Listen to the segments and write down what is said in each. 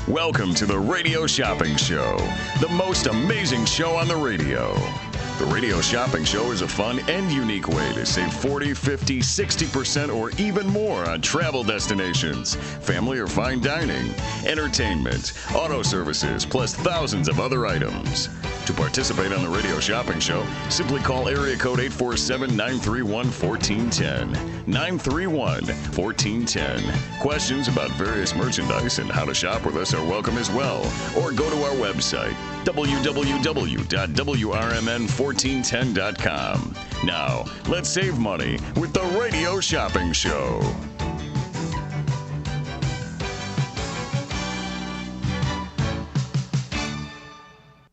Welcome to the Radio Shopping Show, the most amazing show on the radio. The Radio Shopping Show is a fun and unique way to save 40, 50, 60% or even more on travel destinations, family or fine dining, entertainment, auto services, plus thousands of other items. To participate on the Radio Shopping Show, simply call area code 847-931-1410. 931-1410. Questions about various merchandise and how to shop with us are welcome as well. Or go to our website, www.WRMN1410.com. Now, let's save money with the Radio Shopping Show.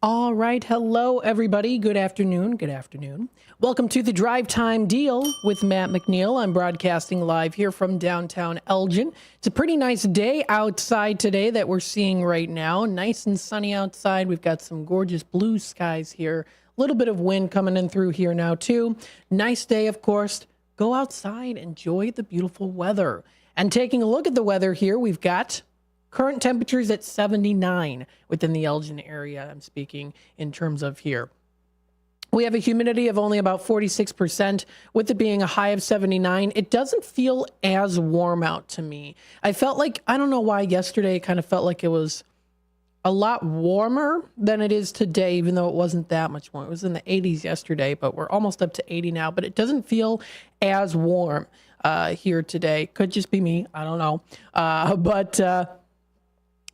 All right. Hello, everybody. Good afternoon. Good afternoon. Welcome to the Drive Time Deal with Matt McNeil. I'm broadcasting live here from downtown Elgin. It's a pretty nice day outside today that we're seeing right now. Nice and sunny outside. We've got some gorgeous blue skies here. A little bit of wind coming in through here now, too. Nice day, of course. Go outside. Enjoy the beautiful weather. And taking a look at the weather here, we've got current temperatures at 79 within the Elgin area. I'm speaking in terms of here. We have a humidity of only about 46%, with it being a high of 79. It doesn't feel as warm out to me. I felt like, I don't know why yesterday it kind of felt like it was a lot warmer than it is today, even though it wasn't that much warm. It was in the 80s yesterday, but we're almost up to 80 now. But it doesn't feel as warm here today. Could just be me. I don't know.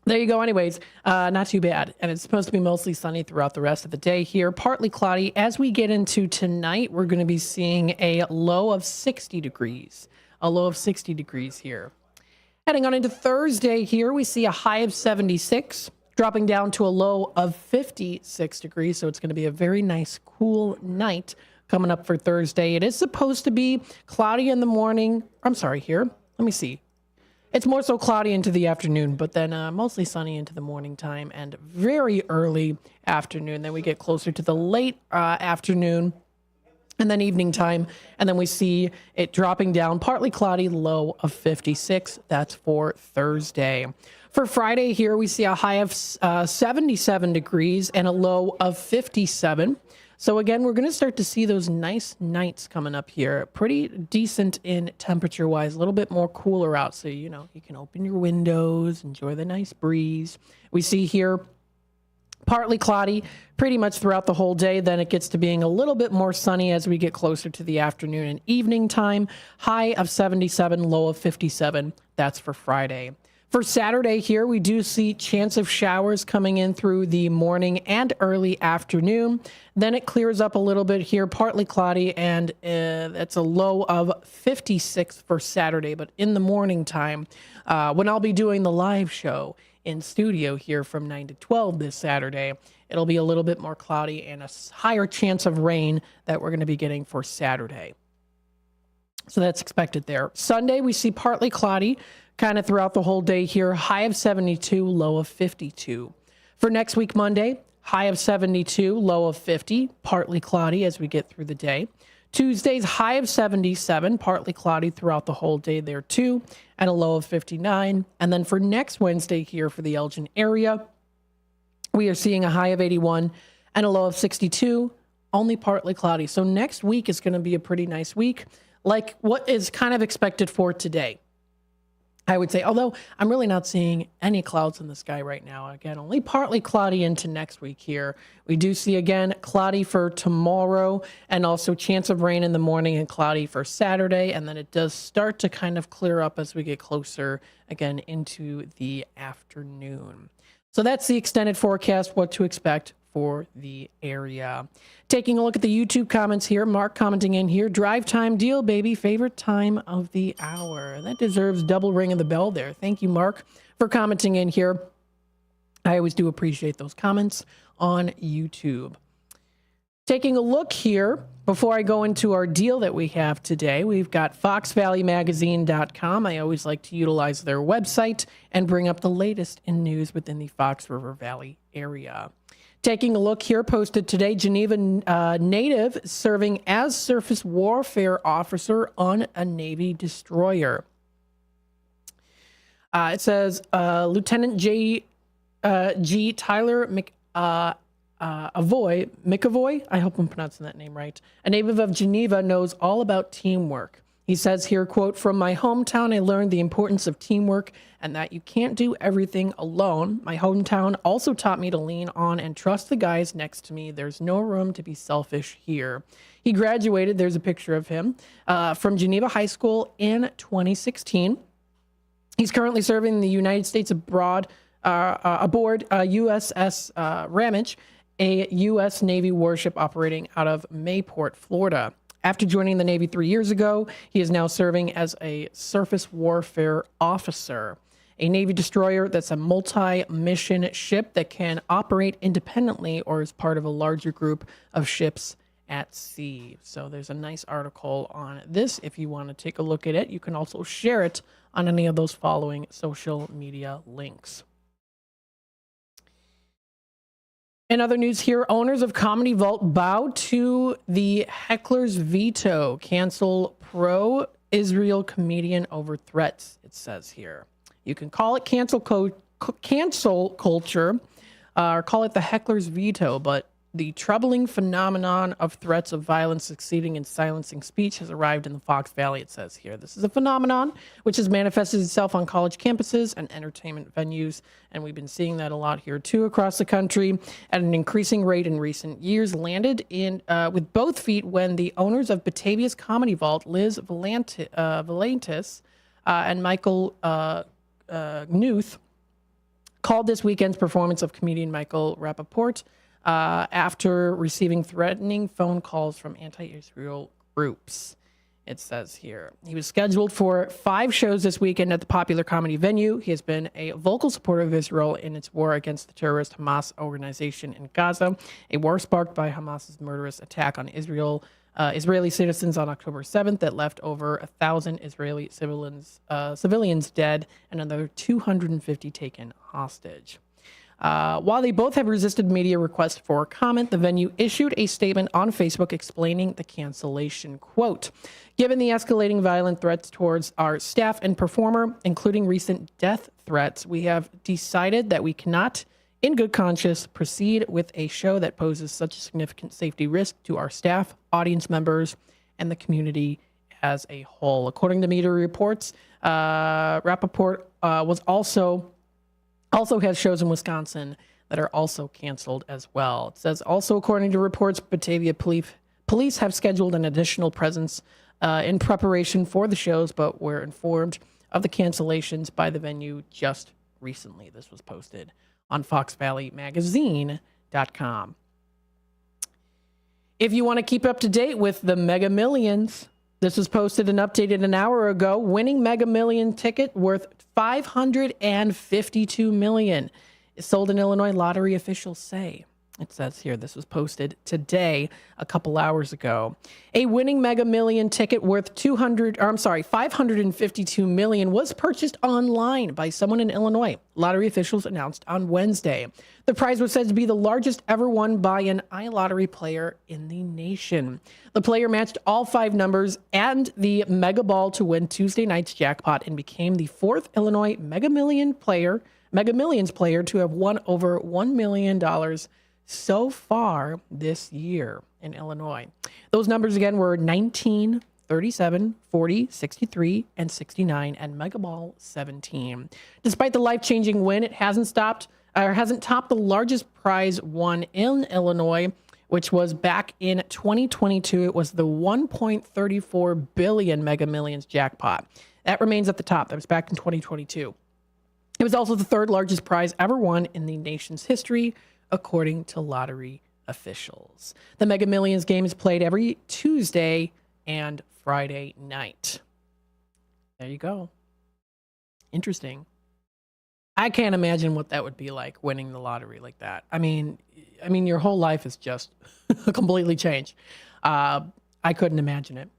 There you go. Anyways, not too bad. And it's supposed to be mostly sunny throughout the rest of the day here. Partly cloudy. As we get into tonight, we're going to be seeing a low of 60 degrees. A low of 60 degrees here. Heading on into Thursday here, we see a high of 76, dropping down to a low of 56 degrees. So it's going to be a very nice, cool night coming up for Thursday. It is supposed to be cloudy in the morning. I'm sorry here. Let me see. It's more so cloudy into the afternoon, but then mostly sunny into the morning time and very early afternoon. Then we get closer to the late afternoon and then evening time. And then we see it dropping down, partly cloudy, low of 56. That's for Thursday. For Friday here, we see a high of 77 degrees and a low of 57. So again, we're going to start to see those nice nights coming up here. Pretty decent in temperature-wise, a little bit more cooler out. So, you know, you can open your windows, enjoy the nice breeze. We see here partly cloudy pretty much throughout the whole day. Then it gets to being a little bit more sunny as we get closer to the afternoon and evening time. High of 77, low of 57. That's for Friday. For Saturday here, we do see chance of showers coming in through the morning and early afternoon. Then it clears up a little bit here, partly cloudy, and it's a low of 56 for Saturday. But in the morning time, when I'll be doing the live show in studio here from 9 to 12 this Saturday, it'll be a little bit more cloudy and a higher chance of rain that we're going to be getting for Saturday. So that's expected there. Sunday, we see partly cloudy kind of throughout the whole day here. High of 72, low of 52. For next week, Monday, high of 72, low of 50, partly cloudy as we get through the day. Tuesday's high of 77, partly cloudy throughout the whole day there too, and a low of 59. And then for next Wednesday here for the Elgin area, we are seeing a high of 81 and a low of 62, only partly cloudy. So next week is going to be a pretty nice week, like what is kind of expected for today, I would say, although I'm really not seeing any clouds in the sky right now. Again, only partly cloudy into next week here. We do see, again, cloudy for tomorrow and also chance of rain in the morning and cloudy for Saturday. And then it does start to kind of clear up as we get closer, again, into the afternoon. So that's the extended forecast, what to expect for the area. Taking a look at the YouTube comments here, Mark commenting in here, drive time deal, baby, favorite time of the hour. That deserves double ring of the bell there. Thank you, Mark, for commenting in here. I always do appreciate those comments on YouTube. Taking a look here, before I go into our deal that we have today, we've got foxvalleymagazine.com. I always like to utilize their website and bring up the latest in news within the Fox River Valley area. Taking a look here, posted today, Geneva native serving as surface warfare officer on a Navy destroyer. It says Lieutenant G. Tyler McAvoy, I hope I'm pronouncing that name right, a native of Geneva, knows all about teamwork. He says here, quote, "From my hometown, I learned the importance of teamwork and that you can't do everything alone. My hometown also taught me to lean on and trust the guys next to me. There's no room to be selfish here." He graduated, there's a picture of him, from Geneva High School in 2016. He's currently serving in the United States aboard USS Ramage, a U.S. Navy warship operating out of Mayport, Florida. After joining the Navy 3 years ago, he is now serving as a surface warfare officer, a Navy destroyer that's a multi-mission ship that can operate independently or as part of a larger group of ships at sea. So there's a nice article on this if you want to take a look at it. You can also share it on any of those following social media links. In other news here, owners of Comedy Vault bow to the heckler's veto. Cancel pro-Israel comedian over threats, it says here. You can call it cancel culture or call it the heckler's veto, but the troubling phenomenon of threats of violence succeeding in silencing speech has arrived in the Fox Valley, it says here. This is a phenomenon which has manifested itself on college campuses and entertainment venues, and we've been seeing that a lot here too across the country at an increasing rate in recent years. Landed in with both feet when the owners of Batavia's Comedy Vault, Liz Valentis and Michael Knuth, called this weekend's performance of comedian Michael Rappaport after receiving threatening phone calls from anti-Israel groups. It says here. He was scheduled for 5 shows this weekend at the popular comedy venue. He has been a vocal supporter of Israel in its war against the terrorist Hamas organization in Gaza, a war sparked by Hamas's murderous attack on Israeli citizens on October 7th that left over 1,000 Israeli civilians dead and another 250 taken hostage. While they both have resisted media requests for comment, the venue issued a statement on Facebook explaining the cancellation. Quote, "Given the escalating violent threats towards our staff and performer, including recent death threats, we have decided that we cannot, in good conscience, proceed with a show that poses such a significant safety risk to our staff, audience members, and the community as a whole." According to media reports, Rappaport was also has shows in Wisconsin that are also canceled as well. It says also, according to reports, Batavia police have scheduled an additional presence in preparation for the shows, but were informed of the cancellations by the venue just recently. This was posted on FoxValleyMagazine.com. If you want to keep up to date with the Mega Millions, this was posted and updated an hour ago. Winning Mega Million ticket worth $552 million is sold in Illinois, lottery officials say. It says here, this was posted today, a couple hours ago. A winning Mega Million ticket worth $552 million was purchased online by someone in Illinois. Lottery officials announced on Wednesday. The prize was said to be the largest ever won by an iLottery player in the nation. The player matched all 5 numbers and the Mega Ball to win Tuesday night's jackpot and became the 4th Illinois Mega Millions player to have won over $1 million so far this year in Illinois. Those numbers again were 19, 37, 40, 63, and 69, and Mega Ball 17. Despite the life-changing win, it hasn't topped the largest prize won in Illinois, which was back in 2022. It was the $1.34 billion Mega Millions jackpot. That remains at the top. That was back in 2022. It was also the 3rd largest prize ever won in the nation's history, according to lottery officials. The Mega Millions game is played every Tuesday and Friday night. There you go. Interesting. I can't imagine what that would be like, winning the lottery like that. I mean, your whole life is just completely changed. I couldn't imagine it.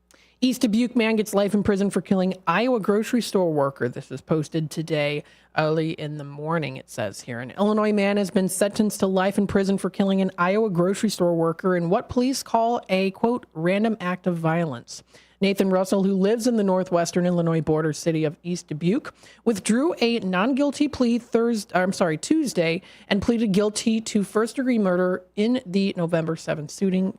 East Dubuque man gets life in prison for killing Iowa grocery store worker. This is posted today early in the morning, it says here. An Illinois man has been sentenced to life in prison for killing an Iowa grocery store worker in what police call a, quote, random act of violence. Nathan Russell, who lives in the northwestern Illinois border city of East Dubuque, withdrew a non-guilty plea Tuesday and pleaded guilty to first-degree murder in the November 7th shooting,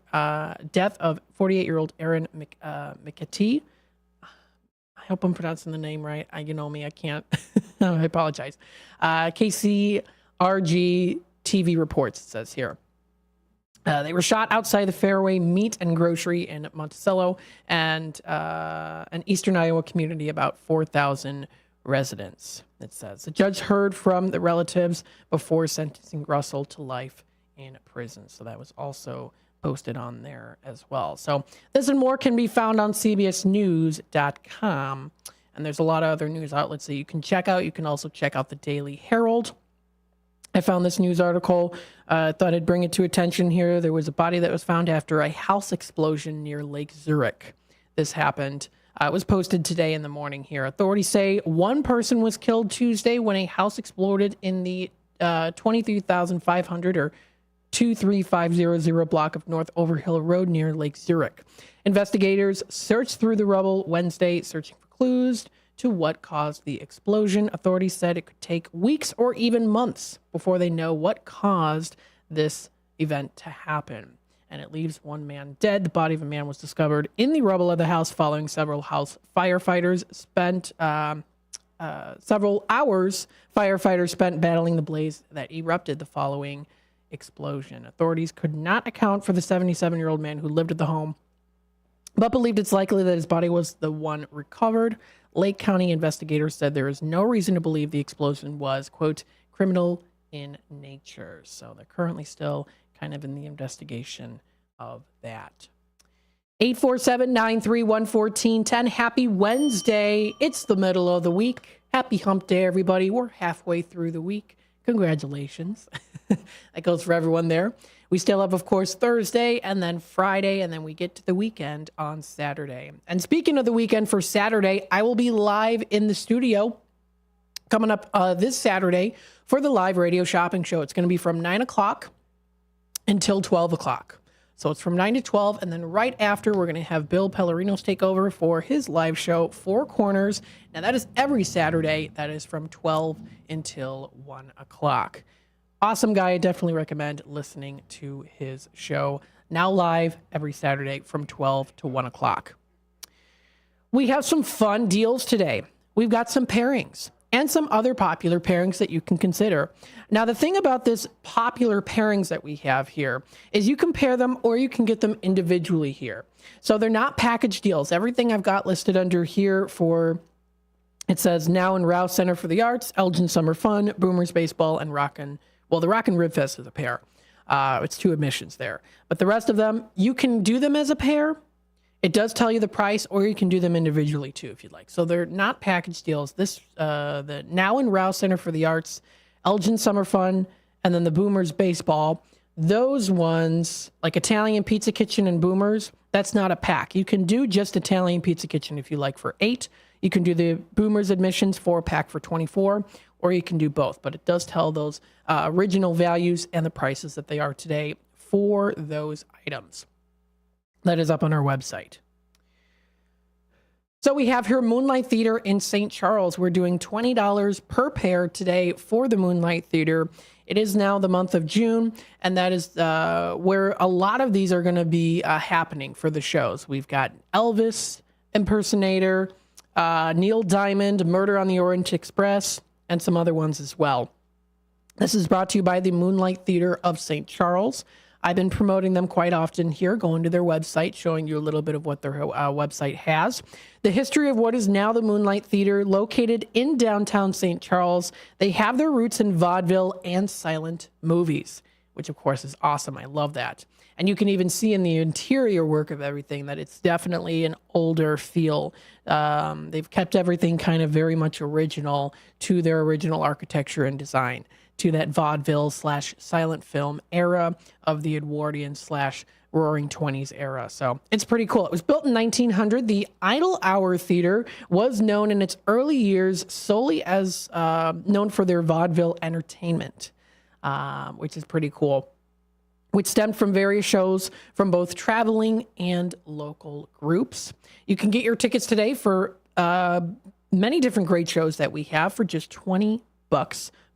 death of 48-year-old Aaron McAtee. I hope I'm pronouncing the name right. You know me, I can't. I apologize. KCRG TV reports, it says here. They were shot outside the Fairway Meat and Grocery in Monticello, and an eastern Iowa community, about 4,000 residents, it says. The judge heard from the relatives before sentencing Russell to life in prison. So that was also posted on there as well. So this and more can be found on cbsnews.com. And there's a lot of other news outlets that you can check out. You can also check out the Daily Herald. I found this news article. Thought I'd bring it to attention here. There was a body that was found after a house explosion near Lake Zurich. This happened. It was posted today in the morning here. Authorities say one person was killed Tuesday when a house exploded in the 23,500 or 23500 block of North Overhill Road near Lake Zurich. Investigators searched through the rubble Wednesday, searching for clues to what caused the explosion. Authorities said it could take weeks or even months before they know what caused this event to happen. And it leaves one man dead. The body of a man was discovered in the rubble of the house following several house firefighters spent several hours. Firefighters spent battling the blaze that erupted the following explosion. Authorities could not account for the 77-year-old man who lived at the home, but believed it's likely that his body was the one recovered. Lake County investigators said there is no reason to believe the explosion was, quote, criminal in nature. So they're currently still kind of in the investigation of that. 847-931-1410. Happy Wednesday. It's the middle of the week. Happy hump day, everybody. We're halfway through the week. Congratulations. That goes for everyone there. We still have, of course, Thursday and then Friday, and then we get to the weekend on Saturday. And speaking of the weekend, for Saturday, I will be live in the studio coming up this Saturday for the live radio shopping show. It's going to be from 9 o'clock until 12 o'clock. So it's from 9 to 12, and then right after, we're going to have Bill Pellerino's take over for his live show, Four Corners. Now, that is every Saturday. That is from 12 until 1 o'clock. Awesome guy. I definitely recommend listening to his show. Now live every Saturday from 12 to 1 o'clock. We have some fun deals today. We've got some pairings and some other popular pairings that you can consider. Now, the thing about this popular pairings that we have here is you can pair them or you can get them individually here. So they're not package deals. Everything I've got listed under here for, it says Now and Rouse Center for the Arts, Elgin Summer Fun, Boomers Baseball, and the Rockin' Rib Fest is a pair. It's 2 admissions there. But the rest of them, you can do them as a pair. It does tell you the price, or you can do them individually too, if you'd like. So they're not package deals. This, the Now and Rouse Center for the Arts, Elgin Summer Fun, and then the Boomers Baseball. Those ones, like Italian Pizza Kitchen and Boomers, that's not a pack. You can do just Italian Pizza Kitchen if you like for $8. You can do the Boomers admissions 4-pack for $24, or you can do both. But it does tell those original values and the prices that they are today for those items. That is up on our website. So we have here Moonlight Theater in St. Charles. We're doing $20 per pair today for the Moonlight Theater. It is now the month of June, and that is where a lot of these are going to be happening for the shows. We've got Elvis Impersonator, Neil Diamond, Murder on the Orient Express, and some other ones as well. This is brought to you by the Moonlight Theater of St. Charles. I've been promoting them quite often here, going to their website, showing you a little bit of what their website has. The history of what is now the Moonlight Theater, located in downtown St. Charles. They have their roots in vaudeville and silent movies, which of course is awesome. I love that. And you can even see in the interior work of everything that it's definitely an older feel. They've kept everything kind of very much original to their original architecture and design, to that vaudeville/silent film era of the Edwardian/Roaring 20s era. So it's pretty cool. It was built in 1900. The Idle Hour Theater was known in its early years solely as known for their vaudeville entertainment, which is pretty cool. which stemmed from various shows from both traveling and local groups. You can get your tickets today for many different great shows that we have for just $20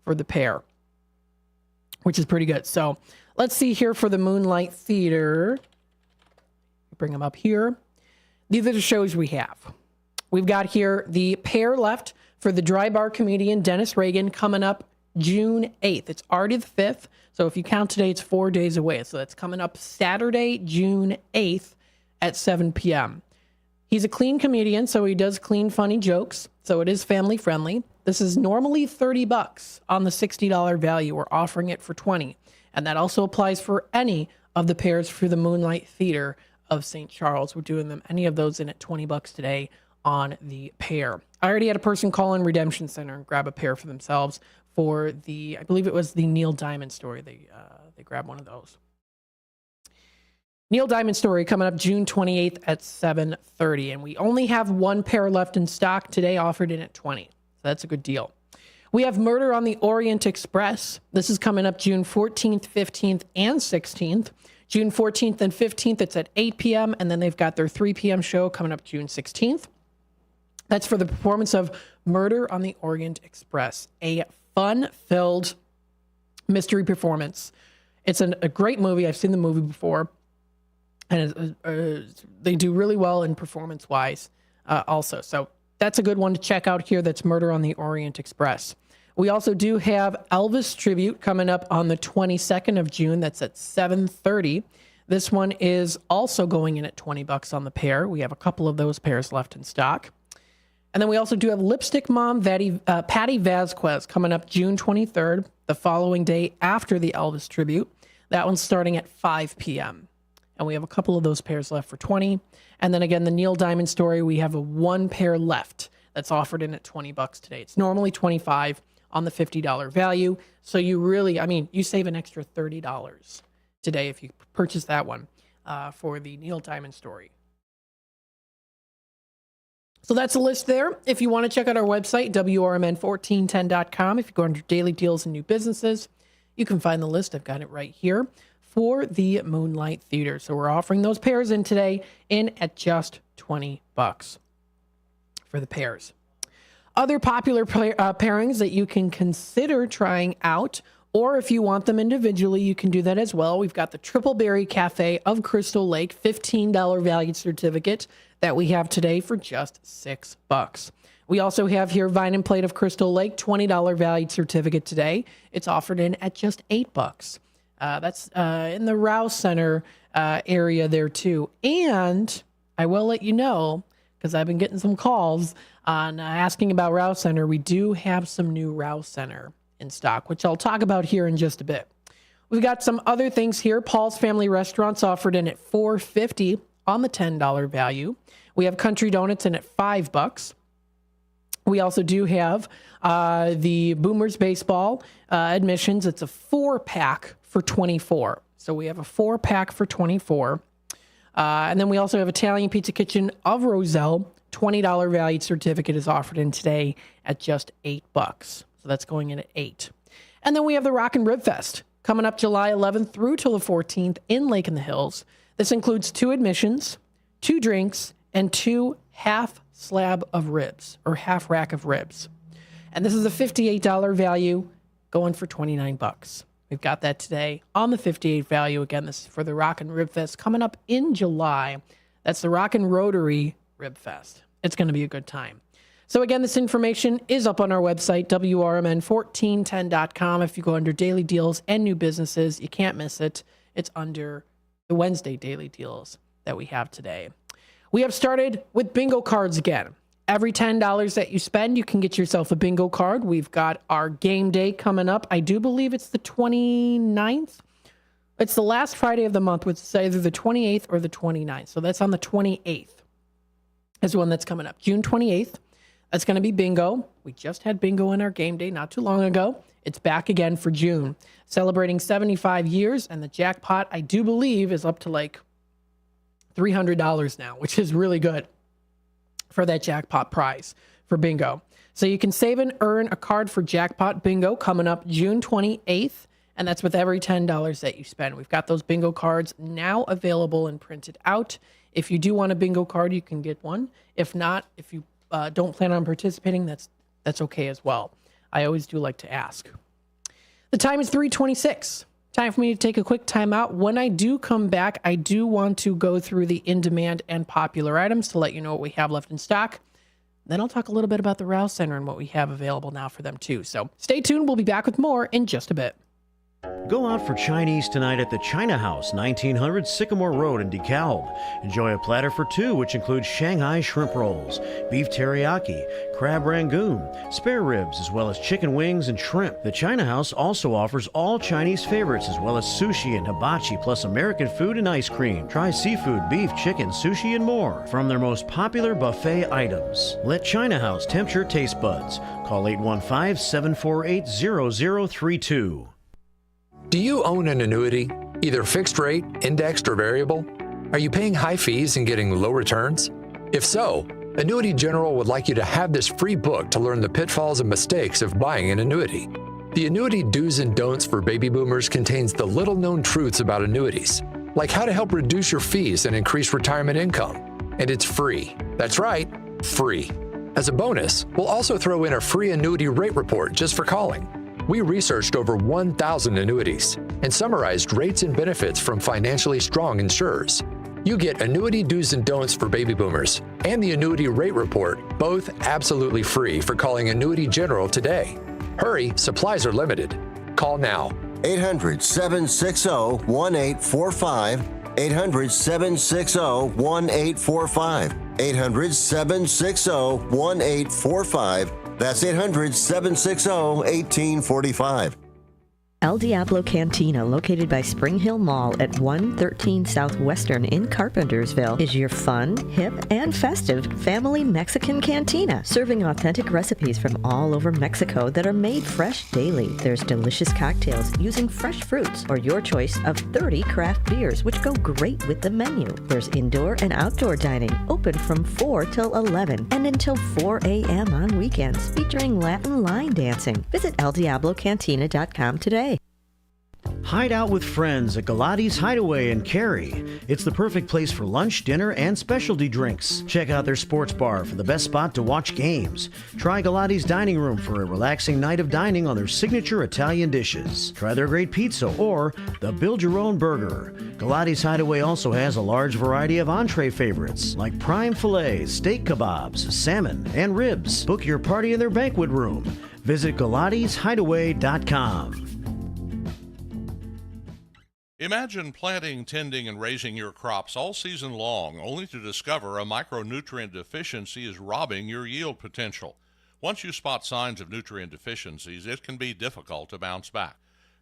for the pair, which is pretty good. So let's see here for the Moonlight Theater. Bring them up here. These are the shows we have. We've got here the pair left for the Dry Bar comedian Dennis Reagan coming up June 8th. It's already the 5th. So if you count today, it's 4 days away. So that's coming up Saturday, June 8th at 7 p.m. He's a clean comedian, so he does clean, funny jokes. So it is family friendly. This is normally $30 on the $60 value. We're offering it for $20. And that also applies for any of the pairs for the Moonlight Theater of St. Charles. We're doing them, any of those in at $20 today on the pair. I already had a person call in Redemption Center and grab a pair for themselves for the, I believe it was the Neil Diamond Story. They grabbed one of those. Neil Diamond Story coming up June 28th at 7:30. And we only have one pair left in stock today, offered in at $20. So that's a good deal. We have Murder on the Orient Express. This is coming up June 14th, 15th, and 16th. June 14th and 15th, it's at 8 p.m. And then they've got their 3 p.m. show coming up June 16th. That's for the performance of Murder on the Orient Express, a fun-filled mystery performance. It's a great movie. I've seen the movie before. And they do really well in performance-wise also. So that's a good one to check out here. That's Murder on the Orient Express. We also do have Elvis Tribute coming up on the 22nd of June. That's at 7:30. This one is also going in at $20 on the pair. We have a couple of those pairs left in stock. And then we also do have Lipstick Mom Patty Vasquez coming up June 23rd, the following day after the Elvis Tribute. That one's starting at 5 p.m. And we have a couple of those pairs left for $20. And then again, the Neil Diamond Story, we have a one pair left that's offered in at $20 today. It's normally $25 on the $50 value. So you really, you save an extra $30 today if you purchase that one for the Neil Diamond Story. So that's a list there. If you want to check out our website, WRMN1410.com, if you go under Daily Deals and New Businesses, you can find the list. I've got it right here for the Moonlight Theater. So we're offering those pairs in today in at just $20 for the pairs. Other popular pairings that you can consider trying out, or if you want them individually, you can do that as well. We've got the Triple Berry Cafe of Crystal Lake, $15 valued certificate that we have today for just $6. We also have here Vine and Plate of Crystal Lake, $20 valued certificate today. It's offered in at just $8. That's in the Rouse Center area there too. And I will let you know, because I've been getting some calls on asking about Rouse Center. We do have some new Rouse Center in stock, which I'll talk about here in just a bit. We've got some other things here. Paul's Family Restaurants offered in at $4.50 on the $10 value. We have Country Donuts in at $5. We also do have the Boomers Baseball admissions. It's a 4-pack for $24. So we have a 4-pack for $24. And then we also have Italian Pizza Kitchen of Roselle. $20 valued certificate is offered in today at just $8. So that's going in at $8. And then we have the Rock and Rib Fest coming up July 11th through till the 14th in Lake in the Hills. This includes 2 admissions, 2 drinks, and 2 half slab of ribs, or half rack of ribs. And this is a $58 value going for $29. We've got that today on the $58 value. Again, this is for the Rock and Rib Fest coming up in July. That's the Rock and Rotary Rib Fest. It's going to be a good time. So again, this information is up on our website, WRMN1410.com. If you go under Daily Deals and New Businesses, you can't miss it. It's under the Wednesday Daily Deals that we have today. We have started with bingo cards again. Every $10 that you spend, you can get yourself a bingo card. We've got our game day coming up. I do believe it's the 29th. It's the last Friday of the month, which is either the 28th or the 29th. So that's on the 28th is one that's coming up. June 28th. That's going to be bingo. We just had bingo in our game day not too long ago. It's back again for June, celebrating 75 years. And the jackpot, I do believe, is up to like $300 now, which is really good for that jackpot prize for bingo. So you can save and earn a card for jackpot bingo coming up June 28th And that's with every $10 that you spend. We've got those bingo cards now available and printed out. If you do want a bingo card, you can get one. If not, if you don't plan on participating, that's okay as well. I always do like to ask. The time is 3:26. Time for me to take a quick time out. When I do come back, I do want to go through the in-demand and popular items to let you know what we have left in stock. Then I'll talk a little bit about the Rouse Center and what we have available now for them too. So stay tuned. We'll be back with more in just a bit. Go out for Chinese tonight at the China House, 1900 Sycamore Road in DeKalb. Enjoy a platter for two, which includes Shanghai shrimp rolls, beef teriyaki, crab rangoon, spare ribs, as well as chicken wings and shrimp. The China House also offers all Chinese favorites, as well as sushi and hibachi, plus American food and ice cream. Try seafood, beef, chicken, sushi, and more from their most popular buffet items. Let China House tempt your taste buds. Call 815-748-0032. Do you own an annuity, either fixed rate, indexed, or variable? Are you paying high fees and getting low returns? If so, Annuity General would like you to have this free book to learn the pitfalls and mistakes of buying an annuity. The Annuity Do's and Don'ts for Baby Boomers contains the little-known truths about annuities, like how to help reduce your fees and increase retirement income. And it's free. That's right, free. As a bonus, we'll also throw in a free annuity rate report just for calling. We researched over 1,000 annuities and summarized rates and benefits from financially strong insurers. You get Annuity Do's and Don'ts for Baby Boomers and the Annuity Rate Report, both absolutely free for calling Annuity General today. Hurry, supplies are limited. Call now. 800-760-1845. 800-760-1845. 800-760-1845. That's 800-760-1845. El Diablo Cantina, located by Spring Hill Mall at 113 Southwestern in Carpentersville, is your fun, hip, and festive family Mexican cantina, serving authentic recipes from all over Mexico that are made fresh daily. There's delicious cocktails using fresh fruits or your choice of 30 craft beers, which go great with the menu. There's indoor and outdoor dining, open from 4 till 11 and until 4 a.m. on weekends, featuring Latin line dancing. Visit eldiablocantina.com today. Hide out with friends at Galati's Hideaway in Cary. It's the perfect place for lunch, dinner, and specialty drinks. Check out their sports bar for the best spot to watch games. Try Galati's Dining Room for a relaxing night of dining on their signature Italian dishes. Try their great pizza or the Build Your Own Burger. Galati's Hideaway also has a large variety of entree favorites like prime filet, steak kebabs, salmon, and ribs. Book your party in their banquet room. Visit GalatisHideaway.com. Imagine planting, tending, and raising your crops all season long, only to discover a micronutrient deficiency is robbing your yield potential. Once you spot signs of nutrient deficiencies, it can be difficult to bounce back.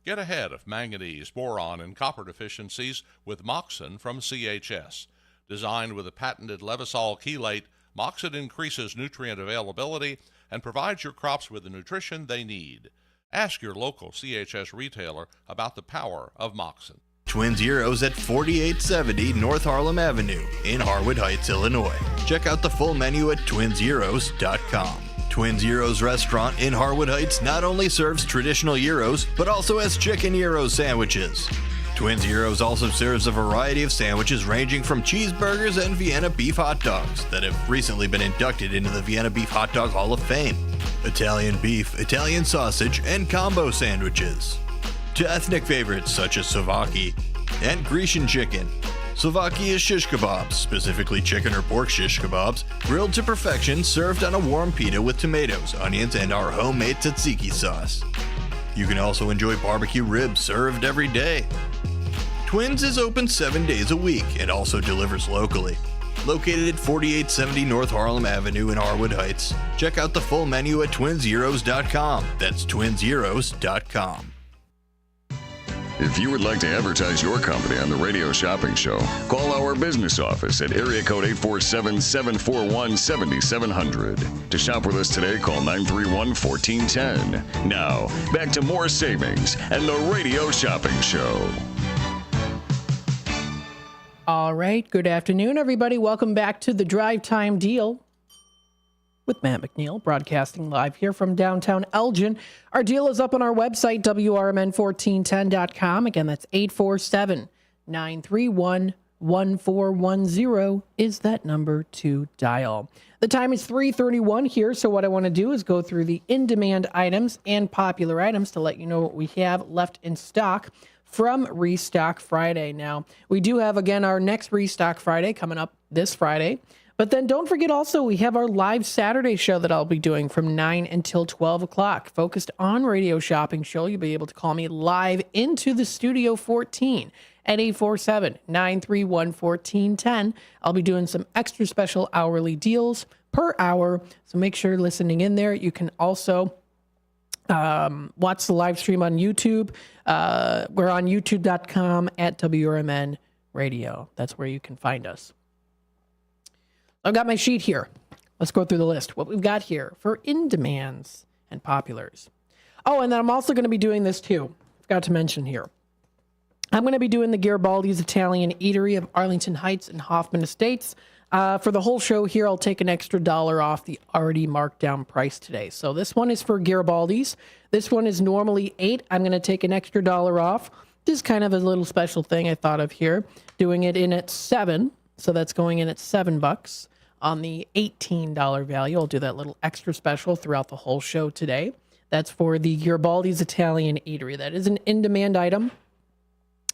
Get ahead of manganese, boron, and copper deficiencies with Moxin from CHS. Designed with a patented Levosol chelate, Moxin increases nutrient availability and provides your crops with the nutrition they need. Ask your local CHS retailer about the power of Moxin. Twin Zeros at 4870 North Harlem Avenue in Harwood Heights, Illinois. Check out the full menu at twinzeros.com. Twin Zeros Restaurant in Harwood Heights not only serves traditional gyros, but also has chicken gyro sandwiches. Twin Zeros also serves a variety of sandwiches ranging from cheeseburgers and Vienna beef hot dogs that have recently been inducted into the Vienna Beef Hot Dog Hall of Fame. Italian beef, Italian sausage, and combo sandwiches. To ethnic favorites such as Slovaki and Grecian chicken. Slovaki is shish kebabs, specifically chicken or pork shish kebabs, grilled to perfection, served on a warm pita with tomatoes, onions, and our homemade tzatziki sauce. You can also enjoy barbecue ribs served every day. Twins is open 7 days a week and also delivers locally. Located at 4870 North Harlem Avenue in Harwood Heights. Check out the full menu at twinzeros.com. That's twinzeros.com. If you would like to advertise your company on the Radio Shopping Show, call our business office at area code 847-741-7700. To shop with us today, call 931-1410. Now, back to more savings and the Radio Shopping Show. All right. Good afternoon, everybody. Welcome back to the Drive Time Deal. with Matt McNeil, broadcasting live here from downtown Elgin. Our deal is up on our website, WRMN1410.com. Again, that's 847-931-1410 is that number to dial. The time is 3:31 here, so what I want to do is go through the in-demand items and popular items to let you know what we have left in stock from Restock Friday. Now, we do have, again, our next Restock Friday coming up this Friday. But then don't forget also, we have our live Saturday show that I'll be doing from 9 until 12 o'clock, focused on Radio Shopping Show. You'll be able to call me live into the Studio 14 at 847-931-1410. I'll be doing some extra special hourly deals per hour, so make sure you're listening in there. You can also watch the live stream on YouTube. We're on youtube.com at WRMN Radio. That's where you can find us. I've got my sheet here. Let's go through the list. What we've got here for in-demands and populars. Oh, and then I'm also going to be doing this too. Forgot to mention here. I'm going to be doing the Garibaldi's Italian Eatery of Arlington Heights and Hoffman Estates. For the whole show here, I'll take an extra $1 off the already marked down price today. So this one is for Garibaldi's. This one is normally $8. I'm going to take an extra $1 off. This is kind of a little special thing I thought of here. Doing it in at $7. So that's going in at $7 on the $18 value. I'll do that little extra special throughout the whole show today. That's for the Garibaldi's Italian Eatery. That is an in-demand item.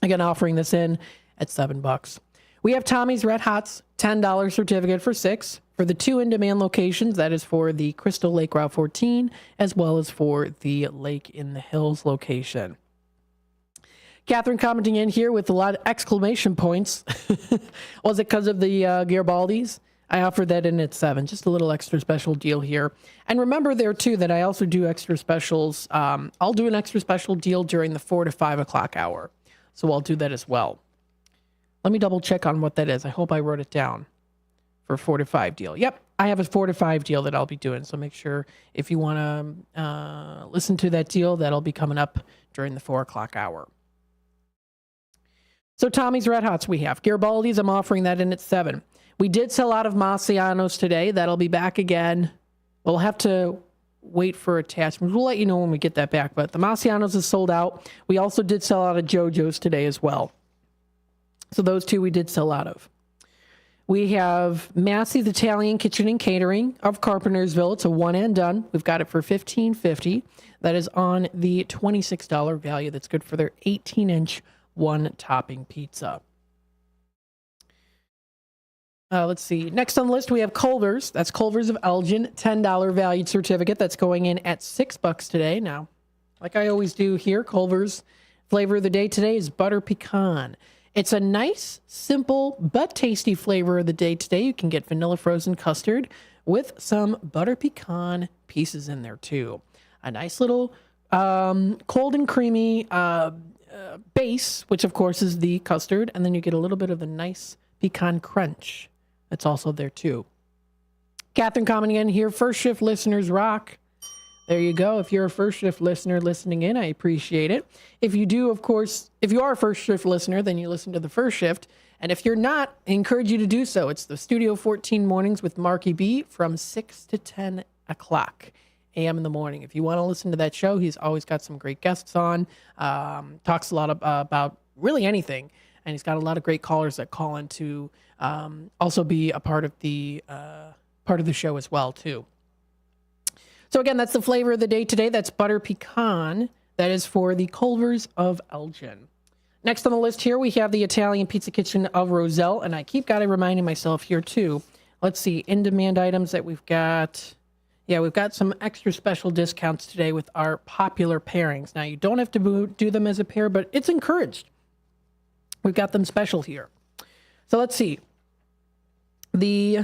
Again, offering this in at $7. We have Tommy's Red Hots, $10 certificate for 6. For the 2 in-demand locations, that is for the Crystal Lake Route 14, as well as for the Lake in the Hills location. Catherine commenting in here with a lot of exclamation points. Was it because of the Garibaldi's? I offered that in at $7. Just a little extra special deal here. And remember there, too, that I also do extra specials. I'll do an extra special deal during the 4 to 5 o'clock hour. So I'll do that as well. Let me double check on what that is. I hope I wrote it down for 4 to 5 deal. Yep, I have a 4 to 5 deal that I'll be doing. So make sure if you want to listen to that deal, that'll be coming up during the 4 o'clock hour. So Tommy's Red Hots we have. Garibaldi's, I'm offering that in at $7. We did sell out of Marciano's today. That'll be back again. We'll have to wait for attachments. We'll let you know when we get that back. But the Marciano's is sold out. We also did sell out of JoJo's today as well. So those 2 we did sell out of. We have Massey's Italian Kitchen and Catering of Carpentersville. It's a one and done. We've got it for $15.50. That is on the $26 value. That's good for their 18-inch one-topping pizza. Let's see. Next on the list, we have Culver's. That's Culver's of Elgin, $10 valued certificate. That's going in at $6 today. Now, like I always do here, Culver's flavor of the day today is butter pecan. It's a nice, simple, but tasty flavor of the day today. You can get vanilla frozen custard with some butter pecan pieces in there, too. A nice little cold and creamy base, which, of course, is the custard. And then you get a little bit of the nice pecan crunch. That's also there, too. Catherine commenting in here, first shift listeners rock. There you go. If you're a first shift listener listening in, I appreciate it. If you do, of course, if you are a first shift listener, then you listen to the first shift. And if you're not, I encourage you to do so. It's the Studio 14 mornings with Marky B from 6 to 10 o'clock a.m. in the morning. If you want to listen to that show, he's always got some great guests on, talks a lot about really anything. And he's got a lot of great callers that call in to also be a part of the show as well, too. So again, that's the flavor of the day today. That's butter pecan. That is for the Culver's of Elgin. Next on the list here, we have the Italian Pizza Kitchen of Roselle. And I keep got to reminding myself here, too. Let's see, in-demand items that we've got. Yeah, we've got some extra special discounts today with our popular pairings. Now, you don't have to do them as a pair, but it's encouraged. We've got them special here. So let's see. The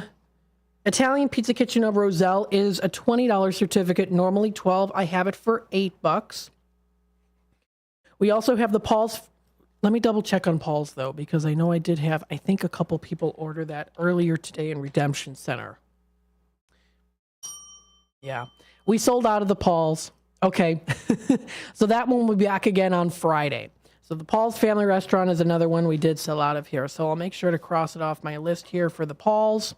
Italian Pizza Kitchen of Roselle is a $20 certificate, normally $12. I have it for $8. We also have the Paul's. Let me double check on Paul's, though, because I know I did have, I think, a couple people order that earlier today in Redemption Center. Yeah, we sold out of the Paul's. Okay, so that one will be back again on Friday. So the Paul's Family Restaurant is another one we did sell out of here. So I'll make sure to cross it off my list here for the Paul's.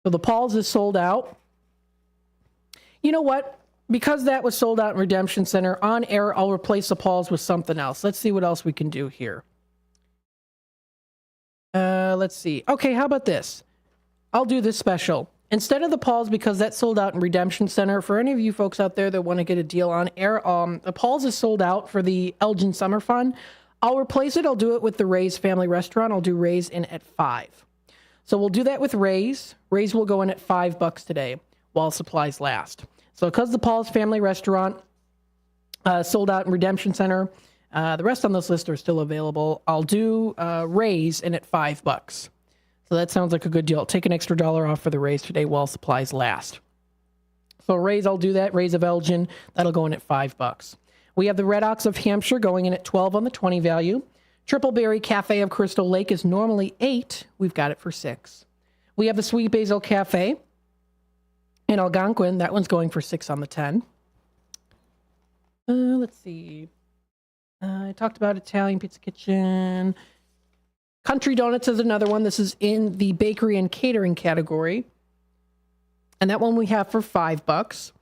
So the Paul's is sold out. You know what? Because that was sold out in Redemption Center, on air, I'll replace the Paul's with something else. Let's see what else we can do here. Let's see. Okay, how about this? I'll do this special. Instead of the Paul's, because that's sold out in Redemption Center, for any of you folks out there that want to get a deal on air, the Paul's is sold out for the Elgin Summer Fun. I'll replace it. I'll do it with the Ray's Family Restaurant. I'll do Ray's in at $5. So we'll do that with Ray's. Ray's will go in at $5 today while supplies last. So because the Paul's Family Restaurant sold out in Redemption Center, the rest on this list are still available. I'll do Ray's in at $5. So that sounds like a good deal. I'll take an extra $1 off for the Ray's today while supplies last. So Ray's, I'll do that. Ray's of Elgin, that'll go in at $5. We have the Red Ox of Hampshire going in at $12 on the 20 value. Triple Berry Cafe of Crystal Lake is normally $8. We've got it for $6. We have the Sweet Basil Cafe in Algonquin. That one's going for $6 on the 10. Let's see. I talked about Italian Pizza Kitchen. Country Donuts is another one. This is in the bakery and catering category. And that one we have for $5.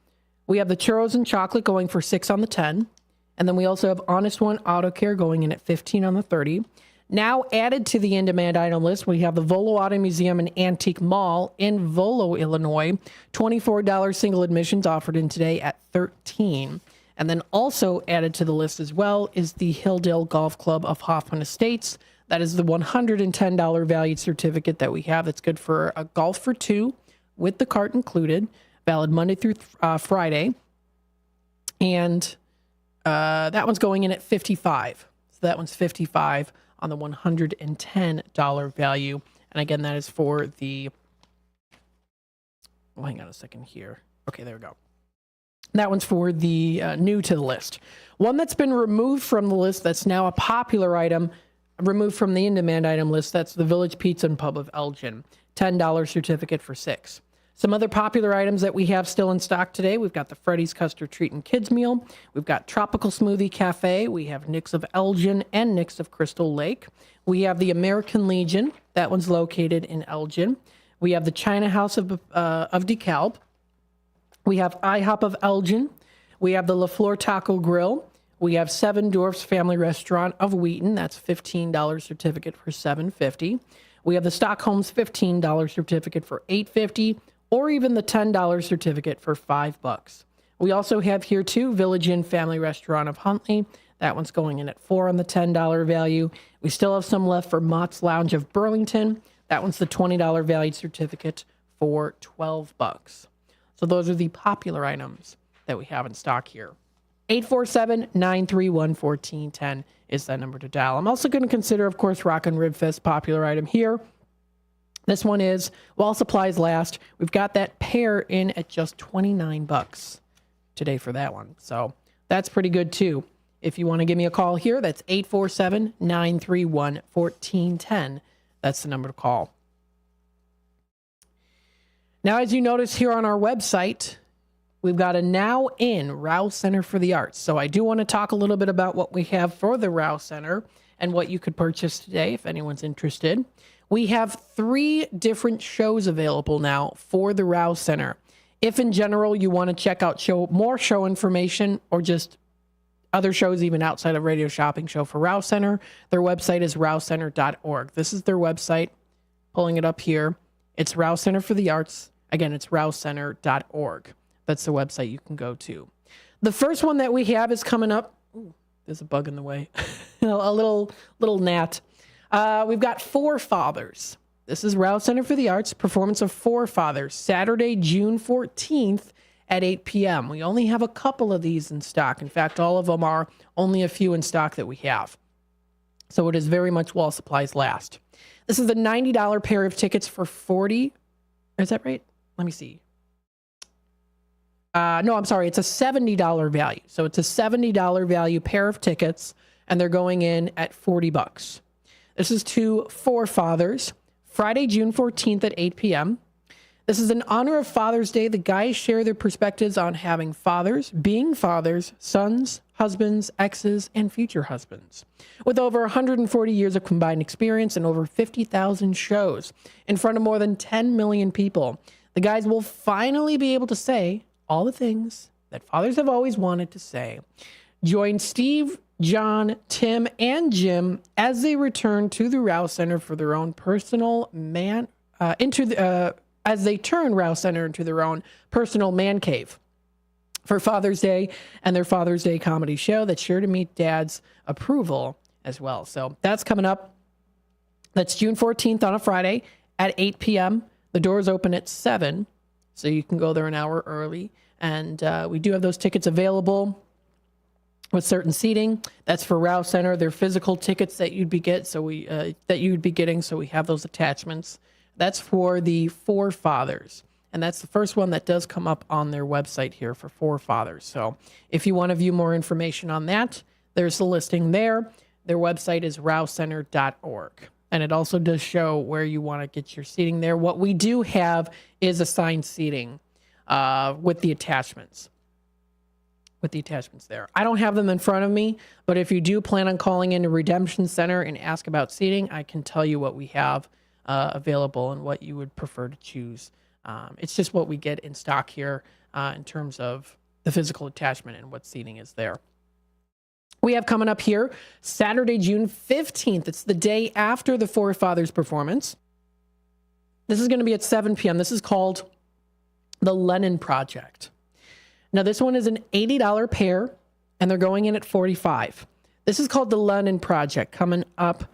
We have the Churros and Chocolate going for $6 on the 10. And then we also have Honest One Auto Care going in at $15 on the 30. Now added to the in-demand item list, we have the Volo Auto Museum and Antique Mall in Volo, Illinois. $24 single admissions offered in today at $13. And then also added to the list as well is the Hilldale Golf Club of Hoffman Estates. That is the $110 valued certificate that we have. That's good for a golf for two with the cart included, valid Monday through Friday. And that one's going in at $55. So that one's $55 on the $110 value. And again, that is for the, oh, hang on a second here. Okay, there we go. That one's for the new to the list. One that's been removed from the list that's now a popular item, removed from the in-demand item list, that's the Village Pizza and Pub of Elgin. $10 certificate for $6. Some other popular items that we have still in stock today, we've got the Freddy's Custard Treat and Kids Meal. We've got Tropical Smoothie Cafe. We have Nick's of Elgin and Nick's of Crystal Lake. We have the American Legion. That one's located in Elgin. We have the China House of DeKalb. We have IHOP of Elgin. We have the La Flor Taco Grill. We have Seven Dwarfs Family Restaurant of Wheaton. That's $15 certificate for $7.50. We have the Stockholm's $15 certificate for $8.50, or even the $10 certificate for $5. We also have here too Village Inn Family Restaurant of Huntley. That one's going in at $4 on the $10 value. We still have some left for Mott's Lounge of Burlington. That one's the $20 valued certificate for $12. So those are the popular items that we have in stock here. 847-931-1410 is that number to dial. I'm also going to consider, of course, Rockin' Rib Fest popular item here. This one is, while supplies last, we've got that pair in at just $29 today for that one. So that's pretty good too. If you want to give me a call here, that's 847-931-1410. That's the number to call. Now, as you notice here on our website, we've got a Now In Rouse Center for the Arts. So I do want to talk a little bit about what we have for the Rouse Center and what you could purchase today if anyone's interested. We have 3 different shows available now for the Rouse Center. If in general you want to check out more show information or just other shows even outside of Radio Shopping Show for Rouse Center, their website is rousecenter.org. This is their website. Pulling it up here. It's Rouse Center for the Arts. Again, it's rousecenter.org. That's the website you can go to. The first one that we have is coming up. Ooh, there's a bug in the way. A little gnat. We've got Forefathers. This is Rouse Center for the Arts, performance of Forefathers, Saturday, June 14th at 8 p.m. We only have a couple of these in stock. In fact, all of them are only a few in stock that we have. So it is very much while supplies last. This is a $90 pair of tickets for $40. Is that right? Let me see. No, I'm sorry. It's a $70 value. So it's a $70 value pair of tickets, and they're going in at $40. This is to Forefathers, Friday, June 14th at 8 p.m. This is in honor of Father's Day. The guys share their perspectives on having fathers, being fathers, sons, husbands, exes, and future husbands. With over 140 years of combined experience and over 50,000 shows in front of more than 10 million people, the guys will finally be able to say all the things that fathers have always wanted to say. Join Steve, John, Tim, and Jim as they return to the Rouse Center for their own personal as they turn Rouse Center into their own personal man cave for Father's Day and their Father's Day comedy show that's sure to meet Dad's approval as well. So that's coming up. That's June 14th on a Friday at 8 p.m. The doors open at 7, so you can go there an hour early. And we do have those tickets available with certain seating. That's for Rouse Center. They're physical tickets that you'd be getting, so we have those attachments. That's for the Four Fathers. And that's the first one that does come up on their website here for Four Fathers. So if you want to view more information on that, there's the listing there. Their website is rousecenter.org. And it also does show where you want to get your seating there. What we do have is assigned seating with the attachments. With the attachments there. I don't have them in front of me, but if you do plan on calling into Redemption Center and ask about seating, I can tell you what we have available and what you would prefer to choose. It's just what we get in stock here in terms of the physical attachment and what seating is there. We have coming up here Saturday, June 15th. It's the day after the Four Fathers performance. This is going to be at 7 p.m. This is called the Lennon Project. Now, this one is an $80 pair, and they're going in at $45. This is called the Lennon Project, coming up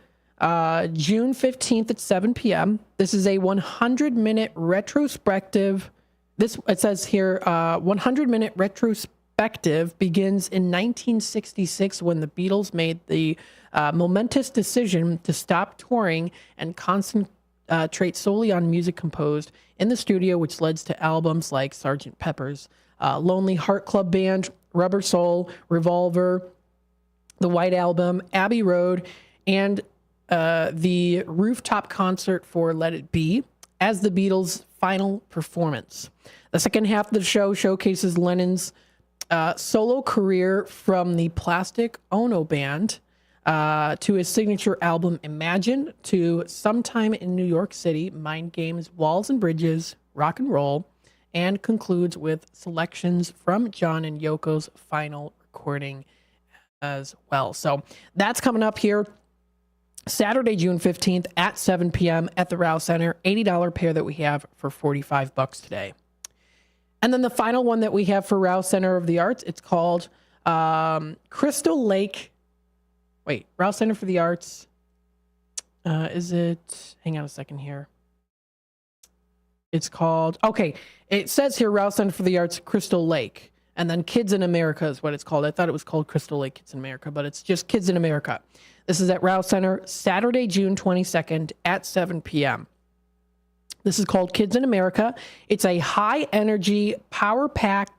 June 15th at 7 p.m. This is a 100-minute retrospective. It says here, 100-minute retrospective begins in 1966 when the Beatles made the momentous decision to stop touring and concentrate solely on music composed in the studio, which led to albums like Sgt. Pepper's Lonely Heart Club Band, Rubber Soul, Revolver, The White Album, Abbey Road, and the rooftop concert for Let It Be as the Beatles' final performance. The second half of the show showcases Lennon's solo career from the Plastic Ono Band to his signature album Imagine, to Sometime in New York City, Mind Games, Walls and Bridges, Rock and Roll, and concludes with selections from John and Yoko's final recording as well. So that's coming up here Saturday, June 15th at 7 p.m. at the Rouse Center. $80 pair that we have for $45 today. And then the final one that we have for Rouse Center of the Arts, it's called Crystal Lake. Wait, Rouse Center for the Arts. Is it? Hang on a second here. It's called, okay, it says here Rouse Center for the Arts, Crystal Lake. And then Kids in America is what it's called. I thought it was called Crystal Lake Kids in America, but it's just Kids in America. This is at Rouse Center, Saturday, June 22nd at 7 p.m. This is called Kids in America. It's a high-energy, power-packed,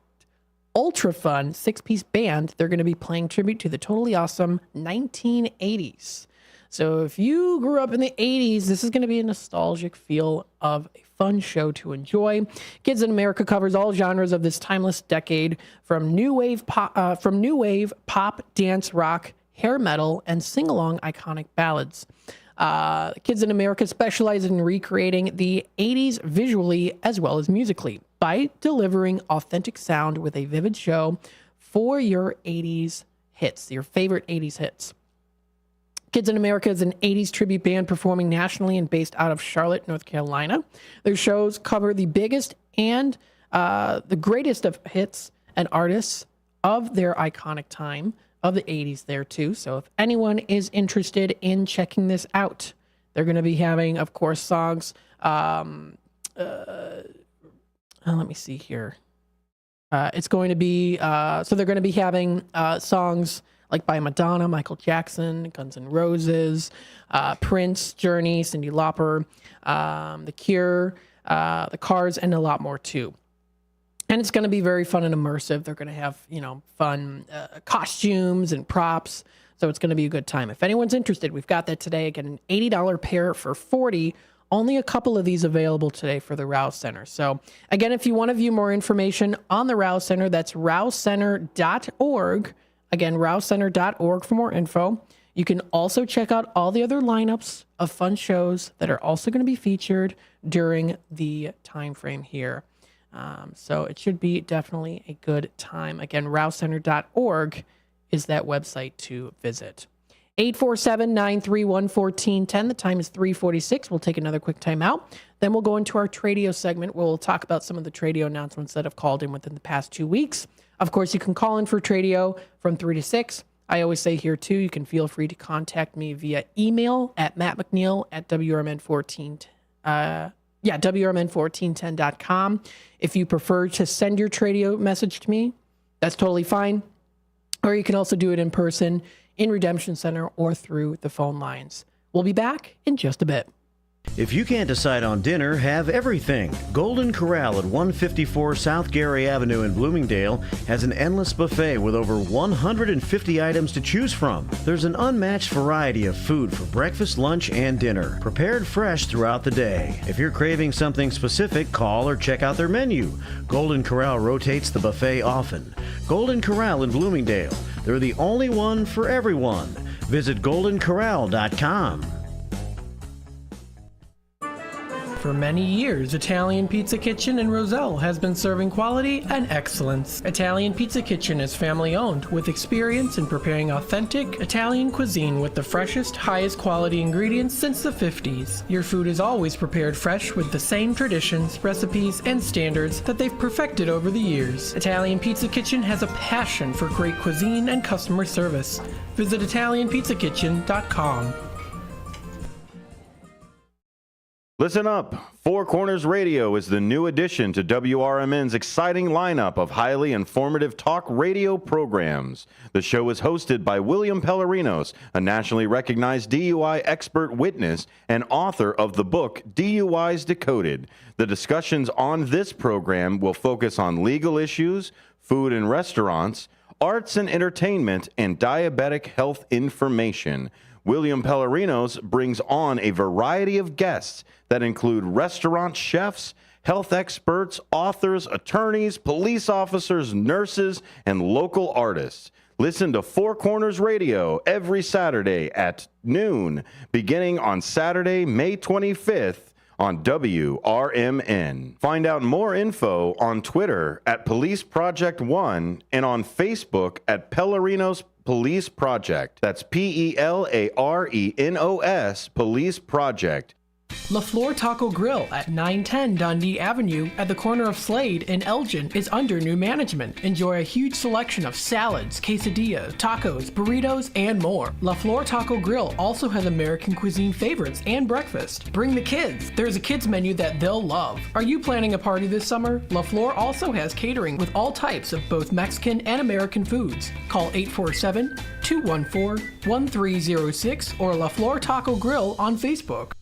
ultra-fun 6-piece band. They're going to be playing tribute to the totally awesome 1980s. So if you grew up in the 80s, this is going to be a nostalgic feel of a fun show to enjoy. Kids in America covers all genres of this timeless decade, from new wave pop, dance, rock, hair metal, and sing-along iconic ballads. Kids in America specialize in recreating the 80s visually as well as musically by delivering authentic sound with a vivid show for your 80s hits, your favorite 80s hits. Kids in America is an 80s tribute band performing nationally and based out of Charlotte, North Carolina. Their shows cover the biggest and the greatest of hits and artists of their iconic time of the 80s there too. So if anyone is interested in checking this out, they're going to be having, of course, songs. Let me see here. It's going to be, so they're going to be having songs like by Madonna, Michael Jackson, Guns N' Roses, Prince, Journey, Cyndi Lauper, The Cure, The Cars, and a lot more too. And it's going to be very fun and immersive. They're going to have, fun costumes and props. So it's going to be a good time. If anyone's interested, we've got that today. Again, an $80 pair for $40 Only a couple of these available today for the Rouse Center. So again, if you want to view more information on the Rouse Center, that's rousecenter.org. Again, rousecenter.org for more info. You can also check out all the other lineups of fun shows that are also going to be featured during the time frame here. So it should be definitely a good time. Again, rousecenter.org is that website to visit. 847-931-1410. The time is 3:46. We'll take another quick time out. Then we'll go into our Tradio segment. We'll talk about some of the Tradio announcements that have called in within the past 2 weeks. Of course, you can call in for Tradio from 3 to 6. I always say here, too, you can feel free to contact me via email at mattmcneil@WRMN14. WRMN1410.com. If you prefer to send your Tradio message to me, that's totally fine. Or you can also do it in person in Redemption Center or through the phone lines. We'll be back in just a bit. If you can't decide on dinner, have everything. Golden Corral at 154 South Gary Avenue in Bloomingdale has an endless buffet with over 150 items to choose from. There's an unmatched variety of food for breakfast, lunch, and dinner, prepared fresh throughout the day. If you're craving something specific, call or check out their menu. Golden Corral rotates the buffet often. Golden Corral in Bloomingdale. They're the only one for everyone. Visit goldencorral.com. For many years, Italian Pizza Kitchen in Roselle has been serving quality and excellence. Italian Pizza Kitchen is family-owned with experience in preparing authentic Italian cuisine with the freshest, highest quality ingredients since the 50s. Your food is always prepared fresh with the same traditions, recipes, and standards that they've perfected over the years. Italian Pizza Kitchen has a passion for great cuisine and customer service. Visit ItalianPizzaKitchen.com. Listen up. Four Corners Radio is the new addition to WRMN's exciting lineup of highly informative talk radio programs. The show is hosted by William Pellerinos, a nationally recognized DUI expert witness and author of the book DUIs Decoded. The discussions on this program will focus on legal issues, food and restaurants, arts and entertainment, and diabetic health information. William Pellerinos brings on a variety of guests that include restaurant chefs, health experts, authors, attorneys, police officers, nurses, and local artists. Listen to Four Corners Radio every Saturday at noon, beginning on Saturday, May 25th on WRMN. Find out more info on Twitter at Police Project 1 and on Facebook at Pellerinos Police Project. That's PELARENOS Police Project. La Flor Taco Grill at 910 Dundee Avenue at the corner of Slade and Elgin is under new management. Enjoy a huge selection of salads, quesadillas, tacos, burritos, and more. La Flor Taco Grill also has American cuisine favorites and breakfast. Bring the kids. There's a kids menu that they'll love. Are you planning a party this summer? La Flor also has catering with all types of both Mexican and American foods. Call 847-214-1306 or La Flor Taco Grill on Facebook.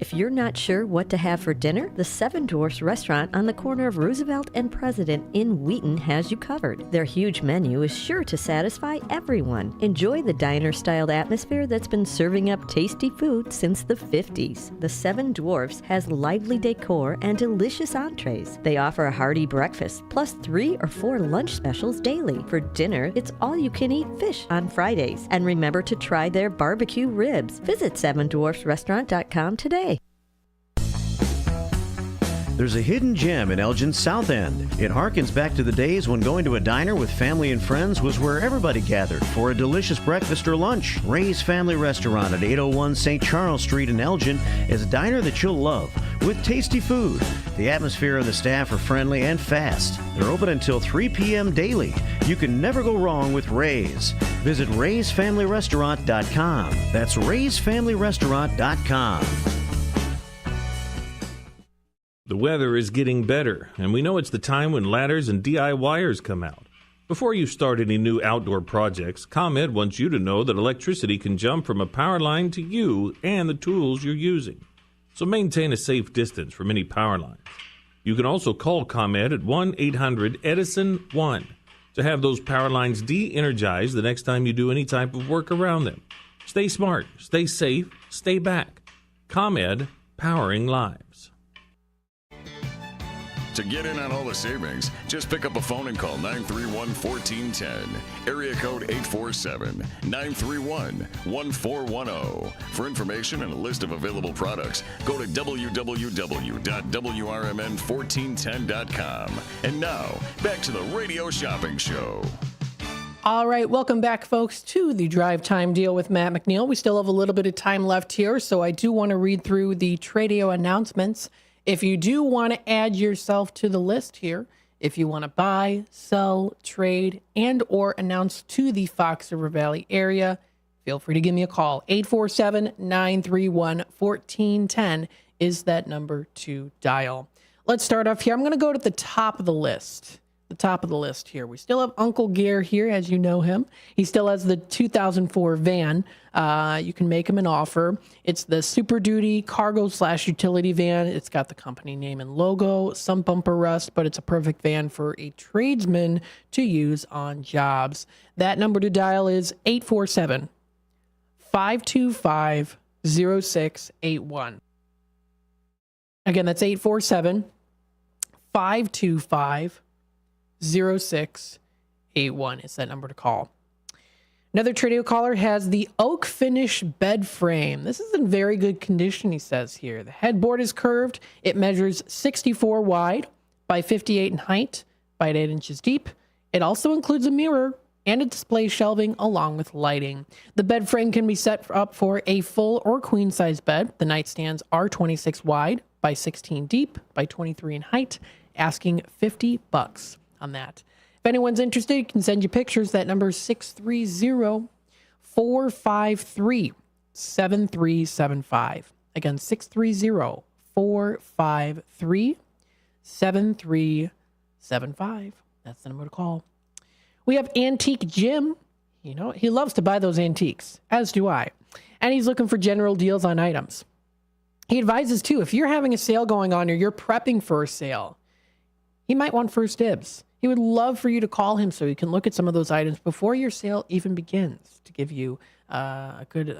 If you're not sure what to have for dinner, the Seven Dwarfs restaurant on the corner of Roosevelt and President in Wheaton has you covered. Their huge menu is sure to satisfy everyone. Enjoy the diner-styled atmosphere that's been serving up tasty food since the 50s. The Seven Dwarfs has lively decor and delicious entrees. They offer a hearty breakfast, plus 3 or 4 lunch specials daily. For dinner, it's all-you-can-eat fish on Fridays. And remember to try their barbecue ribs. Visit sevendwarfsrestaurant.com today. There's a hidden gem in Elgin's South End. It harkens back to the days when going to a diner with family and friends was where everybody gathered for a delicious breakfast or lunch. Ray's Family Restaurant at 801 St. Charles Street in Elgin is a diner that you'll love with tasty food. The atmosphere and the staff are friendly and fast. They're open until 3 p.m. daily. You can never go wrong with Ray's. Visit raysfamilyrestaurant.com. That's raysfamilyrestaurant.com. The weather is getting better, and we know it's the time when ladders and DIYers come out. Before you start any new outdoor projects, ComEd wants you to know that electricity can jump from a power line to you and the tools you're using. So maintain a safe distance from any power lines. You can also call ComEd at 1-800-EDISON-1 to have those power lines de-energized the next time you do any type of work around them. Stay smart, stay safe, stay back. ComEd, powering lives. To get in on all the savings, just pick up a phone and call 931-1410. Area code 847-931-1410. For information and a list of available products, go to www.WRMN1410.com. And now, back to the Radio Shopping Show. All right, welcome back, folks, to the Drive Time Deal with Matt McNeil. We still have a little bit of time left here, so I do want to read through the Tradio announcements. If you do want to add yourself to the list here, if you want to buy, sell, trade, and or announce to the Fox River Valley area, feel free to give me a call. 847-931-1410 is that number to dial. Let's start off here. I'm going to go to the top of the list. The top of the list here. We still have Uncle Gare here, as you know him. He still has the 2004 van. You can make him an offer. It's the Super Duty cargo/utility van. It's got the company name and logo, some bumper rust, but it's a perfect van for a tradesman to use on jobs. That number to dial is 847-525-0681. Again, that's 847-525-0681 is that number to call. Another Tradio caller has the oak finish bed frame. This is in very good condition, he says here. The headboard is curved. It measures 64 wide by 58 in height by 8 inches deep. It also includes a mirror and a display shelving along with lighting. The bed frame can be set up for a full or queen size bed. The nightstands are 26 wide by 16 deep by 23 in height, asking $50 on that. If anyone's interested, you can send you pictures. That number is 630-453-7375. Again, 630-453-7375. That's the number to call. We have Antique Jim. You know, he loves to buy those antiques, as do I. And he's looking for general deals on items. He advises, too, if you're having a sale going on or you're prepping for a sale, he might want first dibs. He would love for you to call him so you can look at some of those items before your sale even begins to give you a good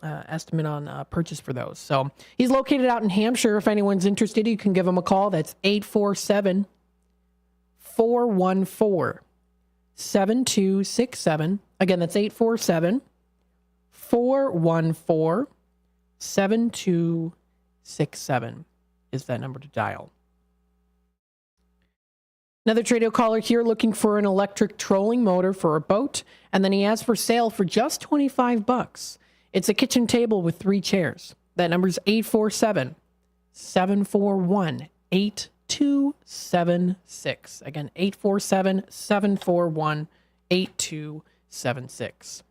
estimate on purchase for those. So he's located out in Hampshire. If anyone's interested, you can give him a call. That's 847-414-7267. Again, that's 847-414-7267 is that number to dial. Another Tradio caller here looking for an electric trolling motor for a boat, and then he asks for sale for just $25. It's a kitchen table with 3 chairs. That number is 847-741-8276. Again, 847-741-8276.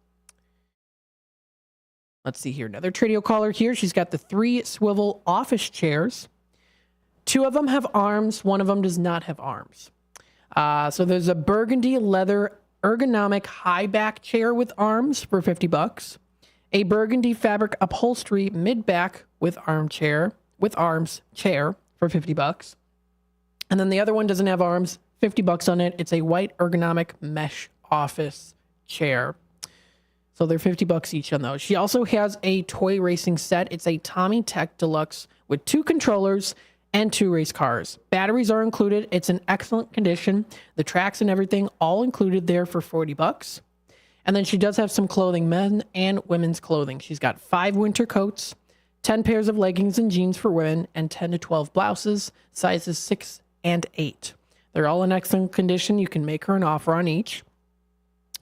Let's see here. Another Tradio caller here. She's got the 3 swivel office chairs. 2 of them have arms. 1 of them does not have arms. So there's a burgundy leather ergonomic high back chair with arms for $50. A burgundy fabric upholstery mid back with arms chair for $50. And then the other one doesn't have arms, $50 on it. It's a white ergonomic mesh office chair. So they're $50 each on those. She also has a toy racing set. It's a Tommy Tech Deluxe with 2 controllers and 2 race cars. Batteries are included. It's in excellent condition. The tracks and everything all included there for $40. And then she does have some clothing, men and women's clothing. She's got 5 winter coats, 10 pairs of leggings and jeans for women, and 10 to 12 blouses, sizes 6 and 8. They're all in excellent condition. You can make her an offer on each.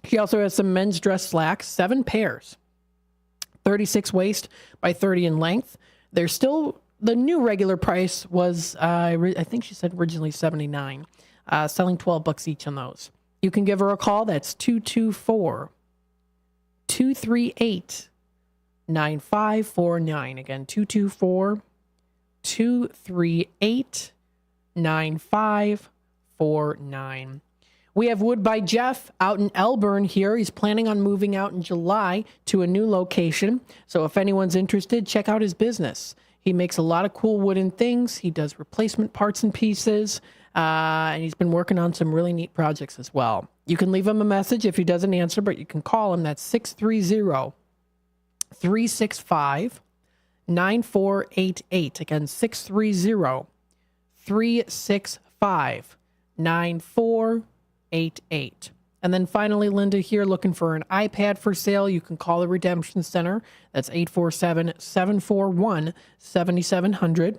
She also has some men's dress slacks, 7 pairs, 36 waist by 30 in length. They're still, the new regular price was, I think she said originally $79, selling $12 each on those. You can give her a call. That's 224-238-9549. Again, 224-238-9549. We have Wood by Jeff out in Elburn here. He's planning on moving out in July to a new location. So if anyone's interested, check out his business. He makes a lot of cool wooden things. He does replacement parts and pieces. And he's been working on some really neat projects as well. You can leave him a message if he doesn't answer, but you can call him. That's 630-365-9800. 630-9488. Again, 630-365-9488. And then finally, Linda here looking for an iPad for sale. You can call the Redemption Center. That's 847-741-7700.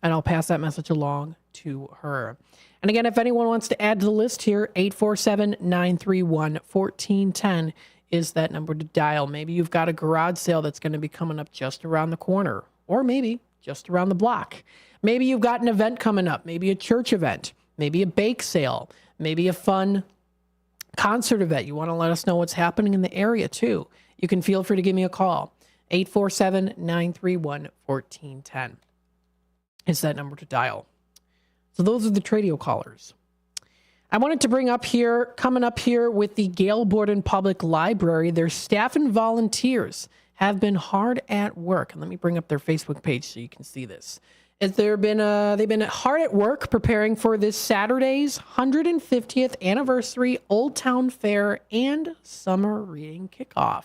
And I'll pass that message along to her. And again, if anyone wants to add to the list here, 847-931-1410 is that number to dial. Maybe you've got a garage sale that's going to be coming up just around the corner, or maybe just around the block. Maybe you've got an event coming up, maybe a church event, maybe a bake sale, maybe a fun concert event. You want to let us know what's happening in the area too. You can feel free to give me a call. 847-931-1410 is that number to dial. So those are the Tradio callers. I wanted to bring up here, coming up here with the Gail Borden Public Library, their staff and volunteers have been hard at work. And let me bring up their Facebook page so you can see this. They've been hard at work preparing for this Saturday's 150th anniversary Old Town Fair and summer reading kickoff.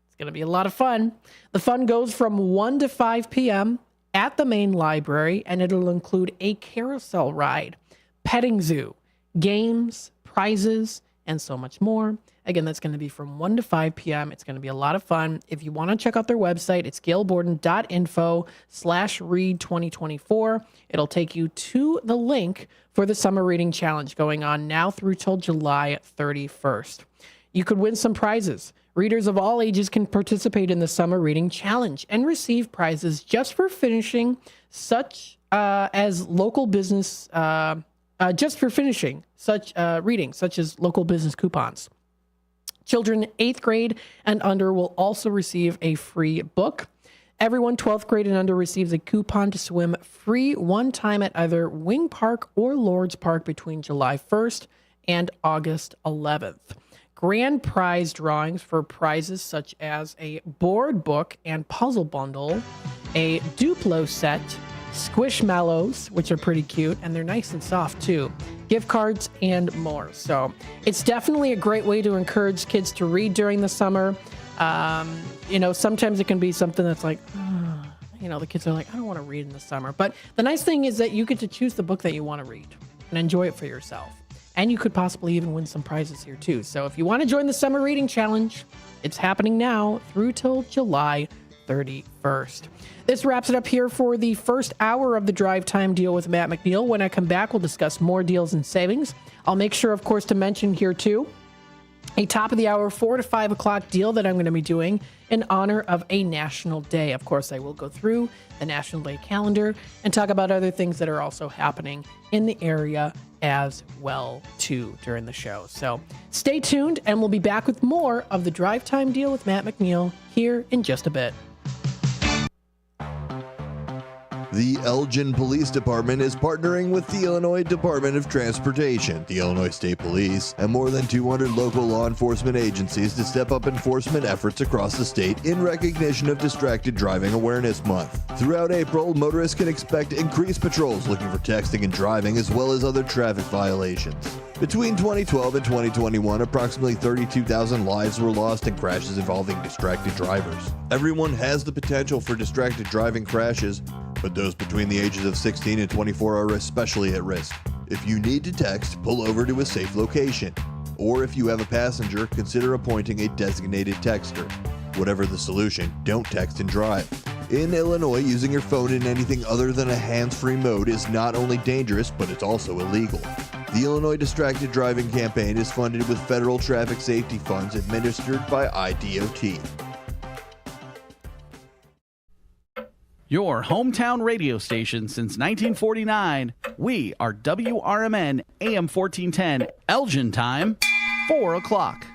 It's going to be a lot of fun. The fun goes from 1 to 5 p.m. at the main library, and it'll include a carousel ride, petting zoo, games, prizes, and so much more. Again, that's going to be from 1 to 5 p.m. It's going to be a lot of fun. If you want to check out their website, it's gailborden.info/read2024. It'll take you to the link for the summer reading challenge going on now through till July 31st. You could win some prizes. Readers of all ages can participate in the summer reading challenge and receive prizes just for finishing such as local business reading, such as local business coupons. Children 8th grade and under will also receive a free book. Everyone 12th grade and under receives a coupon to swim free one time at either Wing Park or Lord's Park between July 1st and August 11th. Grand prize drawings for prizes such as a board book and puzzle bundle, a Duplo set, Squishmallows, which are pretty cute, and they're nice and soft too, gift cards, and more. So it's definitely a great way to encourage kids to read during the summer. Sometimes it can be something that's like, the kids are like, I don't want to read in the summer. But the nice thing is that you get to choose the book that you want to read and enjoy it for yourself. And you could possibly even win some prizes here too. So if you want to join the summer reading challenge, it's happening now through till July 31st. This wraps it up here for the first hour of the Drive Time Deal with Matt McNeil. When I come back, we'll discuss more deals and savings. I'll make sure, of course, to mention here too, a top of the hour 4 to 5 o'clock deal that I'm going to be doing in honor of a national day. Of course, I will go through the National Day calendar and talk about other things that are also happening in the area as well too during the show. So stay tuned, and we'll be back with more of the Drive Time Deal with Matt McNeil here in just a bit. The Elgin Police Department is partnering with the Illinois Department of Transportation, the Illinois State Police, and more than 200 local law enforcement agencies to step up enforcement efforts across the state in recognition of Distracted Driving Awareness Month. Throughout April, motorists can expect increased patrols looking for texting and driving, as well as other traffic violations. Between 2012 and 2021, approximately 32,000 lives were lost in crashes involving distracted drivers. Everyone has the potential for distracted driving crashes, but those between the ages of 16 and 24 are especially at risk. If you need to text, pull over to a safe location. Or if you have a passenger, consider appointing a designated texter. Whatever the solution, don't text and drive. In Illinois, using your phone in anything other than a hands-free mode is not only dangerous, but it's also illegal. The Illinois Distracted Driving Campaign is funded with federal traffic safety funds administered by IDOT. Your hometown radio station since 1949. We are WRMN AM 1410, Elgin time, 4 o'clock.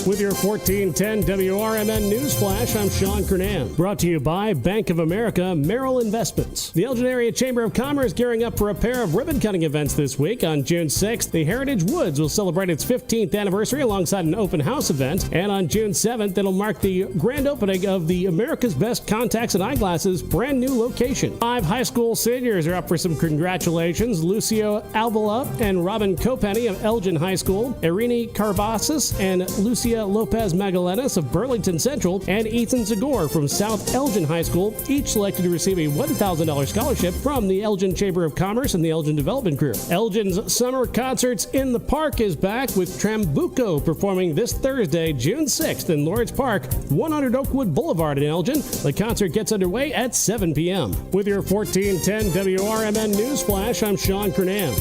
With your 1410 WRMN News Flash, I'm Sean Kernan. Brought to you by Bank of America Merrill Investments. The Elgin Area Chamber of Commerce gearing up for a pair of ribbon-cutting events this week. On June 6th, the Heritage Woods will celebrate its 15th anniversary alongside an open house event. And on June 7th, it'll mark the grand opening of the America's Best Contacts and Eyeglasses brand new location. 5 high school seniors are up for some congratulations. Lucio Alvala and Robin Copenny of Elgin High School, Irini Carvasas and Lucia Alicia Lopez Magalenas of Burlington Central and Ethan Zagor from South Elgin High School, each selected to receive a $1,000 scholarship from the Elgin Chamber of Commerce and the Elgin Development Group. Elgin's Summer Concerts in the Park is back with Trambuco performing this Thursday, June 6th in Lawrence Park, 100 Oakwood Boulevard in Elgin. The concert gets underway at 7 p.m. With your 1410 WRMN News Flash, I'm Sean Kernan.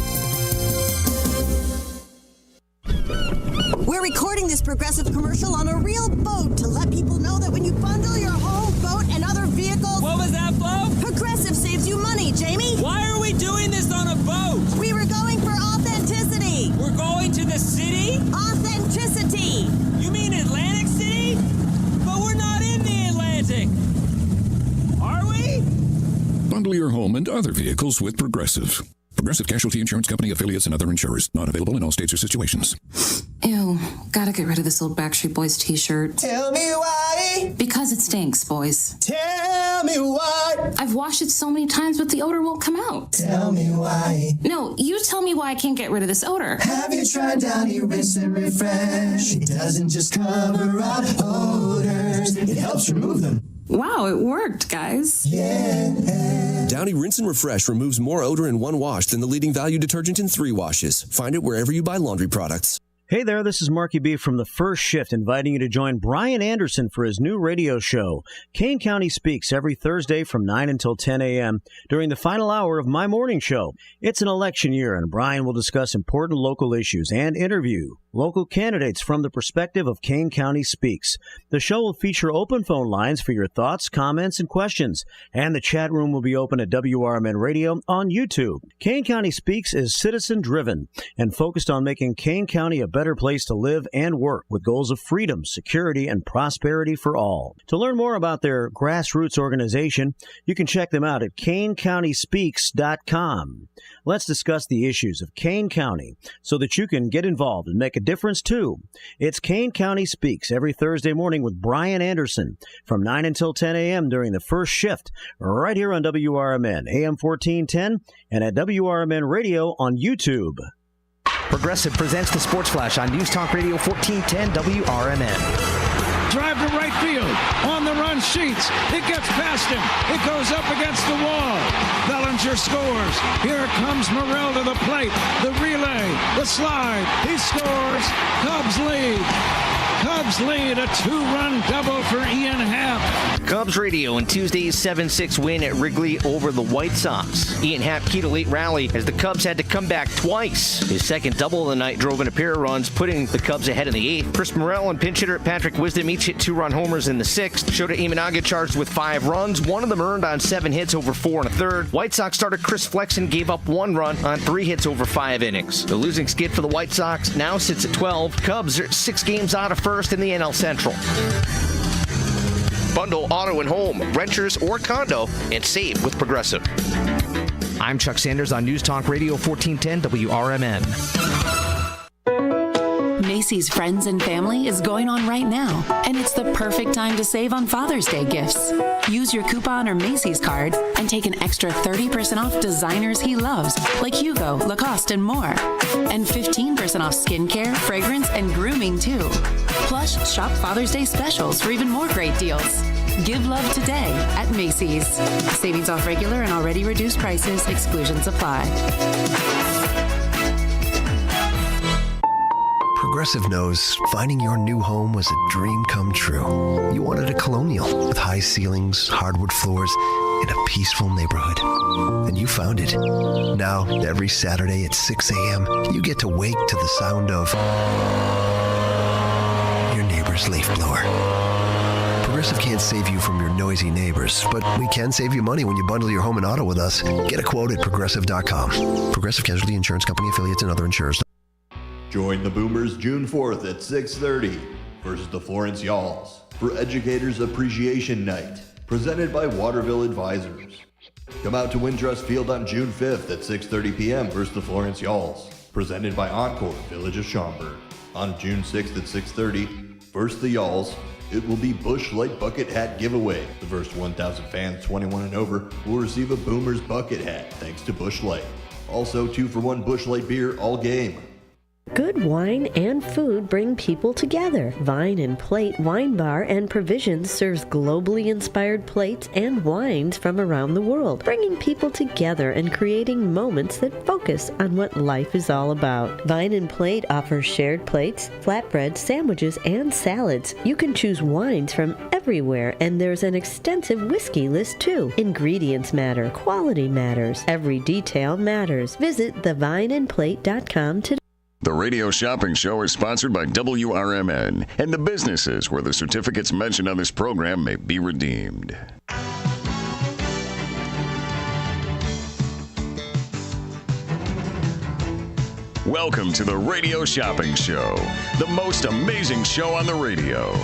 We're recording this Progressive commercial on a real boat to let people know that when you bundle your home, boat, and other vehicles... What was that, Flo? Progressive saves you money, Jamie. Why are we doing this on a boat? We were going for authenticity. We're going to the city? Authenticity. You mean Atlantic City? But we're not in the Atlantic. Are we? Bundle your home and other vehicles with Progressive. Progressive Casualty Insurance Company, affiliates, and other insurers. Not available in all states or situations. Ew, gotta get rid of this old Backstreet Boys t-shirt. Tell me why. Because it stinks, boys. Tell me why. I've washed it so many times, but the odor won't come out. Tell me why. No, you tell me why I can't get rid of this odor. Have you tried Downy Rinse and Refresh? It doesn't just cover up odors, it helps remove them. Wow, it worked, guys. Yeah. Downy Rinse and Refresh removes more odor in one wash than the leading value detergent in 3 washes. Find it wherever you buy laundry products. Hey there, this is Marky B from The First Shift, inviting you to join Brian Anderson for his new radio show. Kane County Speaks every Thursday from 9 until 10 a.m. during the final hour of my morning show. It's an election year, and Brian will discuss important local issues and interview local candidates from the perspective of Kane County Speaks. The show will feature open phone lines for your thoughts, comments, and questions, and the chat room will be open at WRMN Radio on YouTube. Kane County Speaks is citizen-driven and focused on making Kane County a better place to live and work with goals of freedom, security, and prosperity for all. To learn more about their grassroots organization, you can check them out at KaneCountySpeaks.com. Let's discuss the issues of Kane County so that you can get involved and make a difference too. It's Kane County Speaks every Thursday morning with Brian Anderson from 9 until 10 a.m. during the first shift right here on WRMN, AM 1410, and at WRMN Radio on YouTube. Progressive presents the Sports Flash on News Talk Radio 1410 WRMN. Drive to right field. On the run, Sheets. It gets past him. It goes up against the wall. Bellinger scores. Here comes Morrell to the plate. The relay. The slide. He scores. Cubs lead. Cubs lead, a 2-run double for Ian Happ. Cubs radio in Tuesday's 7-6 win at Wrigley over the White Sox. Ian Happ keyed a late rally as the Cubs had to come back twice. His second double of the night drove in a pair of runs, putting the Cubs ahead in the 8th. Chris Morrell and pinch hitter Patrick Wisdom each hit 2-run homers in the 6th. Shota Imanaga charged with 5 runs, one of them earned on 7 hits over 4 1/3. White Sox starter Chris Flexen gave up 1 run on 3 hits over 5 innings. The losing skid for the White Sox now sits at 12. Cubs are 6 games out of first in the NL Central. Bundle auto and home, renters or condo, and save with Progressive. I'm Chuck Sanders on News Talk Radio 1410 WRMN. Macy's Friends and Family is going on right now, and it's the perfect time to save on Father's Day gifts. Use your coupon or Macy's card and take an extra 30% off designers he loves, like Hugo, Lacoste, and more. And 15% off skincare, fragrance, and grooming, too. Plus, shop Father's Day specials for even more great deals. Give love today at Macy's. Savings off regular and already reduced prices. Exclusions apply. Progressive knows finding your new home was a dream come true. You wanted a colonial with high ceilings, hardwood floors, and a peaceful neighborhood. And you found it. Now, every Saturday at 6 a.m., you get to wake to the sound of your neighbor's leaf blower. Progressive can't save you from your noisy neighbors, but we can save you money when you bundle your home and auto with us. Get a quote at Progressive.com. Progressive Casualty Insurance Company, affiliates, and other insurers. Join the Boomers June 4th at 6:30 versus the Florence Yalls for Educators Appreciation Night, presented by Waterville Advisors. Come out to Wintrust Field on June 5th at 6:30 p.m. versus the Florence Yalls, presented by Encore Village of Schaumburg. On June 6th at 6:30 versus the Yalls, it will be Busch Light Bucket Hat Giveaway. The first 1,000 fans 21 and over will receive a Boomers bucket hat thanks to Busch Light. Also 2-for-1 Busch Light beer all game. Good wine and food bring people together. Vine and Plate Wine Bar and Provisions serves globally inspired plates and wines from around the world, bringing people together and creating moments that focus on what life is all about. Vine and Plate offers shared plates, flatbreads, sandwiches, and salads. You can choose wines from everywhere, and there's an extensive whiskey list too. Ingredients matter. Quality matters. Every detail matters. Visit thevineandplate.com today. The Radio Shopping Show is sponsored by WRMN and the businesses where the certificates mentioned on this program may be redeemed. Welcome to the Radio Shopping Show, the most amazing show on the radio.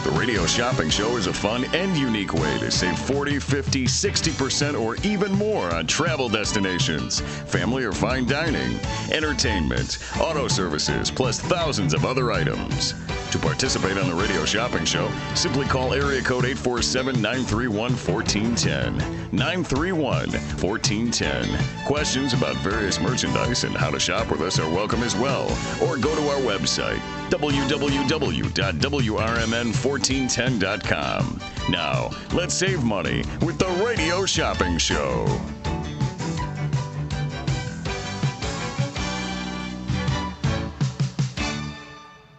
The Radio Shopping Show is a fun and unique way to save 40, 50, 60% or even more on travel destinations, family or fine dining, entertainment, auto services, plus thousands of other items. To participate on the Radio Shopping Show, simply call area code 847-931-1410. 931-1410. Questions about various merchandise and how to shop with us are welcome as well. Or go to our website, www.WRMN1410.com. Now, let's save money with the Radio Shopping Show.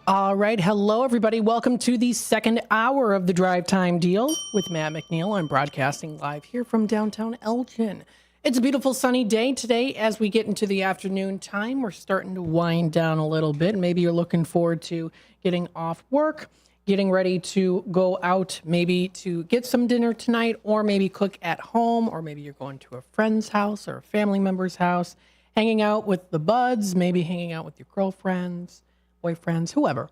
All right. Hello, everybody. Welcome to the second hour of the Drive Time Deal with Matt McNeil. I'm broadcasting live here from downtown Elgin. It's a beautiful sunny day today. As we get into the afternoon time, we're starting to wind down a little bit. Maybe you're looking forward to getting off work, getting ready to go out, maybe to get some dinner tonight, or maybe cook at home, or maybe you're going to a friend's house or a family member's house, hanging out with the buds, maybe hanging out with your girlfriends, boyfriends, whoever.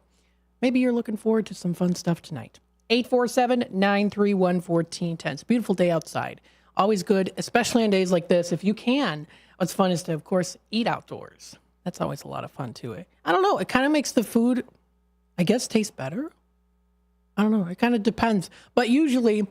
Maybe you're looking forward to some fun stuff tonight. 847-931-1410. It's a beautiful day outside. Always good, especially on days like this. If you can, what's fun is to, of course, eat outdoors. That's always a lot of fun, too. I don't know. It kind of makes the food, I guess, taste better. I don't know. It kind of depends. But usually,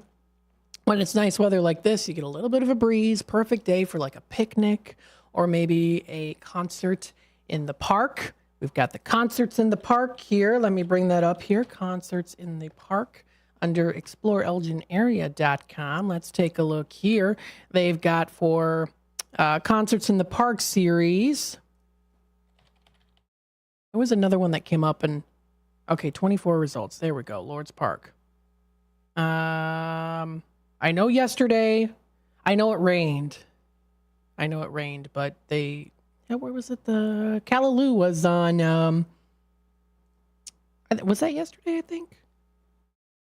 when it's nice weather like this, you get a little bit of a breeze. Perfect day for like a picnic or maybe a concert in the park. We've got the concerts in the park here. Let me bring that up here. Concerts in the park under exploreelginarea.com. Let's take a look here. They've got for Concerts in the Park series. There was another one that came up and, okay, 24 results. There we go. Lord's Park. I know yesterday, I know it rained, but they... Yeah, where was it? The Callaloo was on, was that yesterday, I think?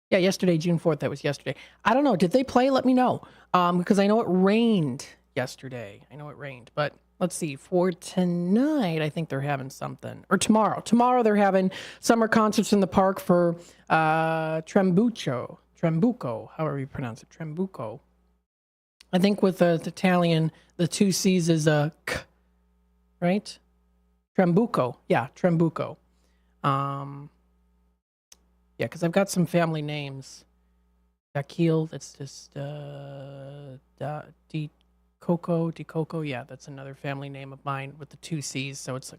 Yeah, yesterday, June 4th, that was yesterday. I don't know. Did they play? Let me know. Because I know it rained yesterday. But let's see. For tonight, I think they're having something. Or tomorrow. Tomorrow they're having summer concerts in the park for Trembuco, however you pronounce it, Trembuco. I think with the Italian, the two C's is a K. Right? Trembuco. Yeah, Trembuco. Yeah, because I've got some family names. Daquil, that's just Di Coco. Yeah, that's another family name of mine with the two C's. So it's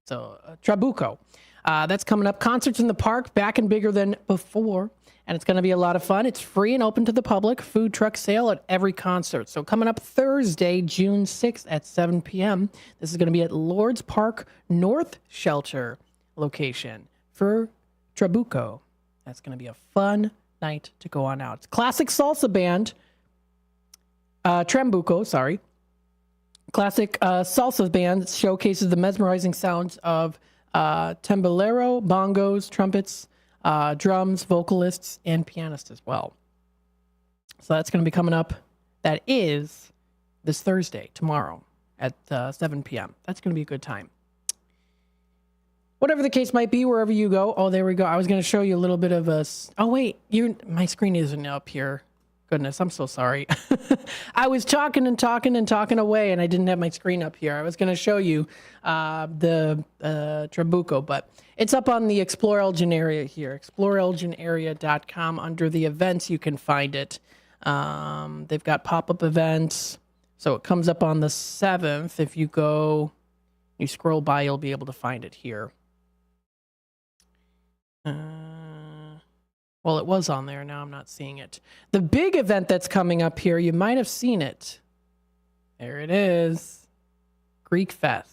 Trabuco. That's coming up. Concerts in the park, back and bigger than before. And it's going to be a lot of fun. It's free and open to the public. Food truck sale at every concert. So coming up Thursday, June 6th at 7 p.m. This is going to be at Lord's Park North Shelter location for Trabuco. That's going to be a fun night to go on out. It's classic salsa band, Trembuco, sorry. Classic salsa band showcases the mesmerizing sounds of timbalero, bongos, trumpets, drums, vocalists, and pianists as well. So that's going to be coming up. That is this Thursday, tomorrow at 7 p.m. That's going to be a good time. Whatever the case might be, wherever you go. Oh, there we go. I was going to show you a little bit of a... Oh, wait. My screen isn't up here. Goodness, I'm so sorry. I was talking away, and I didn't have my screen up here. I was going to show you the Trabuco, but it's up on the Explore Elgin area here, exploreelginarea.com. Under the events, you can find it. They've got pop-up events, so it comes up on the 7th. If you go You scroll by, you'll be able to find it here. Well, it was on there. Now I'm not seeing it. The big event that's coming up here, you might have seen it. There it is. Greek Fest.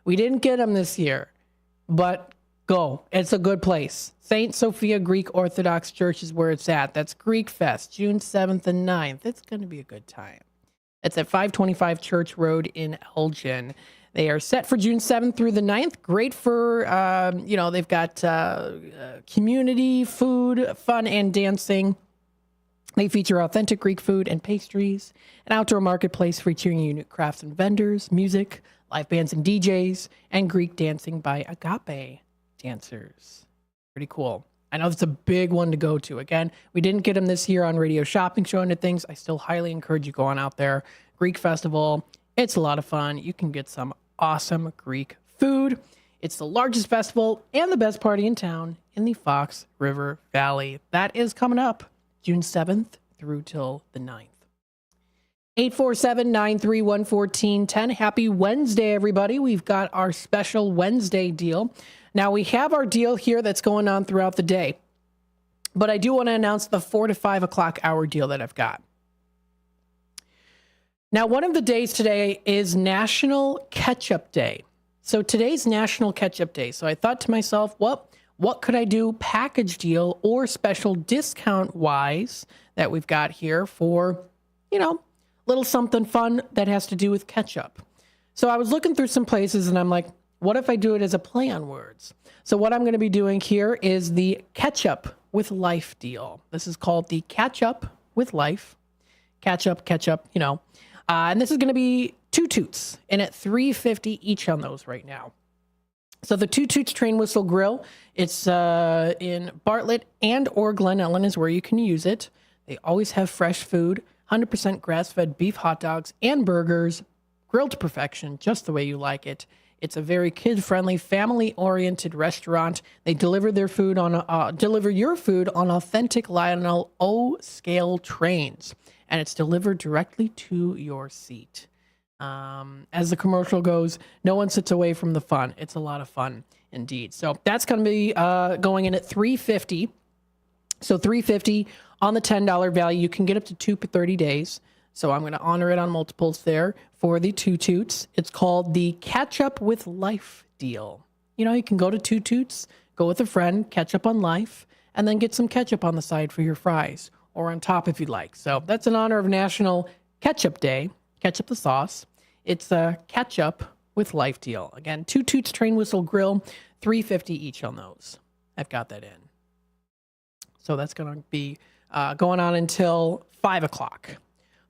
We didn't get them this year, but go. It's a good place. St. Sophia Greek Orthodox Church is where it's at. That's Greek Fest, June 7th and 9th. It's going to be a good time. It's at 525 Church Road in Elgin. They are set for June 7th through the 9th. Great for, they've got community, food, fun, and dancing. They feature authentic Greek food and pastries, an outdoor marketplace featuring unique crafts and vendors, music, live bands and DJs, and Greek dancing by agape dancers. Pretty cool. I know it's a big one to go to. Again, we didn't get them this year on Radio Shopping Show and things. I still highly encourage you going out there. Greek Festival. It's a lot of fun. You can get some awesome Greek food. It's the largest festival and the best party in town in the Fox River Valley. That is coming up June 7th through till the 9th. 847-931-1410. Happy Wednesday, everybody. We've got our special Wednesday deal. Now, we have our deal here that's going on throughout the day, but I do want to announce the 4 to 5 o'clock hour deal that I've got. Now, one of the days today is National Ketchup Day. So today's National Ketchup Day. So I thought to myself, well, what could I do package deal or special discount wise that we've got here for, little something fun that has to do with ketchup. So I was looking through some places and I'm like, what if I do it as a play on words? So what I'm going to be doing here is the Ketchup with Life deal. This is called the Catch Up with Life. Ketchup, and this is going to be 2 toots and at $3.50 each on those right now. So the 2 Toots Train Whistle Grill, it's in Bartlett and or Glen Ellen is where you can use it. They always have fresh food, 100% grass-fed beef hot dogs and burgers, grilled to perfection, just the way you like it. It's a very kid-friendly, family-oriented restaurant. They deliver your food on authentic Lionel O scale trains, and it's delivered directly to your seat. As the commercial goes, no one sits away from the fun. It's a lot of fun indeed. So that's going to be going in at $3.50. So $3.50 on the $10 value. You can get up to 2 for 30 days. So I'm going to honor it on multiples there for the 2 Toots. It's called the Catch Up with Life deal. You can go to 2 Toots, go with a friend, catch up on life, and then get some ketchup on the side for your fries or on top if you'd like. So that's in honor of National Ketchup Day. Ketchup the sauce. It's a Catch Up with Life deal. Again, 2 Toots Train Whistle Grill, $3.50 each on those. I've got that in. So that's going to be going on until 5 o'clock.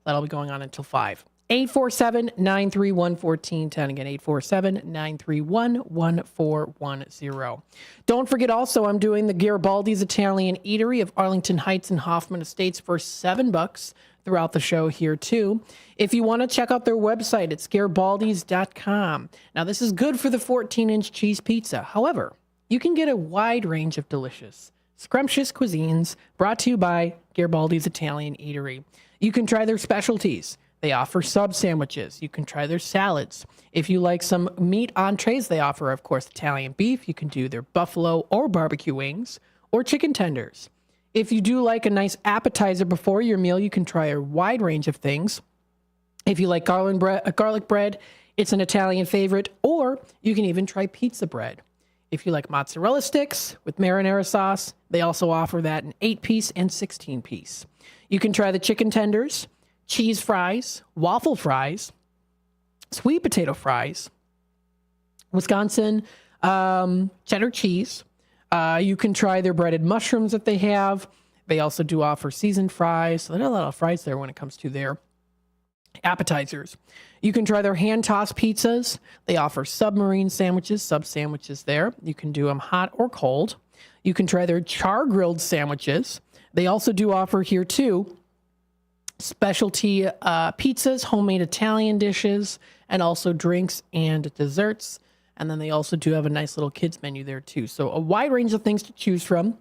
That'll be going on until 5. 847-931-1410. Again, 847-931-1410. Don't forget also, I'm doing the Garibaldi's Italian Eatery of Arlington Heights and Hoffman Estates for $7 throughout the show here too. If you want to check out their website, it's garibaldis.com. Now, this is good for the 14-inch cheese pizza. However, you can get a wide range of delicious, scrumptious cuisines brought to you by Garibaldi's Italian Eatery. You can try their specialties. They offer sub sandwiches. You can try their salads. If you like some meat entrees, they offer, of course, Italian beef. You can do their buffalo or barbecue wings or chicken tenders. If you do like a nice appetizer before your meal, you can try a wide range of things. If you like garlic bread, it's an Italian favorite, or you can even try pizza bread. If you like mozzarella sticks with marinara sauce, they also offer that in 8-piece and 16-piece. You can try the chicken tenders, cheese fries, waffle fries, sweet potato fries, Wisconsin cheddar cheese. You can try their breaded mushrooms that they have. They also do offer seasoned fries. So there's a lot of fries there when it comes to their appetizers. You can try their hand-tossed pizzas. They offer submarine sandwiches, sub-sandwiches there. You can do them hot or cold. You can try their char-grilled sandwiches. They also do offer here, too, specialty pizzas, homemade Italian dishes, and also drinks and desserts. And then they also do have a nice little kids menu there, too. So a wide range of things to choose from.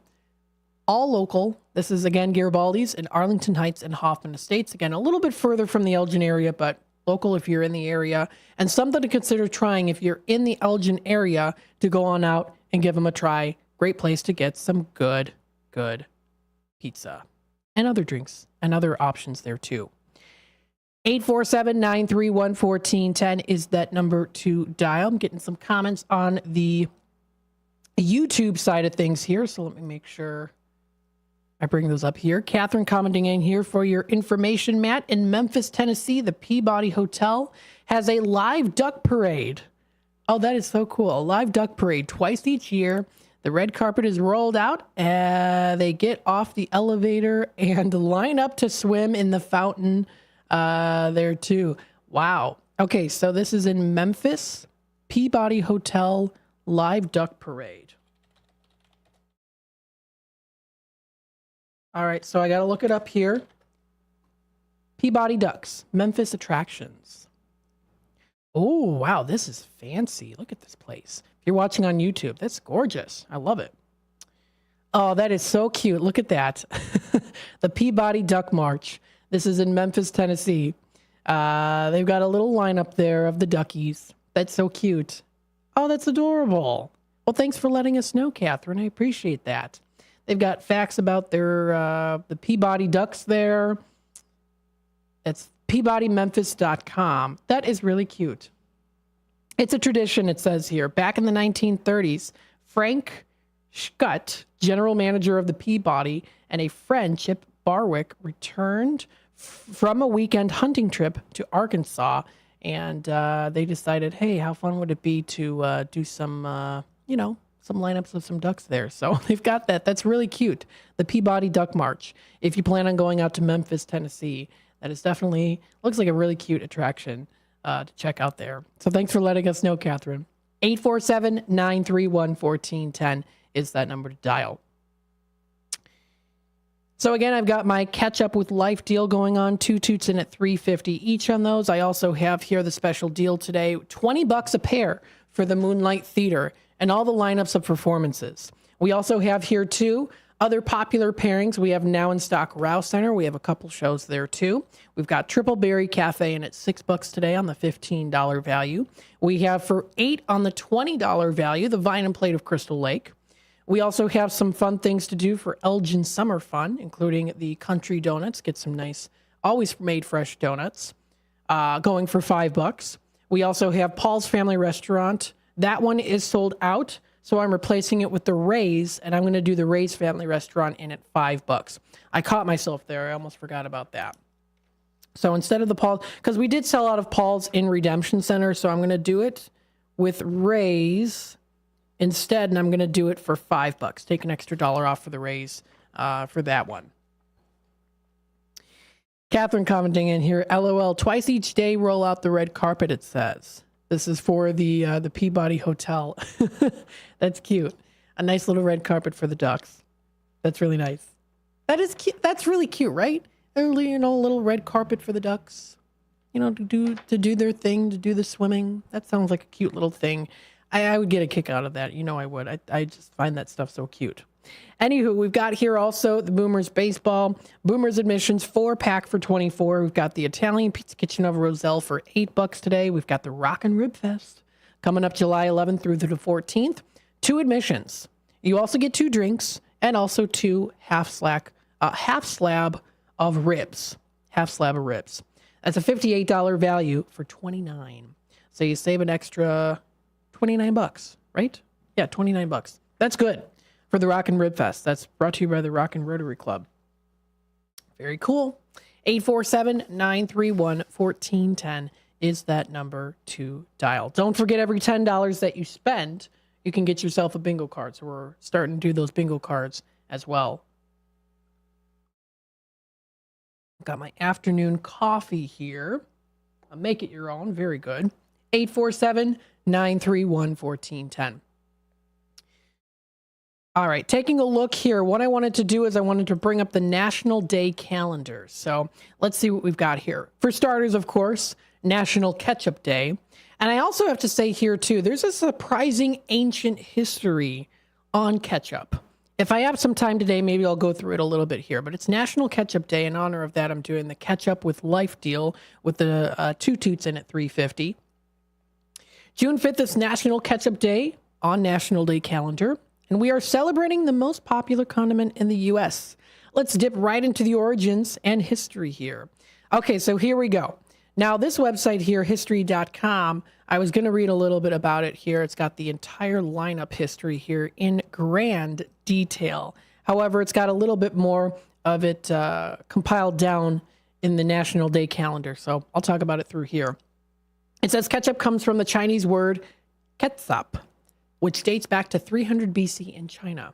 All local. This is, again, Garibaldi's in Arlington Heights and Hoffman Estates. Again, a little bit further from the Elgin area, but local if you're in the area, and something to consider trying if you're in the Elgin area to go on out and give them a try. Great place to get some good pizza and other drinks and other options there too. 847-931-1410 is that number to dial. I'm getting some comments on the YouTube side of things here, so let me make sure I bring those up here. Catherine commenting in here for your information, Matt. In Memphis, Tennessee, the Peabody Hotel has a live duck parade. Oh, that is so cool. A live duck parade twice each year. The red carpet is rolled out. They get off the elevator and line up to swim in the fountain there too. Wow. Okay, so this is in Memphis, Peabody Hotel live duck parade. All right, so I got to look it up here. Peabody Ducks, Memphis attractions. Oh, wow, this is fancy. Look at this place. If you're watching on YouTube, that's gorgeous. I love it. Oh, that is so cute. Look at that. The Peabody Duck March. This is in Memphis, Tennessee. They've got a little lineup there of the duckies. That's so cute. Oh, that's adorable. Well, thanks for letting us know, Catherine. I appreciate that. They've got facts about their the Peabody Ducks there. It's PeabodyMemphis.com. That is really cute. It's a tradition, it says here. Back in the 1930s, Frank Schutt, general manager of the Peabody, and a friend, Chip Barwick, returned from a weekend hunting trip to Arkansas, and they decided, hey, how fun would it be to do some, some lineups of some ducks there. So they've got that. That's really cute. The Peabody Duck March. If you plan on going out to Memphis, Tennessee, that is definitely, looks like a really cute attraction to check out there. So thanks for letting us know, Catherine. 847-931-1410 is that number to dial. So again, I've got my catch up with life deal going on. 2 toots in at $3.50 each on those. I also have here the special deal today, $20 a pair for the Moonlight Theater and all the lineups of performances. We also have here too other popular pairings. We have now in stock Rouse Center. We have a couple shows there too. We've got Triple Berry Cafe in at $6 today on the $15 value. We have for $8 on the $20 value, the Vine and Plate of Crystal Lake. We also have some fun things to do for Elgin Summer Fun, including the Country Donuts. Get some nice, always made fresh donuts, going for $5. We also have Paul's Family Restaurant. That one is sold out, so I'm replacing it with the Ray's, and I'm going to do the Ray's Family Restaurant in at $5. I caught myself there. I almost forgot about that. So instead of the Paul, because we did sell out of Paul's in Redemption Center, so I'm going to do it with Ray's instead, and I'm going to do it for $5. Take an extra $1 off for the Rays for that one. Catherine commenting in here, LOL, twice each day roll out the red carpet, it says. This is for the Peabody Hotel. That's cute. A nice little red carpet for the ducks. That's really nice. That is cute. That's really cute, right? A little red carpet for the ducks. To do their thing, to do the swimming. That sounds like a cute little thing. I would get a kick out of that. I would. I just find that stuff so cute. Anywho, we've got here also the Boomers baseball. Boomers admissions 4-pack for $24. We've got the Italian Pizza Kitchen of Roselle for $8 today. We've got the Rock and Rib Fest coming up July 11th through the 14th. 2 admissions. You also get 2 drinks and also 2 half slab of ribs. Half slab of ribs. That's a $58 value for $29. So you save an extra $29, right? Yeah, $29. That's good for the Rock and Rib Fest. That's brought to you by the Rock and Rotary Club. Very cool. 847-931-1410 is that number to dial. Don't forget, every $10 that you spend, you can get yourself a bingo card. So we're starting to do those bingo cards as well. Got my afternoon coffee here. I'll make it your own. Very good. 847-931-1410. All right, taking a look here. What I wanted to do is I wanted to bring up the National Day calendar. So let's see what we've got here. For starters, of course, National Ketchup Day. And I also have to say here, too, there's a surprising ancient history on ketchup. If I have some time today, maybe I'll go through it a little bit here, but it's National Ketchup Day. In honor of that, I'm doing the Ketchup with Life deal with the 2 toots in at $3.50. June 5th is National Ketchup Day on National Day calendar, and we are celebrating the most popular condiment in the U.S. Let's dip right into the origins and history here. Okay, so here we go. Now, this website here, history.com, I was going to read a little bit about it here. It's got the entire lineup history here in grand detail. However, it's got a little bit more of it compiled down in the National Day calendar, so I'll talk about it through here. It says ketchup comes from the Chinese word ketsup, which dates back to 300 BC in China.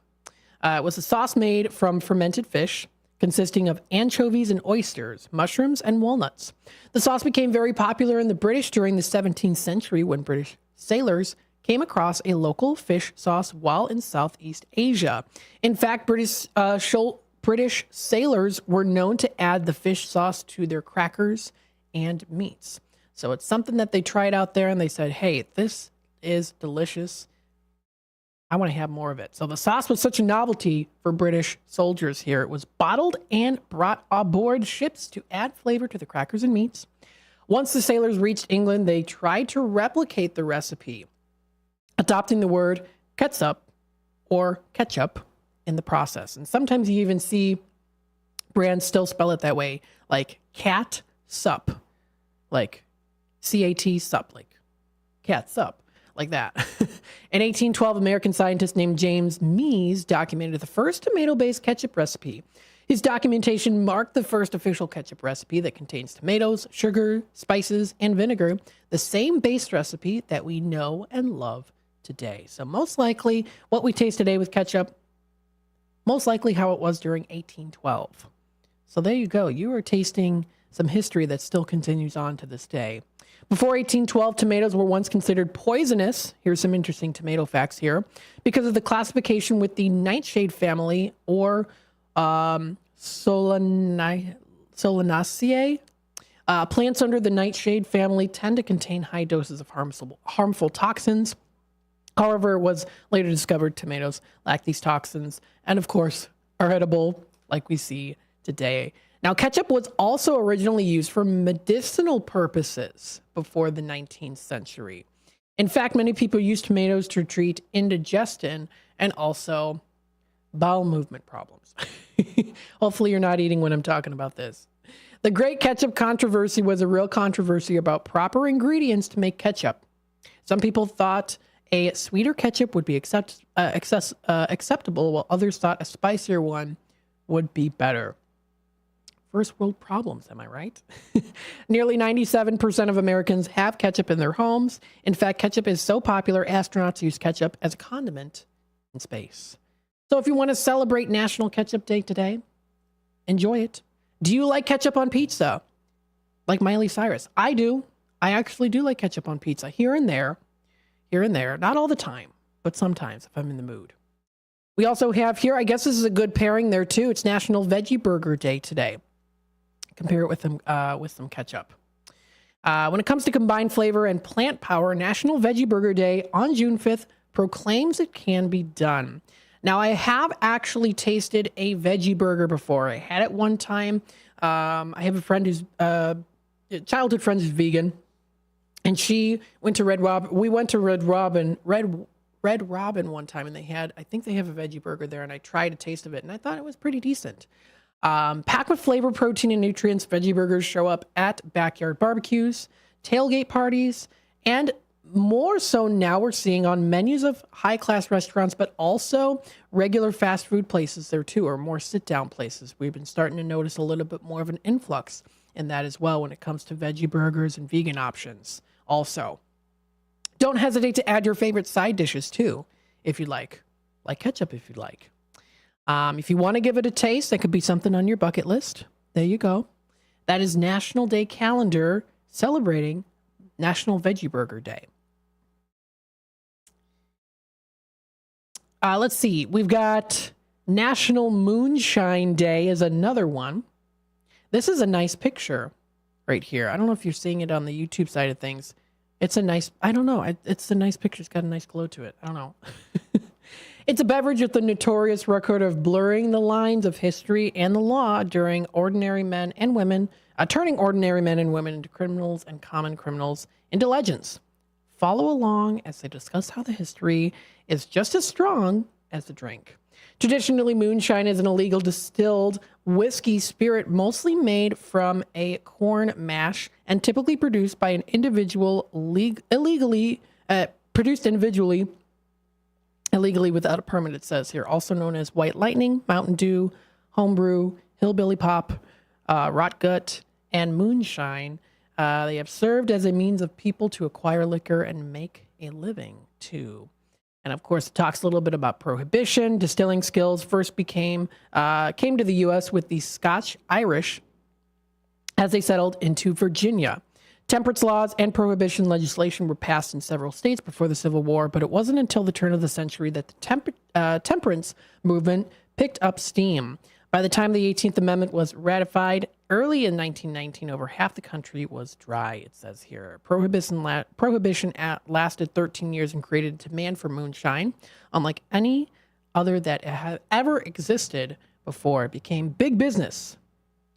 It was a sauce made from fermented fish, consisting of anchovies and oysters, mushrooms, and walnuts. The sauce became very popular in the British during the 17th century when British sailors came across a local fish sauce while in Southeast Asia. In fact, British sailors were known to add the fish sauce to their crackers and meats. So it's something that they tried out there and they said, hey, this is delicious. I want to have more of it. So the sauce was such a novelty for British soldiers here. It was bottled and brought aboard ships to add flavor to the crackers and meats. Once the sailors reached England, they tried to replicate the recipe, adopting the word ketsup or ketchup in the process. And sometimes you even see brands still spell it that way, like cat sup, like C-A-T sup, like cat sup. Like that. In 1812, American scientist named James Mees documented the first tomato-based ketchup recipe. His documentation marked the first official ketchup recipe that contains tomatoes, sugar, spices, and vinegar, the same base recipe that we know and love today. So most likely, what we taste today with ketchup, most likely how it was during 1812. So there you go. You are tasting some history that still continues on to this day. Before 1812, tomatoes were once considered poisonous. Here's some interesting tomato facts here. Because of the classification with the nightshade family or Solanaceae, plants under the nightshade family tend to contain high doses of harmful toxins. However, it was later discovered tomatoes lack these toxins and, of course, are edible like we see today. Now, ketchup was also originally used for medicinal purposes before the 19th century. In fact, many people use tomatoes to treat indigestion and also bowel movement problems. Hopefully you're not eating when I'm talking about this. The Great Ketchup Controversy was a real controversy about proper ingredients to make ketchup. Some people thought a sweeter ketchup would be acceptable, while others thought a spicier one would be better. First world problems, am I right? Nearly 97% of Americans have ketchup in their homes. In fact, ketchup is so popular, astronauts use ketchup as a condiment in space. So if you want to celebrate National Ketchup Day today, enjoy it. Do you like ketchup on pizza? Like Miley Cyrus? I do. I actually do like ketchup on pizza here and there. Not all the time, but sometimes if I'm in the mood. We also have here, I guess this is a good pairing there too. It's National Veggie Burger Day today. Compare it with some ketchup. When it comes to combined flavor and plant power, National Veggie Burger Day on June 5th proclaims it can be done. Now, I have actually tasted a veggie burger before. I had it one time. I have a friend who's childhood friend who's vegan, and she went to Red Robin. We went to Red Robin one time, and I think they have a veggie burger there, and I tried a taste of it, and I thought it was pretty decent. Packed with flavor, protein, and nutrients, veggie burgers show up at backyard barbecues, tailgate parties, and more so now we're seeing on menus of high-class restaurants, but also regular fast food places there too, or more sit-down places. We've been starting to notice a little bit more of an influx in that as well when it comes to veggie burgers and vegan options also. Don't hesitate to add your favorite side dishes too, if you'd like ketchup if you'd like. If you want to give it a taste, that could be something on your bucket list. There you go. That is National Day calendar celebrating National Veggie Burger Day. Let's see. We've got National Moonshine Day is another one. This is a nice picture right here. I don't know if you're seeing it on the YouTube side of things. It's a nice, I don't know. It's a nice picture. It's got a nice glow to it. I don't know. It's a beverage with the notorious record of blurring the lines of history and the law during ordinary men and women, turning ordinary men and women into criminals and common criminals into legends. Follow along as they discuss how the history is just as strong as the drink. Traditionally, moonshine is an illegal distilled whiskey spirit mostly made from a corn mash and typically produced by an individual produced individually illegally without a permit, it says here. Also known as White Lightning, Mountain Dew, Homebrew, Hillbilly Pop, Rot Gut, and Moonshine. They have served as a means of people to acquire liquor and make a living, too. And, of course, it talks a little bit about prohibition. Distilling skills first came to the U.S. with the Scotch-Irish as they settled into Virginia. Temperance laws and prohibition legislation were passed in several states before the Civil War, but it wasn't until the turn of the century that the temperance movement picked up steam. By the time the 18th Amendment was ratified early in 1919, over half the country was dry, it says here. Prohibition lasted 13 years and created a demand for moonshine, unlike any other that had ever existed before. It became big business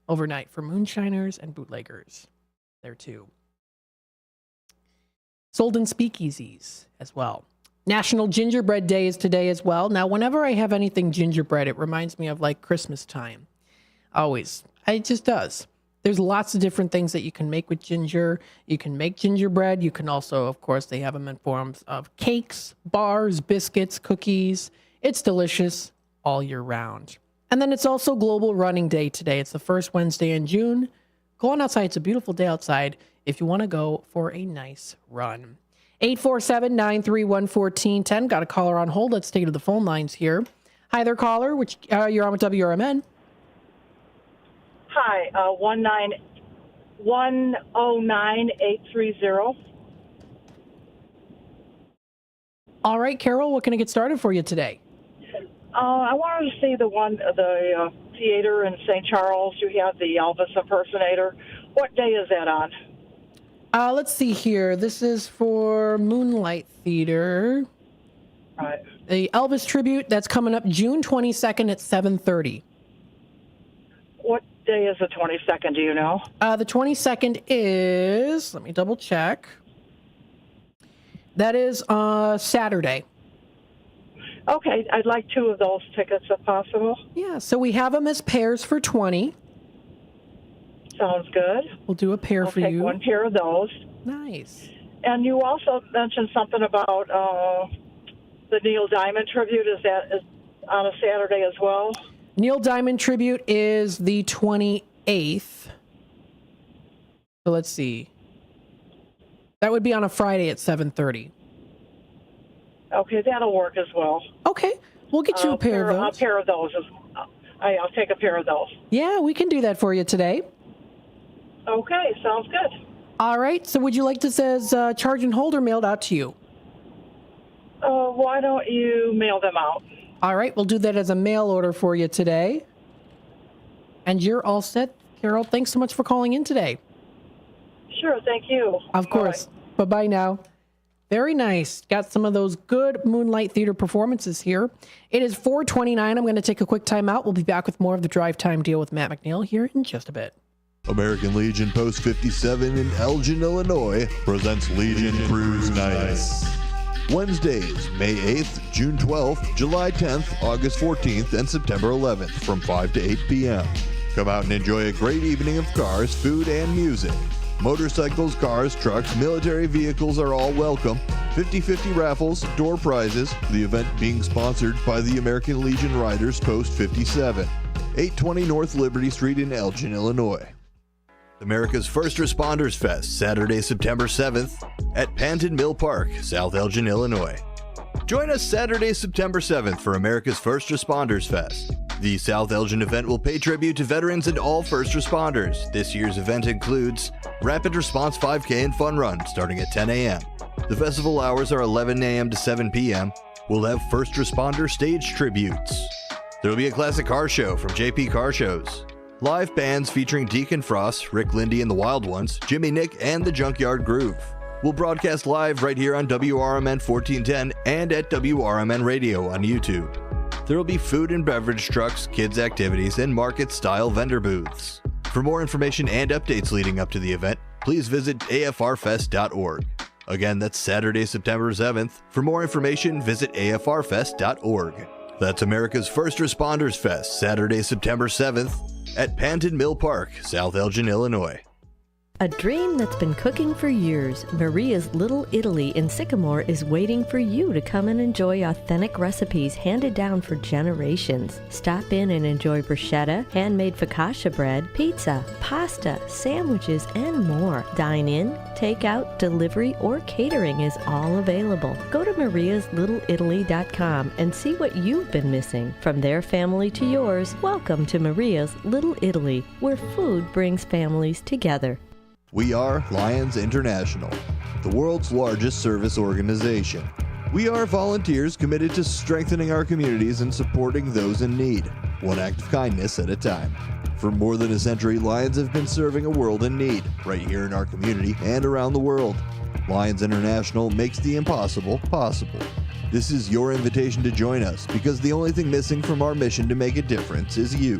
overnight for moonshiners and bootleggers there too. Sold in speakeasies as well. National Gingerbread Day is today as well. Now, whenever I have anything gingerbread, it reminds me of like Christmas time. Always. It just does. There's lots of different things that you can make with ginger. You can make gingerbread. You can also, of course, they have them in forms of cakes, bars, biscuits, cookies. It's delicious all year round. And then it's also Global Running Day today. It's the first Wednesday in June. Go on outside. It's a beautiful day outside if you want to go for a nice run. 847-931-1410. Got a caller on hold. Let's take to the phone lines here. Hi there, caller. You're on with WRMN. Hi, 109-830. All right, Carol, what can I get started for you today? I wanted to see the theater in St. Charles. You have the Elvis impersonator. What day is that on? Let's see here. This is for Moonlight Theater. Right. The Elvis tribute, that's coming up June 22nd at 7:30. What day is the 22nd, do you know? The 22nd is, let me double check. That is Saturday. Okay, I'd like 2 of those tickets if possible. Yeah, so we have them as pairs for 20. Sounds good. We'll do a pair for you. I'll take 1 pair of those. Nice. And you also mentioned something about the Neil Diamond tribute. Is on a Saturday as well? Neil Diamond tribute is the 28th. So let's see. That would be on a Friday at 7:30. Okay, that'll work as well. Okay, we'll get you a pair of those. A pair of those. I'll take a pair of those. Yeah, we can do that for you today. Okay, sounds good. All right, so would you like this as charge and hold or mailed out to you? Why don't you mail them out? All right, we'll do that as a mail order for you today. And you're all set, Carol. Thanks so much for calling in today. Sure, thank you. Of course. Bye-bye now. Very nice. Got some of those good Moonlight Theater performances here. It is 4:29. I'm going to take a quick time out. We'll be back with more of the Drive Time Deal with Matt McNeil here in just a bit. American Legion Post 57 in Elgin, Illinois presents Legion Cruise Nights. Wednesdays, May 8th, June 12th, July 10th, August 14th, and September 11th from 5 to 8 p.m. Come out and enjoy a great evening of cars, food, and music. Motorcycles, cars, trucks, military vehicles are all welcome. 50-50 raffles, door prizes. The event being sponsored by the American Legion Riders Post 57, 820 North Liberty Street in Elgin, Illinois. America's First Responders Fest, Saturday, September 7th at Panton Mill Park, South Elgin, Illinois. Join us Saturday, September 7th for America's First Responders Fest. The South Elgin event will pay tribute to veterans and all first responders. This year's event includes Rapid Response 5K and Fun Run starting at 10 a.m. The festival hours are 11 a.m. to 7 p.m. We'll have first responder stage tributes. There will be a classic car show from JP Car Shows. Live bands featuring Deacon Frost, Rick Lindy and the Wild Ones, Jimmy Nick, and the Junkyard Groove. We'll broadcast live right here on WRMN 1410 and at WRMN Radio on YouTube. There will be food and beverage trucks, kids' activities, and market-style vendor booths. For more information and updates leading up to the event, please visit afrfest.org. Again, that's Saturday, September 7th. For more information, visit afrfest.org. That's America's First Responders Fest, Saturday, September 7th at Panton Mill Park, South Elgin, Illinois. A dream that's been cooking for years, Maria's Little Italy in Sycamore is waiting for you to come and enjoy authentic recipes handed down for generations. Stop in and enjoy bruschetta, handmade focaccia bread, pizza, pasta, sandwiches, and more. Dine in, take out, delivery, or catering is all available. Go to mariaslittleitaly.com and see what you've been missing. From their family to yours, welcome to Maria's Little Italy, where food brings families together. We are Lions International, the world's largest service organization. We are volunteers committed to strengthening our communities and supporting those in need, one act of kindness at a time. For more than a century, Lions have been serving a world in need, right here in our community and around the world. Lions International makes the impossible possible. This is your invitation to join us, because the only thing missing from our mission to make a difference is you.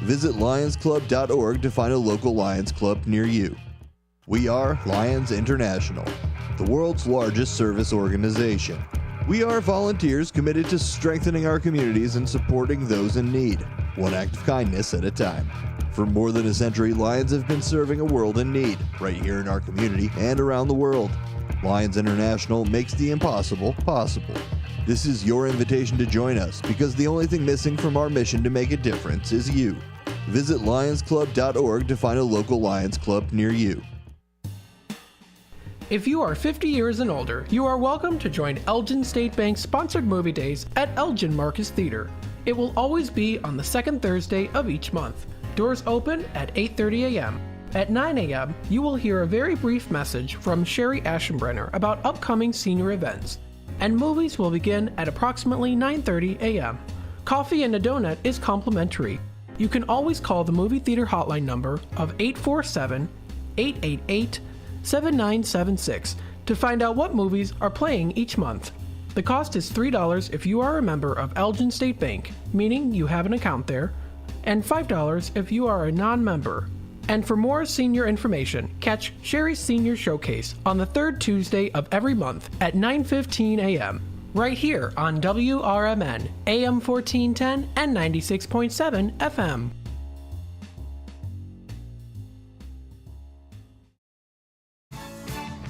Visit lionsclub.org to find a local Lions Club near you. We are Lions International, the world's largest service organization. We are volunteers committed to strengthening our communities and supporting those in need, one act of kindness at a time. For more than a century, Lions have been serving a world in need, right here in our community and around the world. Lions International makes the impossible possible. This is your invitation to join us, because the only thing missing from our mission to make a difference is you. Visit lionsclub.org to find a local Lions Club near you. If you are 50 years and older, you are welcome to join Elgin State Bank's sponsored movie days at Elgin Marcus Theater. It will always be on the second Thursday of each month. Doors open at 8:30 a.m. At 9 a.m., you will hear a very brief message from Sherry Aschenbrenner about upcoming senior events, and movies will begin at approximately 9:30 a.m. Coffee and a donut is complimentary. You can always call the movie theater hotline number of 847-888-7976 to find out what movies are playing each month. The cost is $3 if you are a member of Elgin State Bank, meaning you have an account there, and $5 if you are a non-member. And for more senior information, catch Sherry's Senior Showcase on the third Tuesday of every month at 9:15 a.m. right here on WRMN, AM 1410 and 96.7 FM.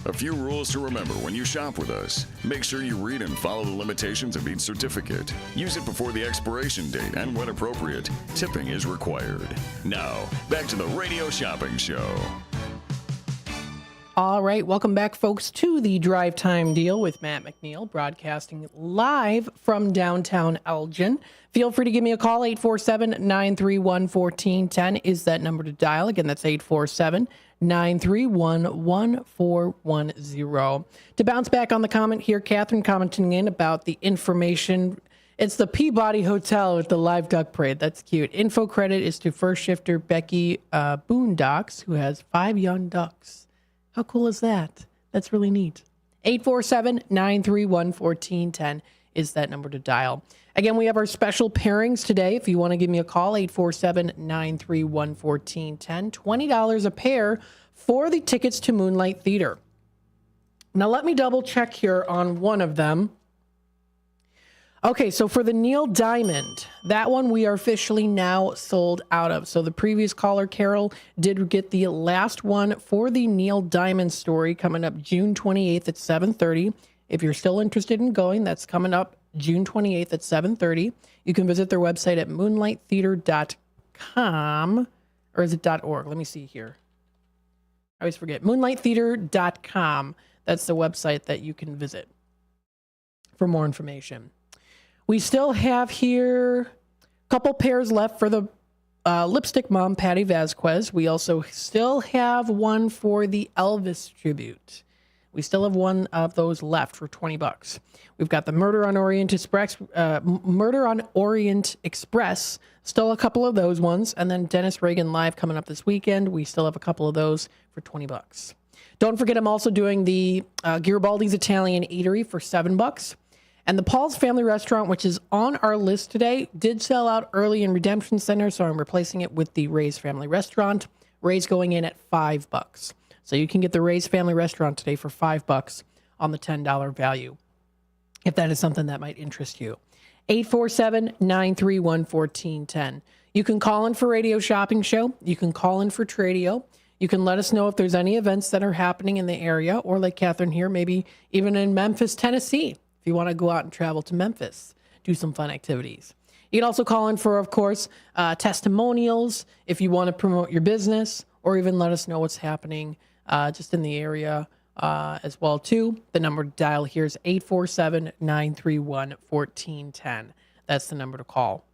A few rules to remember when you shop with us. Make sure you read and follow the limitations of each certificate. Use it before the expiration date, and when appropriate, tipping is required. Now, back to the Radio Shopping Show. All right, welcome back, folks, to the Drive Time Deal with Matt McNeil, broadcasting live from downtown Elgin. Feel free to give me a call. 847-931-1410 is that number to dial. Again, that's 847-931-1410. To bounce back on the comment here, Catherine commenting in about the information. It's the Peabody Hotel with the live duck parade. That's cute. Info credit is to first shifter Becky Boondocks, who has 5 young ducks. How cool is that? That's really neat. 847-931-1410 is that number to dial. Again, we have our special pairings today. If you want to give me a call, 847-931-1410. $20 a pair for the tickets to Moonlight Theater. Now, let me double check here on one of them. Okay, so for the Neil Diamond, that one we are officially now sold out of. So the previous caller, Carol, did get the last one for the Neil Diamond story coming up June 28th at 7:30. If you're still interested in going, that's coming up June 28th at 7:30. You can visit their website at moonlighttheater.com, or is it .org? Let me see here. I always forget. moonlighttheater.com. That's the website that you can visit for more information. We still have here a couple pairs left for the Lipstick Mom, Patty Vasquez. We also still have one for the Elvis tribute. We still have one of those left for $20. We've got the Murder on Orient Express, still a couple of those ones, and then Dennis Reagan Live coming up this weekend. We still have a couple of those for $20. Don't forget, I'm also doing the Garibaldi's Italian Eatery for $7. And the Paul's Family Restaurant, which is on our list today, did sell out early in Redemption Center, so I'm replacing it with the Ray's Family Restaurant. Ray's going in at $5. So you can get the Ray's Family Restaurant today for $5 on the $10 value, if that is something that might interest you. 847-931-1410. You can call in for Radio Shopping Show. You can call in for Tradio. You can let us know if there's any events that are happening in the area, or like Catherine here, maybe even in Memphis, Tennessee. If you want to go out and travel to Memphis, do some fun activities. You can also call in for, of course, testimonials if you want to promote your business, or even let us know what's happening just in the area as well, too. The number to dial here is 847-931-1410. That's the number to call.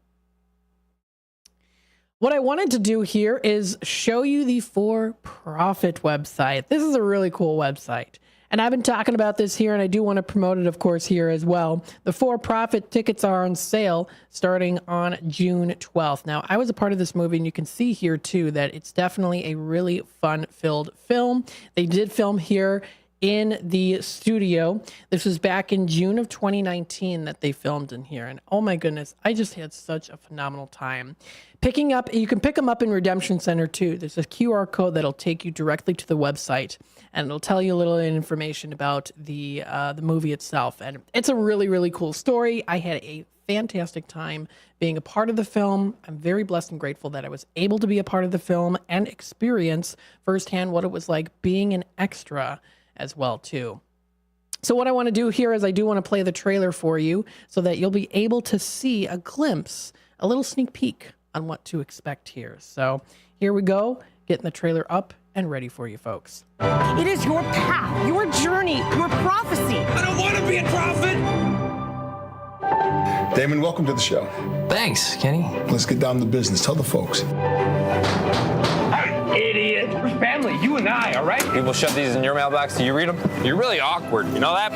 What I wanted to do here is show you the For Profit website. This is a really cool website. And I've been talking about this here, and I do want to promote it, of course, here as well. The For Profit tickets are on sale starting on June 12th. Now, I was a part of this movie, and you can see here, too, that it's definitely a really fun-filled film. They did film here in the studio. This was back in June of 2019 that they filmed in here. And oh my goodness, I just had such a phenomenal time. You can pick them up in Redemption Center too. There's a QR code that'll take you directly to the website, and it'll tell you a little information about the movie itself. And it's a really, really cool story. I had a fantastic time being a part of the film. I'm very blessed and grateful that I was able to be a part of the film and experience firsthand what it was like being an extra as well too. So what I want to do here is I do want to play the trailer for you so that you'll be able to see a glimpse, a little sneak peek on what to expect here. So here we go, getting the trailer up and ready for you folks. It is your path, your journey, your prophecy. I don't want to be a prophet. Damon, welcome to the show. Thanks, Kenny. Let's get down to business. Tell the folks. Idiot. We're family, you and I, all right? People shove these in your mailbox. Do you read them? You're really awkward. You know that?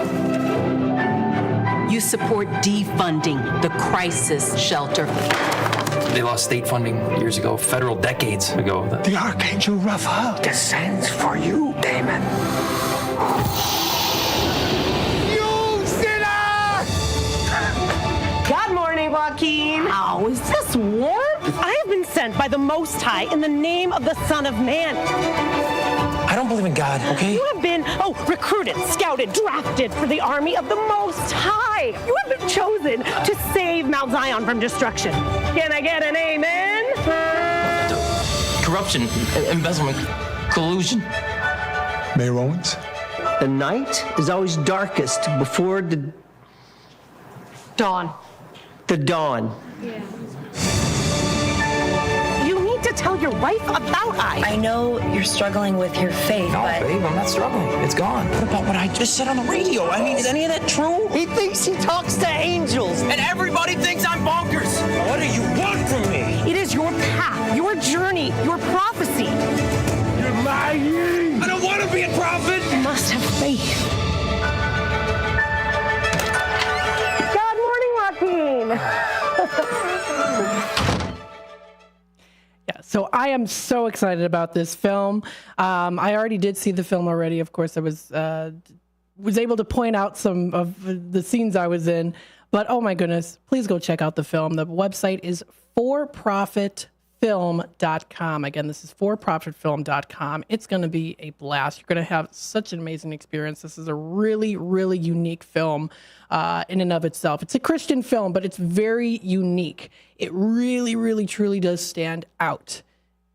You support defunding the crisis shelter. They lost state funding years ago, federal decades ago. The Archangel Raphael descends for you, Damon. You sinner! Good morning, Joaquin. Oh, is this warm? I have been sent by the Most High in the name of the Son of Man. I don't believe in God, okay? You have been, recruited, scouted, drafted for the army of the Most High. You have been chosen to save Mount Zion from destruction. Can I get an amen? Corruption, embezzlement, collusion. Mayor Owens? The night is always darkest before the dawn. The dawn. Yeah. You need to tell your wife about I know you're struggling with your faith, No, but... babe, I'm not struggling. It's gone. What about what I just said on the radio? I mean, is any of that true? He thinks he talks to angels. And everybody thinks I'm bonkers. What do you want from me? it is your path, your journey, your prophecy. You're lying. I don't want to be a prophet. You must have faith. Good morning, Joaquin. Yeah, so I am so excited about this film. I already did see the film already. Of course, I was able to point out some of the scenes I was in. But oh my goodness, please go check out the film. The website is forprofitfilm.com. Again, this is forprofitfilm.com. It's going to be a blast. You're going to have such an amazing experience. This is a really, really unique film in and of itself. It's a Christian film, but it's very unique. It really, really, truly does stand out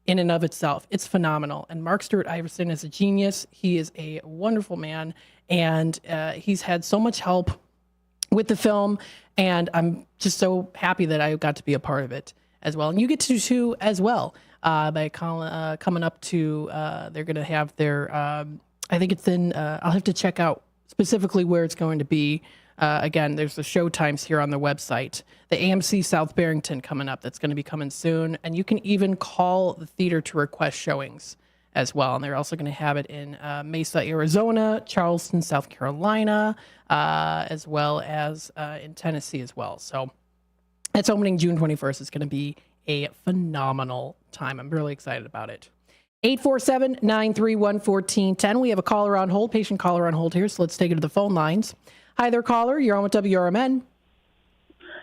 in and of itself. It's phenomenal. And Mark Stewart Iverson is a genius. He is a wonderful man, and he's had so much help with the film, and I'm just so happy that I got to be a part of it as well. And you get to too as well by coming up to, they're going to have their, I think it's in, I'll have to check out specifically where it's going to be. Again, there's the show times here on the website. The AMC South Barrington coming up, that's going to be coming soon. And you can even call the theater to request showings as well. And they're also going to have it in Mesa, Arizona, Charleston, South Carolina, as well as in Tennessee as well. So it's opening June 21st. It's going to be a phenomenal time. I'm really excited about it. 847-931-1410. We have a caller on hold, patient caller on hold here, so let's take it to the phone lines. Hi there, caller. You're on with WRMN.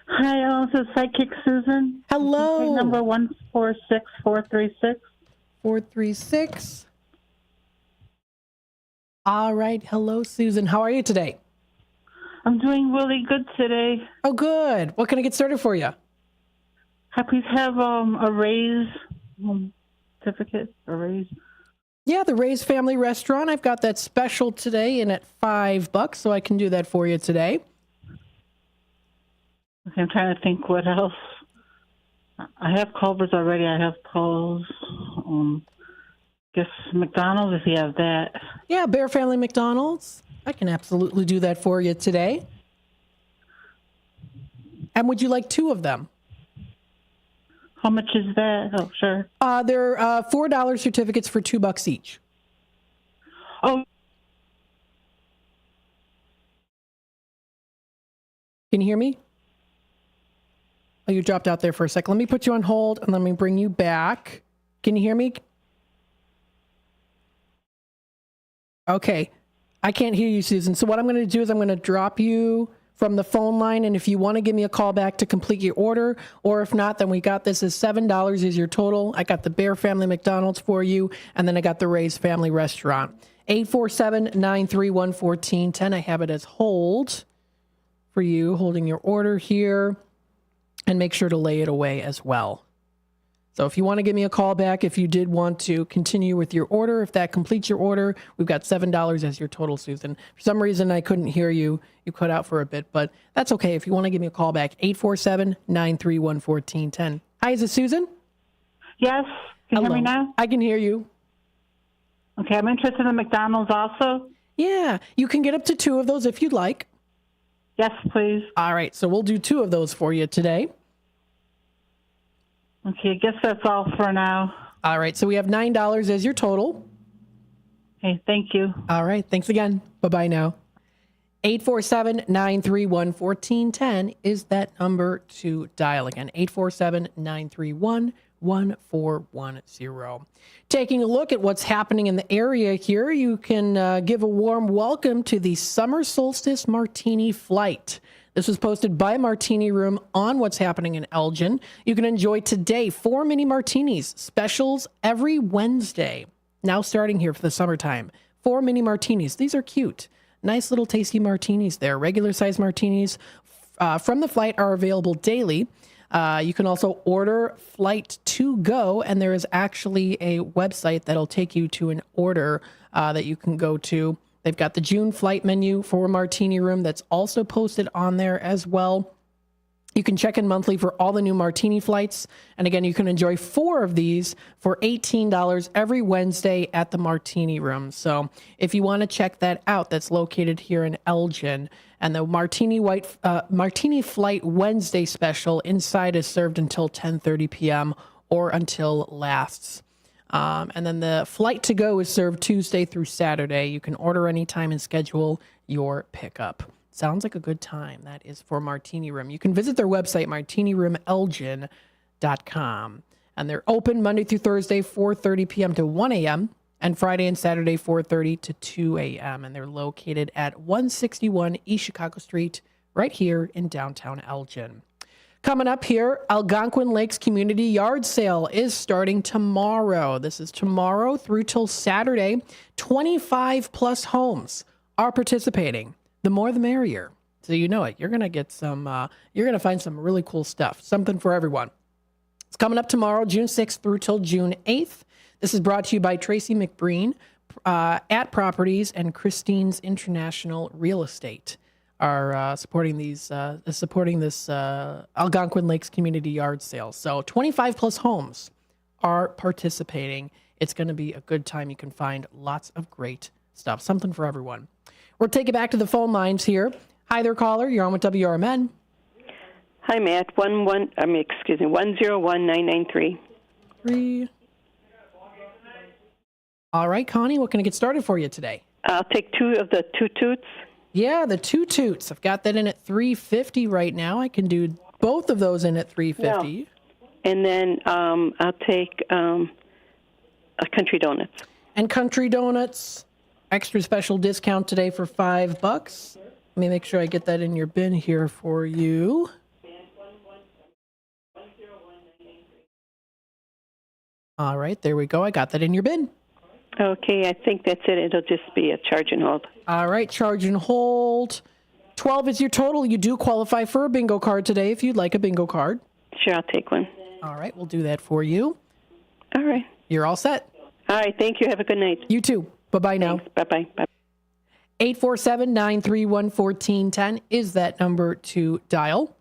Hi, this is Psychic Susan. Hello. Number 146436. 436. All right. Hello, Susan. How are you today? I'm doing really good today. Oh, good. What can I get started for you? Please have a raise certificate, a raise. Yeah, the Ray's Family Restaurant. I've got that special today in at $5, so I can do that for you today. Okay, I'm trying to think what else. I have Culver's already. I have Paul's. Guess McDonald's if you have that. Yeah, Bear Family McDonald's. I can absolutely do that for you today. And would you like 2 of them? How much is that? Oh, sure. They're $4 certificates for $2 each. Oh. Can you hear me? Oh, you dropped out there for a second. Let me put you on hold and let me bring you back. Can you hear me? Okay. I can't hear you, Susan. So what I'm going to do is I'm going to drop you from the phone line, and if you want to give me a call back to complete your order, or if not, then we got this as $7 is your total. I got the Bear Family McDonald's for you, and then I got the Ray's Family Restaurant. 847-931-1410. I have it as hold for you, holding your order here, and make sure to lay it away as well. So if you want to give me a call back, if you did want to continue with your order, if that completes your order, we've got $7 as your total, Susan. For some reason, I couldn't hear you. You cut out for a bit, but that's okay. If you want to give me a call back, 847-931-1410. Hi, is it Susan? Yes. Can you hear me now? I can hear you. Okay, I'm interested in the McDonald's also. Yeah, you can get up to 2 of those if you'd like. Yes, please. All right, so we'll do 2 of those for you today. Okay, I guess that's all for now. All right, so we have $9 as your total. Okay, thank you. All right, thanks again. Bye-bye now. 847-931-1410 is that number to dial again. 847-931-1410. Taking a look at what's happening in the area here, you can give a warm welcome to the Summer Solstice Martini Flight. This was posted by Martini Room on what's happening in Elgin. You can enjoy today 4 mini martinis, specials every Wednesday. Now starting here for the summertime. 4 mini martinis. These are cute. Nice little tasty martinis there. Regular size martinis from the flight are available daily. You can also order flight to go, and there is actually a website that'll take you to an order that you can go to. They've got the June flight menu for Martini Room that's also posted on there as well. You can check in monthly for all the new Martini flights. And again, you can enjoy 4 of these for $18 every Wednesday at the Martini Room. So if you want to check that out, that's located here in Elgin. And the Martini Flight Wednesday special inside is served until 10:30 p.m. or until lasts. And then the flight to go is served Tuesday through Saturday. You can order anytime and schedule your pickup. Sounds like a good time. That is for Martini Room. You can visit their website, martiniroomelgin.com. And they're open Monday through Thursday, 4:30 p.m. to 1 a.m., and Friday and Saturday, 4:30 to 2 a.m. And they're located at 161 East Chicago Street, right here in downtown Elgin. Coming up here, Algonquin Lakes Community Yard Sale is starting tomorrow. This is tomorrow through till Saturday. 25 plus homes are participating. The more, the merrier. So you know it. You're going to get some, you're going to find some really cool stuff. Something for everyone. It's coming up tomorrow, June 6th through till June 8th. This is brought to you by Tracy McBreen at Properties and Christine's International Real Estate. Are supporting this Algonquin Lakes Community Yard Sale. So 25 plus homes are participating. It's going to be a good time. You can find lots of great stuff. Something for everyone. We'll take it back to the phone lines here. Hi there, caller. You're on with WRMN. Hi, Matt. 101-993. All right, Connie. What can I get started for you today? I'll take 2 of the 2 toots. Yeah, the 2 toots. I've got that in at $350 right now. I can do both of those in at $350. No. And then I'll take Country Donuts. And Country Donuts, extra special discount today for $5. Let me make sure I get that in your bin here for you. All right, there we go. I got that in your bin. Okay, I think that's it. It'll just be a charge and hold. All right, charge and hold. 12 is your total. You do qualify for a bingo card today if you'd like a bingo card. Sure, I'll take one. All right, we'll do that for you. All right. You're all set. All right, thank you. Have a good night. You too. Bye-bye now. Bye-bye. Bye. 847-931-1410 is that number to dial.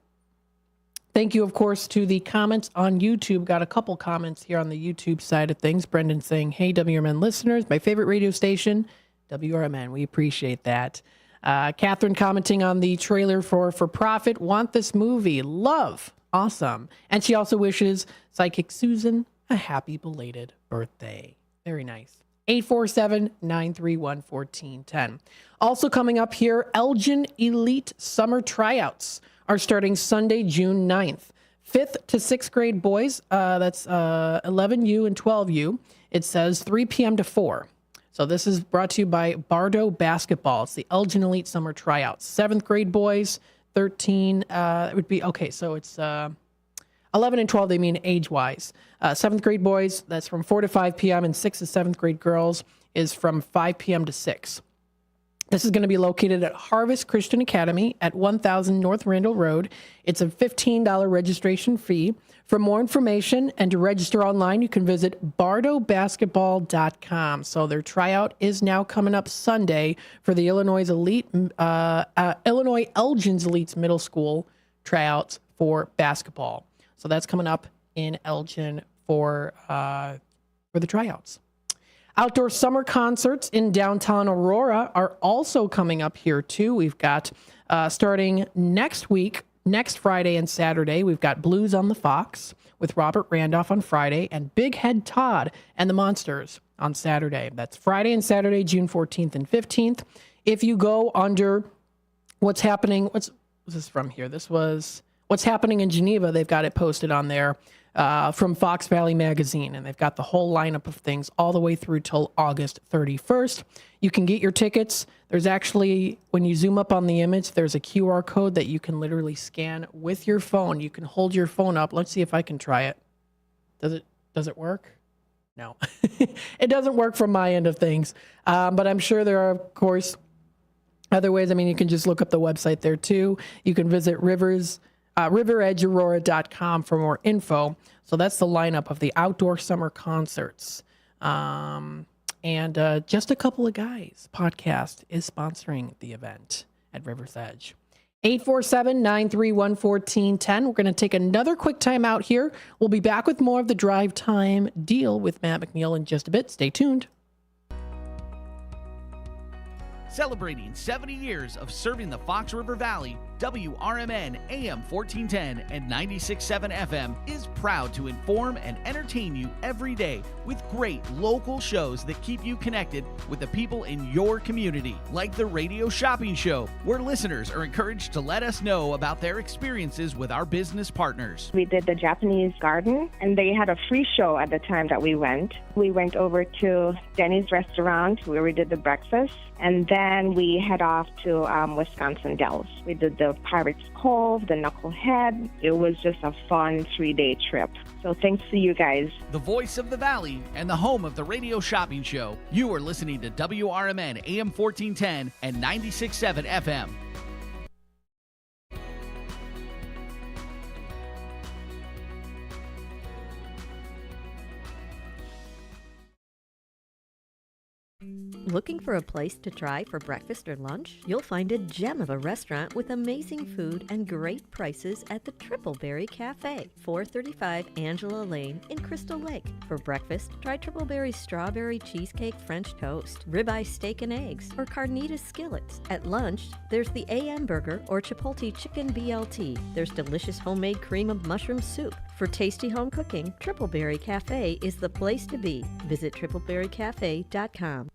Thank you, of course, to the comments on YouTube. Got a couple comments here on the YouTube side of things. Brendan saying, hey, WRMN listeners, my favorite radio station, WRMN. We appreciate that. Catherine commenting on the trailer for Profit. Want this movie. Love. Awesome. And she also wishes Psychic Susan a happy belated birthday. Very nice. 847-931-1410. Also coming up here, Elgin Elite Summer Tryouts are starting Sunday, June 9th. 5th to 6th grade boys, that's 11U and 12U. It says 3 p.m. to 4. So this is brought to you by Bardo Basketball. It's the Elgin Elite Summer Tryouts. 7th grade boys, 13, it would be, okay, so it's 11 and 12, they mean age-wise. 7th grade boys, that's from 4 to 5 p.m., and 6th to 7th grade girls is from 5 p.m. to 6. This is going to be located at Harvest Christian Academy at 1000 North Randall Road. It's a $15 registration fee. For more information and to register online, you can visit bardobasketball.com. So their tryout is now coming up Sunday for the Illinois Elgin's Elites Middle School tryouts for basketball. So that's coming up in Elgin for the tryouts. Outdoor summer concerts in downtown Aurora are also coming up here, too. We've got, starting next week, next Friday and Saturday, we've got Blues on the Fox with Robert Randolph on Friday and Big Head Todd and the Monsters on Saturday. That's Friday and Saturday, June 14th and 15th. If you go under what's happening, what's this from here? This was what's happening in Geneva. They've got it posted on there. From Fox Valley Magazine, and they've got the whole lineup of things all the way through till August 31st. You can get your tickets. There's actually, when you zoom up on the image, there's a QR code that you can literally scan with your phone. You can hold your phone up. Let's see if I can try it. Does it work? No. It doesn't work from my end of things. But I'm sure there are, of course, other ways. I mean, you can just look up the website there too. You can visit riveredgeaurora.com for more info. So that's the lineup of the outdoor summer concerts. And Just a Couple of Guys podcast is sponsoring the event at River's Edge. 847-931-1410. We're going to take another quick time out here. We'll be back with more of the Drive Time Deal with Matt McNeil in just a bit. Stay tuned. Celebrating 70 years of serving the Fox River Valley, WRMN AM 1410 and 96.7 FM is proud to inform and entertain you every day with great local shows that keep you connected with the people in your community, like the Radio Shopping Show, where listeners are encouraged to let us know about their experiences with our business partners. We did the Japanese garden, and they had a free show at the time that we went. We went over to Denny's restaurant where we did the breakfast, and then we head off to Wisconsin Dells. We did the Pirates Cove, the Knucklehead. It was just a fun 3-day trip. So thanks to you guys. The voice of the Valley and the home of the Radio Shopping Show. You are listening to WRMN AM 1410 and 96.7 FM. Looking for a place to try for breakfast or lunch? You'll find a gem of a restaurant with amazing food and great prices at the Tripleberry Cafe, 435 Angela Lane in Crystal Lake. For breakfast, try Tripleberry's strawberry cheesecake French toast, ribeye steak and eggs, or carnitas skillets. At lunch, there's the AM burger or Chipotle chicken BLT. There's delicious homemade cream of mushroom soup. For tasty home cooking, Tripleberry Cafe is the place to be. Visit tripleberrycafe.com.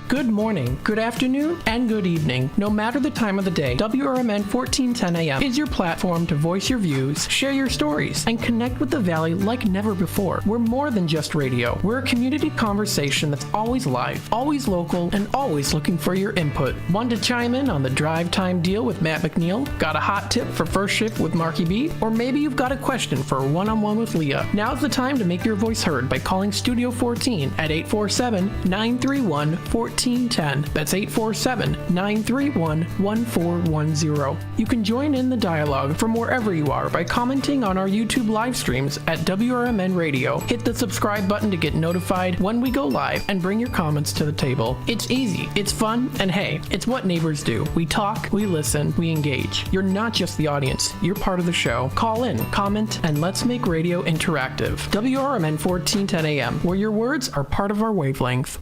Good morning, good afternoon, and good evening. No matter the time of the day, WRMN 1410 AM is your platform to voice your views, share your stories, and connect with the Valley like never before. We're more than just radio. We're a community conversation that's always live, always local, and always looking for your input. Want to chime in on the drive time deal with Matt McNeil? Got a hot tip for first shift with Marky B? Or maybe you've got a question for a one-on-one with Leah. Now's the time to make your voice heard by calling Studio 14 at 847-931-1410. That's 847-931-1410. You can join in the dialogue from wherever you are by commenting on our YouTube live streams at WRMN Radio. Hit the subscribe button to get notified when we go live and bring your comments to the table. It's easy, it's fun, and hey, it's what neighbors do. We talk, we listen, we engage. You're not just the audience, you're part of the show. Call in, comment, and let's make radio interactive. WRMN 1410 AM, where your words are part of our wavelength.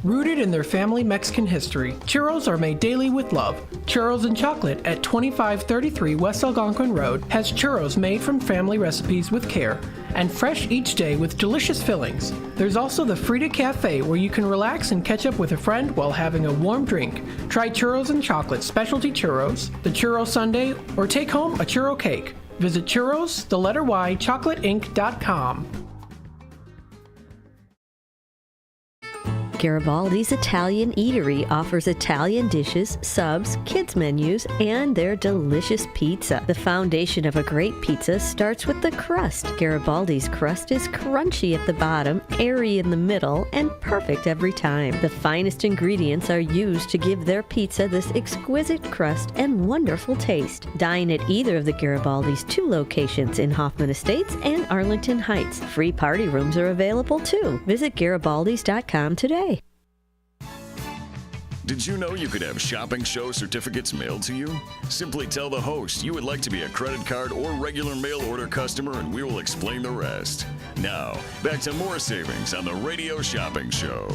Rooted in their family Mexican history, churros are made daily with love. Churros and Chocolate at 2533 West Algonquin Road has churros made from family recipes with care and fresh each day with delicious fillings. There's also the Frida Cafe where you can relax and catch up with a friend while having a warm drink. Try Churros and Chocolate specialty churros, the churro sundae, or take home a churro cake. Visit chocolate-inc.com. Garibaldi's Italian Eatery offers Italian dishes, subs, kids menus, and their delicious pizza. The foundation of a great pizza starts with the crust. Garibaldi's crust is crunchy at the bottom, airy in the middle, and perfect every time. The finest ingredients are used to give their pizza this exquisite crust and wonderful taste. Dine at either of the Garibaldi's 2 locations in Hoffman Estates and Arlington Heights. Free party rooms are available too. Visit Garibaldis.com today. Did you know you could have shopping show certificates mailed to you? Simply tell the host you would like to be a credit card or regular mail order customer and we will explain the rest. Now, back to more savings on the Radio Shopping Show.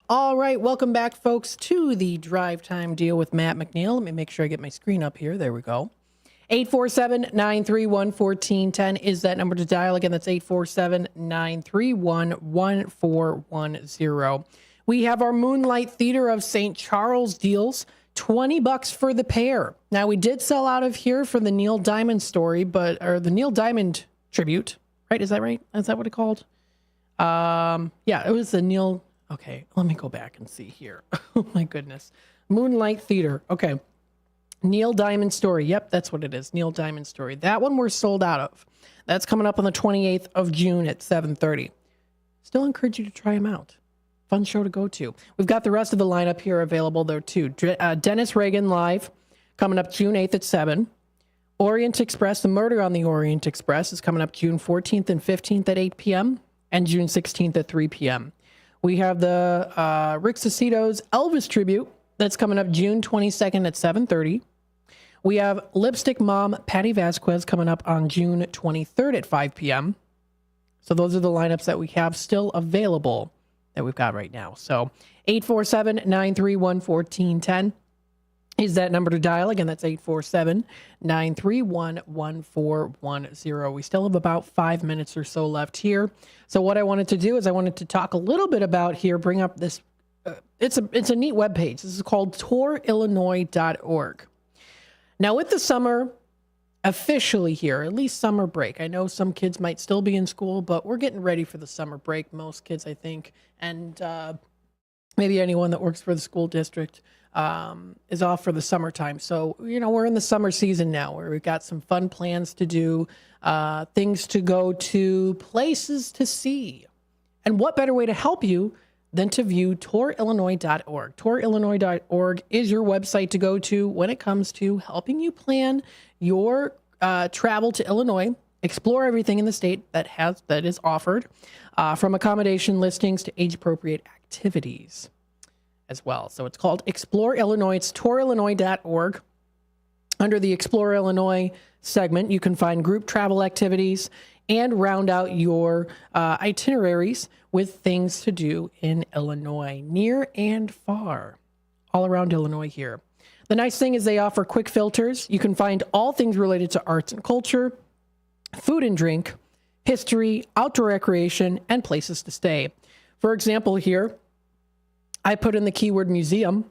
All right, welcome back, folks, to the Drive Time Deal with Matt McNeil. Let me make sure I get my screen up here. There we go. 847-931-1410 is that number to dial. Again, that's 847-931-1410. We have our Moonlight Theater of St. Charles deals, $20 for the pair. Now, we did sell out of here for the Neil Diamond story, or the Neil Diamond tribute, right? Is that right? Is that what it called? Yeah, it was the Neil. Okay, let me go back and see here. Oh, my goodness. Moonlight Theater. Okay. Neil Diamond Story. Yep, that's what it is. Neil Diamond Story. That one we're sold out of. That's coming up on the 28th of June at 7:30. Still encourage you to try them out. Fun show to go to. We've got the rest of the lineup here available there too. Dennis Reagan Live coming up June 8th at 7. Orient Express, The Murder on the Orient Express is coming up June 14th and 15th at 8 p.m. and June 16th at 3 p.m. We have the Rick Cicito's Elvis Tribute that's coming up June 22nd at 7:30. We have Lipstick Mom Patty Vasquez coming up on June 23rd at 5 p.m. So those are the lineups that we have still available that we've got right now. So 847-931-1410 is that number to dial. Again, that's 847-931-1410. We still have about 5 minutes or so left here. So what I wanted to do is I wanted to talk a little bit about here, bring up this. It's a neat webpage. This is called tourillinois.org. Now, with the summer officially here, at least summer break, I know some kids might still be in school, but we're getting ready for the summer break. Most kids, I think, and maybe anyone that works for the school district is off for the summertime. So, we're in the summer season now where we've got some fun plans to do, things to go to, places to see. And what better way to help you than to view tourillinois.org. Tourillinois.org is your website to go to when it comes to helping you plan your travel to Illinois, explore everything in the state that is offered, from accommodation listings to age-appropriate activities as well. So it's called Explore Illinois. It's tourillinois.org. Under the Explore Illinois segment, you can find group travel activities and round out your itineraries with things to do in Illinois, near and far, all around Illinois here. The nice thing is they offer quick filters. You can find all things related to arts and culture, food and drink, history, outdoor recreation, and places to stay. For example, here, I put in the keyword museum.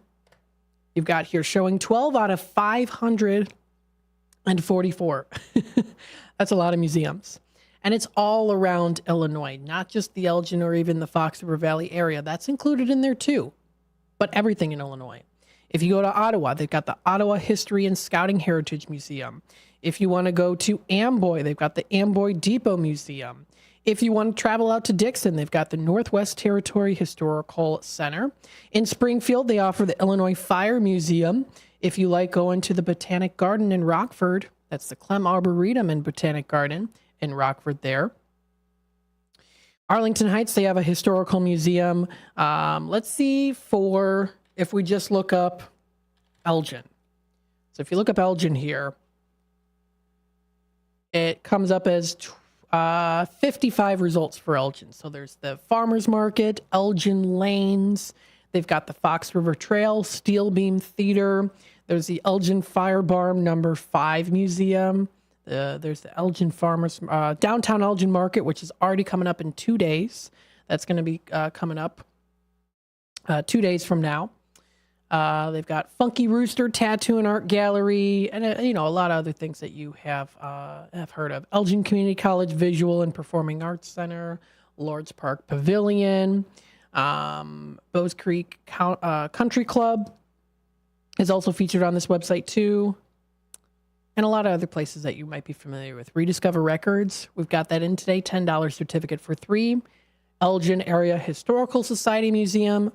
You've got here showing 12 out of 544. That's a lot of museums. And it's all around Illinois, not just the Elgin or even the Fox River Valley area. That's included in there too, but everything in Illinois. If you go to Ottawa, they've got the Ottawa History and Scouting Heritage Museum. If you want to go to Amboy, they've got the Amboy Depot Museum. If you want to travel out to Dixon, they've got the Northwest Territory Historical Center. In Springfield, they offer the Illinois Fire Museum. If you like going to the Botanic Garden in Rockford, that's the Clem Arboretum and Botanic Garden in Rockford there. Arlington Heights, they have a historical museum. Let's see if we just look up Elgin. So if you look up Elgin here, it comes up as 55 results for Elgin. So there's the Farmers Market, Elgin Lanes. They've got the Fox River Trail, Steel Beam Theater. There's the Elgin Fire Barn No. 5 Museum. There's the Elgin Downtown Elgin Market, which is already coming up in 2 days. That's going to be coming up 2 days from now. They've got Funky Rooster Tattoo and Art Gallery, and a lot of other things that you have heard of. Elgin Community College Visual and Performing Arts Center, Lords Park Pavilion, Bowes Creek Country Club is also featured on this website too, and a lot of other places that you might be familiar with. Rediscover Records, we've got that in today, $10 certificate for 3. Elgin Area Historical Society Museum,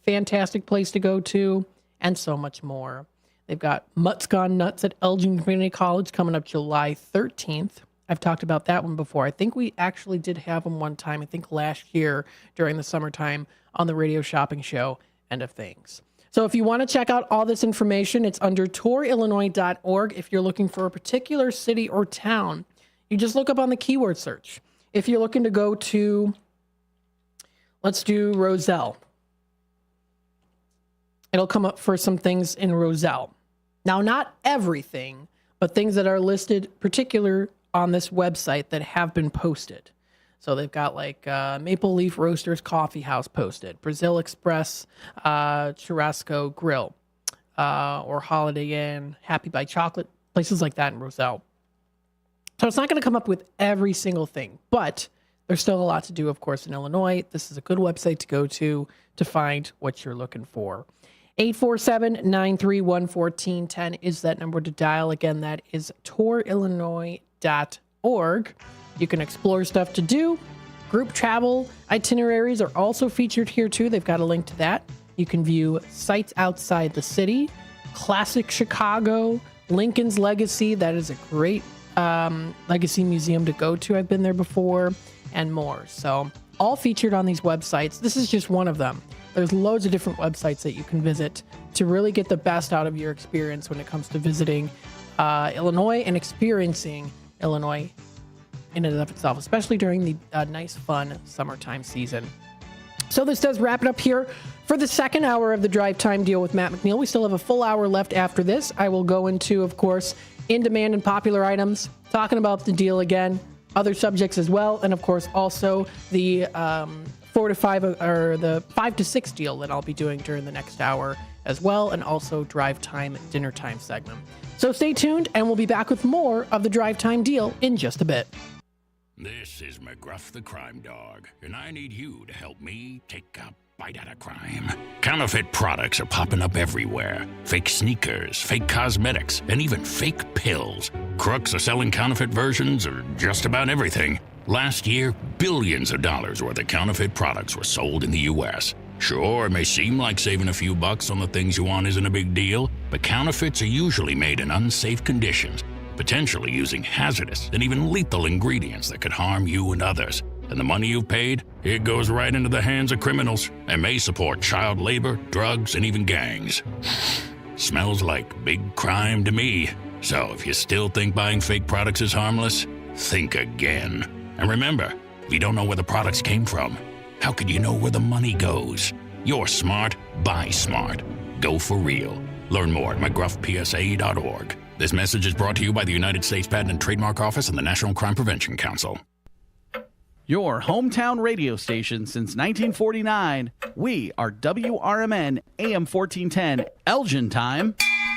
fantastic place to go to, and so much more. They've got Mutt's Gone Nuts at Elgin Community College coming up July 13th. I've talked about that one before. I think we actually did have them one time, I think last year during the summertime on the Radio Shopping Show, End of Things. So if you want to check out all this information, it's under tourillinois.org. If you're looking for a particular city or town, you just look up on the keyword search. If you're looking to go to, let's do Roselle. It'll come up for some things in Roselle. Now, not everything, but things that are listed particular on this website that have been posted. So they've got like Maple Leaf Roasters Coffee House posted, Brazil Express Churrasco Grill, or Holiday Inn, Happy by Chocolate, places like that in Roselle. So it's not going to come up with every single thing, but there's still a lot to do, of course, in Illinois. This is a good website to go to find what you're looking for. 847-931-1410 is that number to dial. Again, that is tourillinois.org. You can explore stuff to do. Group travel itineraries are also featured here, too. They've got a link to that. You can view sites outside the city, classic Chicago, Lincoln's Legacy. That is a great legacy museum to go to. I've been there before, and more. So all featured on these websites. This is just one of them. There's loads of different websites that you can visit to really get the best out of your experience when it comes to visiting Illinois and experiencing Illinois in and of itself, especially during the nice, fun summertime season. So this does wrap it up here for the second hour of the Drive Time Deal with Matt McNeil. We still have a full hour left after this. I will go into, of course, in-demand and popular items, talking about the deal again, other subjects as well, and of course also the 4 to 5 or the 5 to 6 deal that I'll be doing during the next hour as well, and also Drive Time Dinner Time segment. So stay tuned, and we'll be back with more of the Drive Time Deal in just a bit. This is McGruff the Crime Dog, and I need you to help me take a bite out of crime. Counterfeit products are popping up everywhere. Fake sneakers, fake cosmetics, and even fake pills. Crooks are selling counterfeit versions of just about everything. Last year, billions of dollars worth of counterfeit products were sold in the U.S. Sure, it may seem like saving a few bucks on the things you want isn't a big deal, but counterfeits are usually made in unsafe conditions, potentially using hazardous and even lethal ingredients that could harm you and others. And the money you've paid, it goes right into the hands of criminals and may support child labor, drugs, and even gangs. Smells like big crime to me. So if you still think buying fake products is harmless, think again. And remember, if you don't know where the products came from, how could you know where the money goes? You're smart, buy smart. Go for real. Learn more at mcgruffpsa.org. This message is brought to you by the United States Patent and Trademark Office and the National Crime Prevention Council. Your hometown radio station since 1949. We are WRMN AM 1410, Elgin time,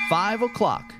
5 o'clock.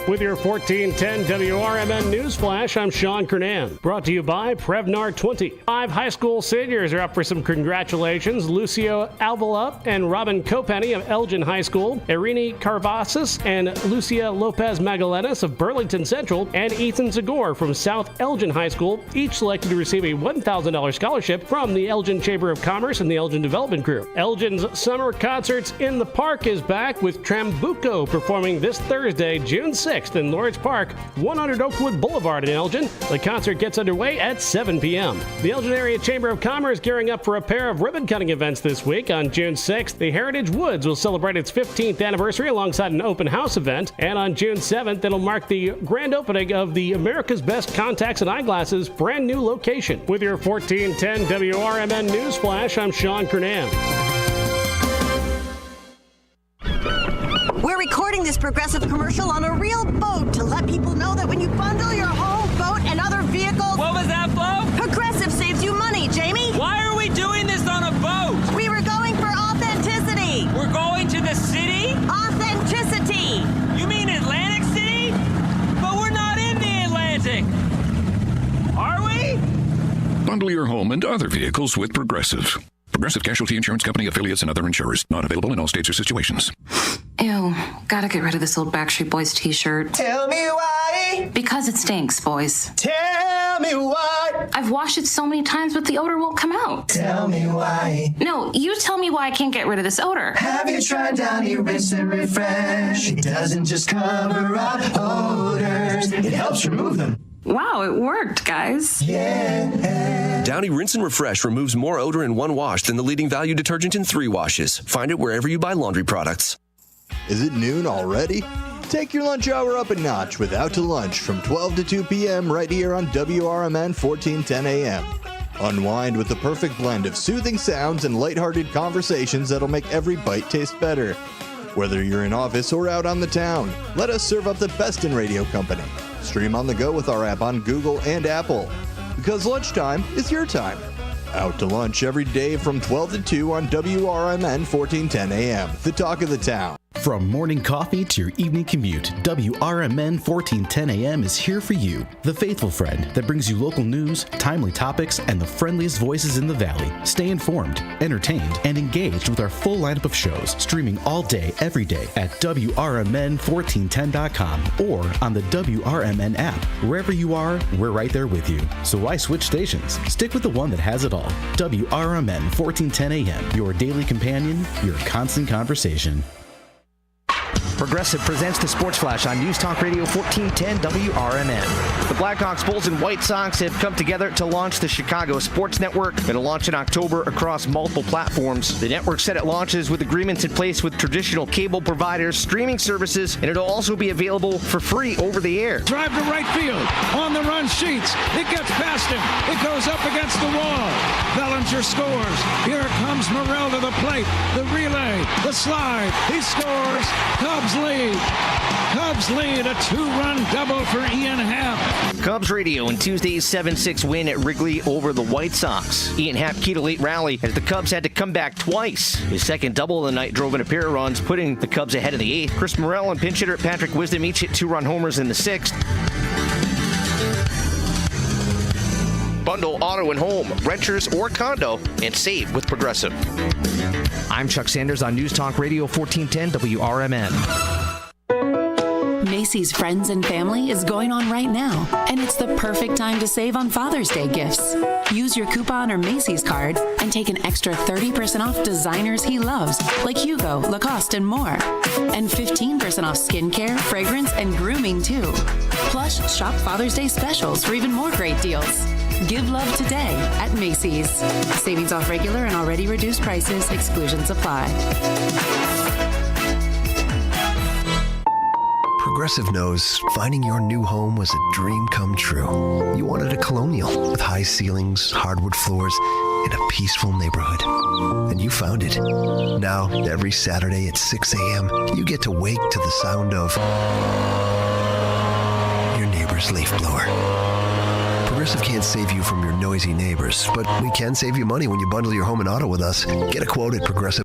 With your 1410 WRMN News Flash, I'm Sean Kernan. Brought to you by Prevnar 20. 5 high school seniors are up for some congratulations. Lucio Alvala and Robin Copenny of Elgin High School, Irini Carvasas and Lucia Lopez Magalenas of Burlington Central, and Ethan Zagor from South Elgin High School, each selected to receive a $1,000 scholarship from the Elgin Chamber of Commerce and the Elgin Development Group. Elgin's Summer Concerts in the Park is back with Trambuco performing this Thursday, June 6th in Lawrence Park, 100 Oakwood Boulevard in Elgin. The concert gets underway at 7 p.m. The Elgin Area Chamber of Commerce gearing up for a pair of ribbon-cutting events this week. On June 6th, the Heritage Woods will celebrate its 15th anniversary alongside an open house event. And on June 7th, it'll mark the grand opening of the America's Best Contacts and Eyeglasses brand new location. With your 1410 WRMN News Flash, I'm Sean Kernan. We're recording this Progressive commercial on a real boat to let people know that when you bundle your home, boat, and other vehicles... What was that, Flo? Progressive saves you money, Jamie. Why are we doing this on a boat? We were going for authenticity. We're going to the city? Authenticity. You mean Atlantic City? But we're not in the Atlantic. Are we? Bundle your home and other vehicles with Progressive. Progressive Casualty Insurance Company, affiliates, and other insurers. Not available in all states or situations. Ew, gotta get rid of this old Backstreet Boys t-shirt. Tell me why. Because it stinks, boys. Tell me why. I've washed it so many times, but the odor won't come out. Tell me why. No, you tell me why I can't get rid of this odor. Have you tried Downy Rinse and Refresh? It doesn't just cover up odors, it helps remove them. Wow, it worked, guys. Yeah. Downy Rinse and Refresh removes more odor in 1 wash than the leading value detergent in 3 washes. Find it wherever you buy laundry products. Is it noon already? Take your lunch hour up a notch with Out to Lunch from 12 to 2 p.m. right here on WRMN 1410 AM. Unwind with the perfect blend of soothing sounds and lighthearted conversations that'll make every bite taste better. Whether you're in office or out on the town, let us serve up the best in radio company. Stream on the go with our app on Google and Apple. Because lunchtime is your time. Out to Lunch every day from 12 to 2 on WRMN 1410 AM, the talk of the town. From morning coffee to your evening commute, WRMN 1410 AM is here for you. The faithful friend that brings you local news, timely topics, and the friendliest voices in the Valley. Stay informed, entertained, and engaged with our full lineup of shows, streaming all day, every day at WRMN1410.com or on the WRMN app. Wherever you are, we're right there with you. So why switch stations? Stick with the one that has it all. WRMN 1410 AM, your daily companion, your constant conversation. Progressive presents the Sports Flash on News Talk Radio 1410 WRMN. The Blackhawks, Bulls, and White Sox have come together to launch the Chicago Sports Network. It'll launch in October across multiple platforms. The network said it launches with agreements in place with traditional cable providers, streaming services, and it'll also be available for free over the air. Drive to right field. On the run, Sheets. It gets past him. It goes up against the wall. Bellinger scores. Here comes Morrell to the plate. The relay. The slide. He scores. Cubs lead. Cubs lead, a 2-run double for Ian Happ. Cubs radio in Tuesday's 7-6 win at Wrigley over the White Sox. Ian Happ keyed a late rally as the Cubs had to come back twice. His second double of the night drove in a pair of runs, putting the Cubs ahead of the 8th. Chris Morrell and pinch hitter Patrick Wisdom each hit 2-run homers in the 6th. Bundle auto and home, renters or condo, and save with Progressive. I'm Chuck Sanders on News Talk Radio 1410 WRMN. Macy's Friends and Family is going on right now, and it's the perfect time to save on Father's Day gifts. Use your coupon or Macy's card and take an extra 30% off designers he loves, like Hugo, Lacoste, and more. And 15% off skincare, fragrance, and grooming, too. Plus, shop Father's Day specials for even more great deals. Give love today at Macy's. Savings off regular and already reduced prices. Exclusions apply. Progressive knows finding your new home was a dream come true. You wanted a colonial with high ceilings, hardwood floors, and a peaceful neighborhood. And you found it. Now, every Saturday at 6 a.m., you get to wake to the sound of Forest leaf blower. Progressive can't save you from your noisy neighbors, but we can save you money when you bundle your home and auto with us. Get a quote at Progressive.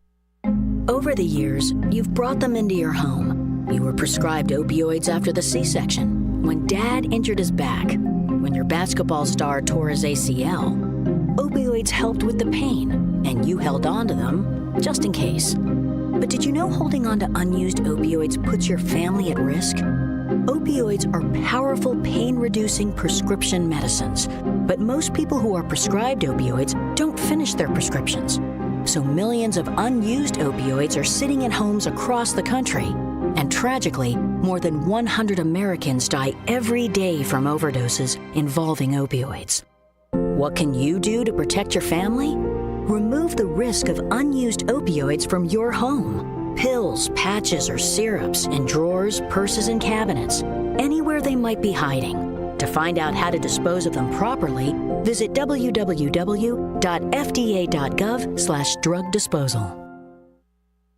Over the years, you've brought them into your home. You were prescribed opioids after the C-section, when Dad injured his back, when your basketball star tore his ACL. Opioids helped with the pain, and you held on to them just in case. But did you know holding on to unused opioids puts your family at risk? Opioids are powerful pain-reducing prescription medicines, but most people who are prescribed opioids don't finish their prescriptions. So millions of unused opioids are sitting in homes across the country. And tragically, more than 100 Americans die every day from overdoses involving opioids. What can you do to protect your family? Remove the risk of unused opioids from your home. Pills, patches, or syrups in drawers, purses, and cabinets, anywhere they might be hiding. To find out how to dispose of them properly, visit www.fda.gov/drug disposal.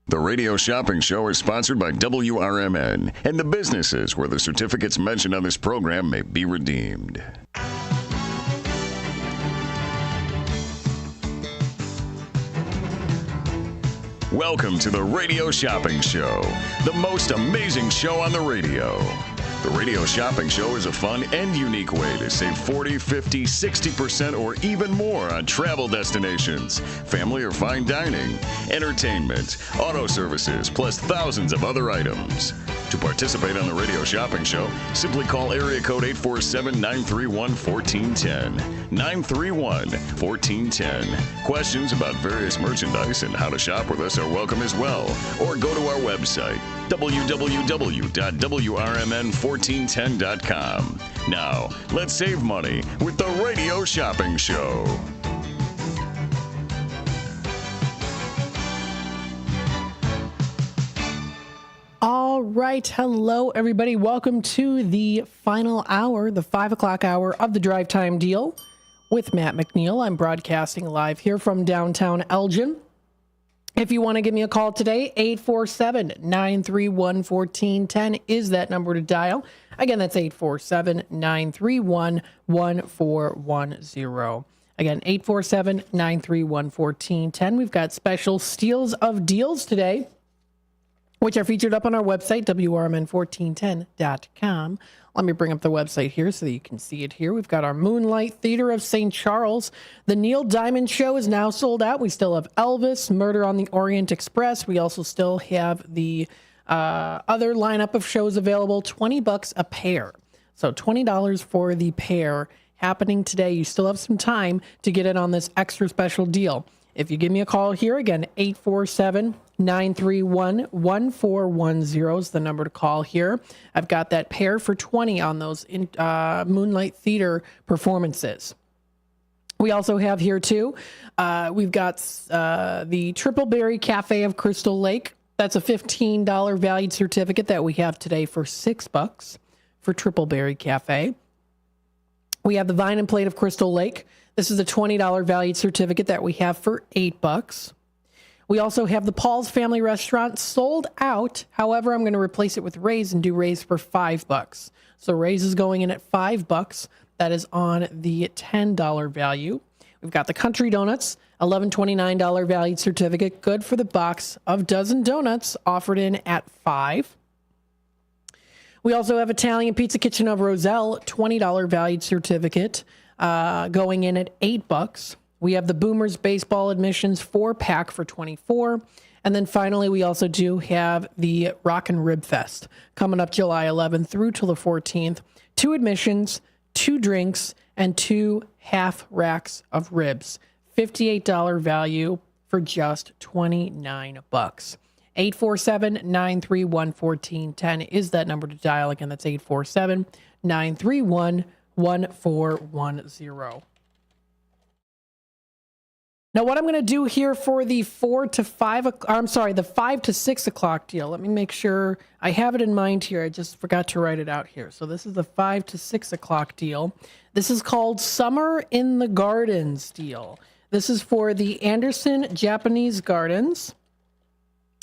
The Radio Shopping Show is sponsored by WRMN and the businesses where the certificates mentioned on this program may be redeemed. Welcome to the Radio Shopping Show, the most amazing show on the radio. The Radio Shopping Show is a fun and unique way to save 40, 50, 60% or even more on travel destinations, family or fine dining, entertainment, auto services, plus thousands of other items. To participate on the Radio Shopping Show, simply call area code 847-931-1410. 931-1410. Questions about various merchandise and how to shop with us are welcome as well. Or go to our website, www.WRMN1410.com. Now, let's save money with the Radio Shopping Show. All right. Hello, everybody. Welcome to the final hour, the 5 o'clock hour of the Drive Time Deal with Matt McNeil. I'm broadcasting live here from downtown Elgin. If you want to give me a call today, 847-931-1410 is that number to dial. Again, that's 847-931-1410. Again, 847-931-1410. We've got special steals of deals today, which are featured up on our website, WRMN1410.com. Let me bring up the website here so that you can see it here. We've got our Moonlight Theater of St. Charles. The Neil Diamond Show is now sold out. We still have Elvis, Murder on the Orient Express. We also still have the other lineup of shows available, $20 a pair. So $20 for the pair happening today. You still have some time to get in on this extra special deal. If you give me a call here, again, 847-931-1410 is the number to call here. I've got that pair for $20 on those Moonlight Theater performances. We also have here, too, we've got the Triple Berry Cafe of Crystal Lake. That's a $15 valued certificate that we have today for $6 for Triple Berry Cafe. We have the Vine and Plate of Crystal Lake. This is a $20 valued certificate that we have for $8. We also have the Paul's Family Restaurant sold out. However, I'm going to replace it with Ray's and do Ray's for $5. So Ray's is going in at $5. That is on the $10 value. We've got the Country Donuts, $11.29 valued certificate, good for the box of dozen donuts, offered in at $5. We also have Italian Pizza Kitchen of Roselle, $20 valued certificate, going in at $8. We have the Boomers Baseball Admissions 4-pack for $24. And then finally, we also do have the Rock and Rib Fest coming up July 11th through till the 14th. 2 admissions, 2 drinks, and 2 half racks of ribs. $58 value for just $29. 847-931-1410 is that number to dial. Again, that's 847-931-1410. Now, what I'm going to do here for the 5 to 6 o'clock deal, let me make sure I have it in mind here. I just forgot to write it out here. So this is the 5 to 6 o'clock deal. This is called Summer in the Gardens deal. This is for the Anderson Japanese Gardens.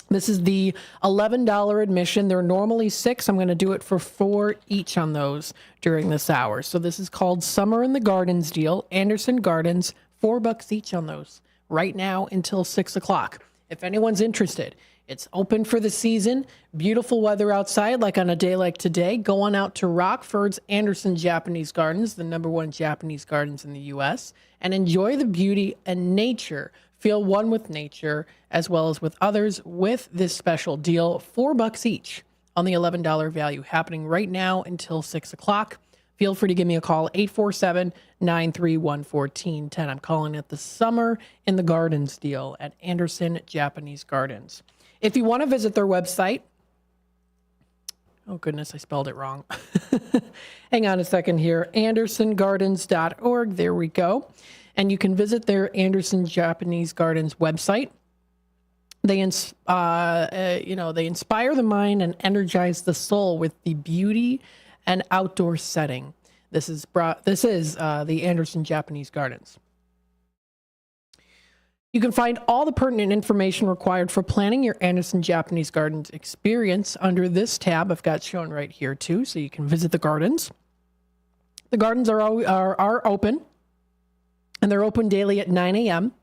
This is the $11 admission. They're normally $6. I'm going to do it for $4 each on those during this hour. So this is called Summer in the Gardens deal. Anderson Gardens, $4 each on those right now until 6 o'clock. If anyone's interested, it's open for the season. Beautiful weather outside, like on a day like today. Go on out to Rockford's Anderson Japanese Gardens, the #1 Japanese gardens in the U.S., and enjoy the beauty and nature. Feel one with nature as well as with others with this special deal, $4 each on the $11 value, happening right now until 6 o'clock. Feel free to give me a call, 847-931-1410. I'm calling it the Summer in the Gardens deal at Anderson Japanese Gardens. If you want to visit their website, oh goodness, I spelled it wrong. Hang on a second here, andersongardens.org. There we go. And you can visit their Anderson Japanese Gardens website. They inspire the mind and energize the soul with the beauty and outdoor setting. This is the Anderson Japanese Gardens. You can find all the pertinent information required for planning your Anderson Japanese Gardens experience under this tab I've got shown right here too, so you can visit the gardens. The gardens are open. And they're open daily at 9 a.m.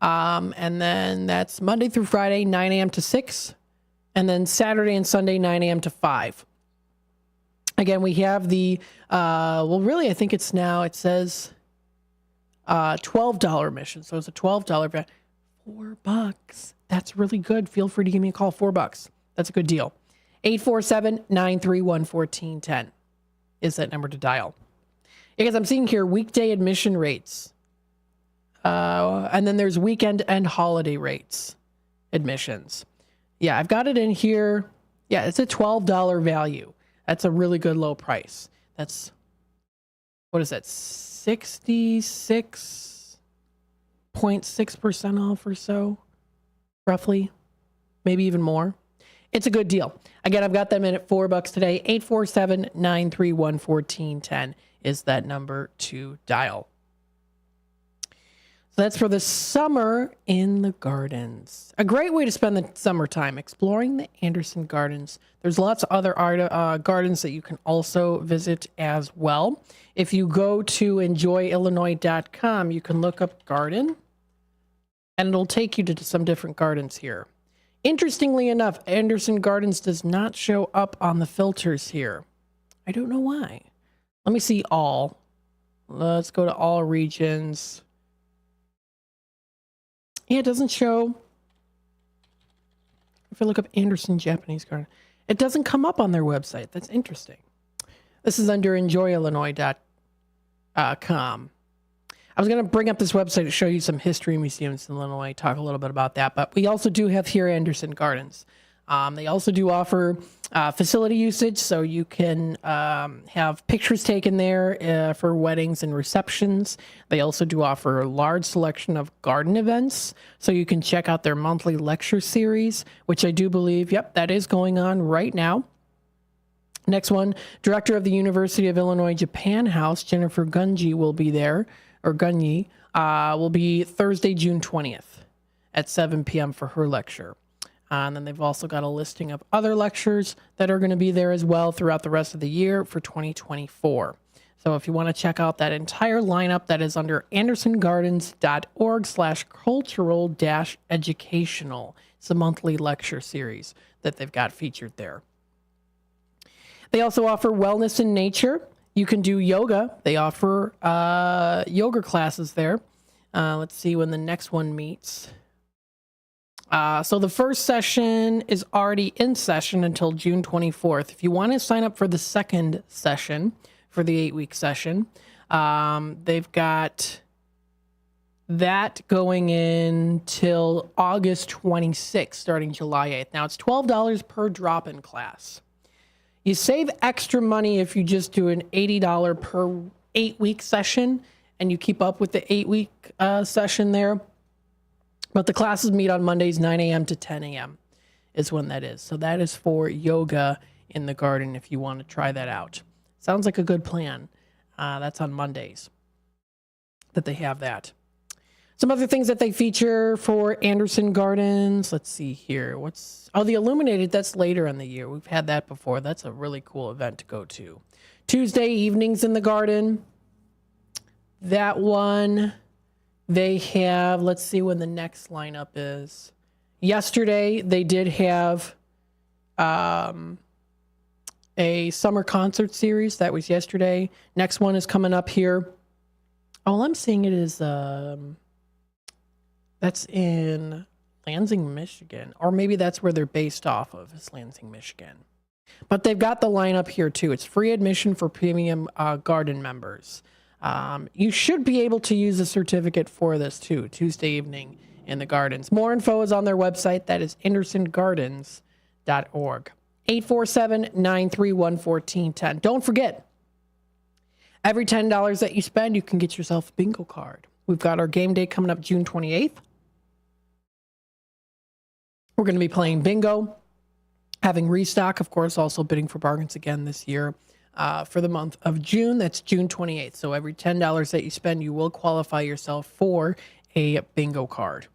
And then that's Monday through Friday, 9 a.m. to 6. And then Saturday and Sunday, 9 a.m. to 5. Again, we have the, I think it says $12 admission. So it's a $12 $4. That's really good. Feel free to give me a call, $4. That's a good deal. 847-931-1410 is that number to dial. Because I'm seeing here weekday admission rates. And then there's weekend and holiday rates admissions. Yeah, I've got it in here. Yeah, it's a $12 value. That's a really good low price. That's, what is that, 66.6% off or so, roughly, maybe even more. It's a good deal. Again, I've got them in at $4 today. 847-931-1410 is that number to dial. So that's for the summer in the gardens. A great way to spend the summertime, exploring the Anderson Gardens. There's lots of other gardens that you can also visit as well. If you go to enjoyillinois.com, you can look up garden, and it'll take you to some different gardens here. Interestingly enough, Anderson Gardens does not show up on the filters here. I don't know why. Let me see all. Let's go to all regions. Yeah, it doesn't show. If I look up Anderson Japanese Garden, it doesn't come up on their website. That's interesting. This is under enjoyillinois.com. I was going to bring up this website to show you some history museums in Illinois, talk a little bit about that. But we also do have here Anderson Gardens. They also do offer facility usage, so you can have pictures taken there for weddings and receptions. They also do offer a large selection of garden events, so you can check out their monthly lecture series, which I do believe, that is going on right now. Next one, Director of the University of Illinois Japan House, Jennifer Gunji, will be there, or Gunyi, will be Thursday, June 20th at 7 p.m. for her lecture. And then they've also got a listing of other lectures that are going to be there as well throughout the rest of the year for 2024. So if you want to check out that entire lineup, that is under andersongardens.org/cultural-educational. It's a monthly lecture series that they've got featured there. They also offer wellness in nature. You can do yoga. They offer yoga classes there. Let's see when the next one meets. So the first session is already in session until June 24th. If you want to sign up for the second session, for the 8-week session, they've got that going in till August 26th, starting July 8th. Now, it's $12 per drop-in class. You save extra money if you just do an $80 per 8-week session, and you keep up with the 8-week session there. But the classes meet on Mondays, 9 a.m. to 10 a.m. is when that is. So that is for yoga in the garden if you want to try that out. Sounds like a good plan. That's on Mondays that they have that. Some other things that they feature for Anderson Gardens. Let's see here. The Illuminated, that's later in the year. We've had that before. That's a really cool event to go to. Tuesday evenings in the garden. That one, they have, let's see when the next lineup is. Yesterday, they did have a summer concert series. That was yesterday. Next one is coming up here. Oh, I'm seeing it is, that's in Lansing, Michigan. Or maybe that's where they're based off of, is Lansing, Michigan. But they've got the lineup here, too. It's free admission for premium garden members. You should be able to use a certificate for this, too, Tuesday evening in the gardens. More info is on their website. That is andersongardens.org. 847-931-1410. Don't forget, every $10 that you spend, you can get yourself a bingo card. We've got our game day coming up June 28th. We're going to be playing bingo, having restock, of course, also bidding for bargains again this year for the month of June. That's June 28th. So every $10 that you spend, you will qualify yourself for a bingo card.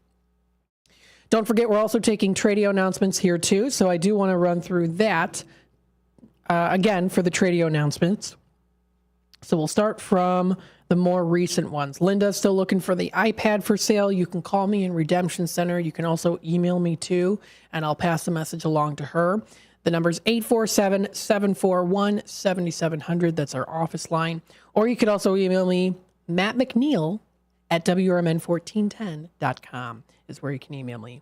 Don't forget, we're also taking Tradio announcements here, too. So I do want to run through that again for the Tradio announcements. So we'll start from the more recent ones. Linda's still looking for the iPad for sale. You can call me in Redemption Center. You can also email me too, and I'll pass the message along to her. The number is 847-741-7700. That's our office line. Or you could also email me, Matt McNeil at WRMN1410.com is where you can email me.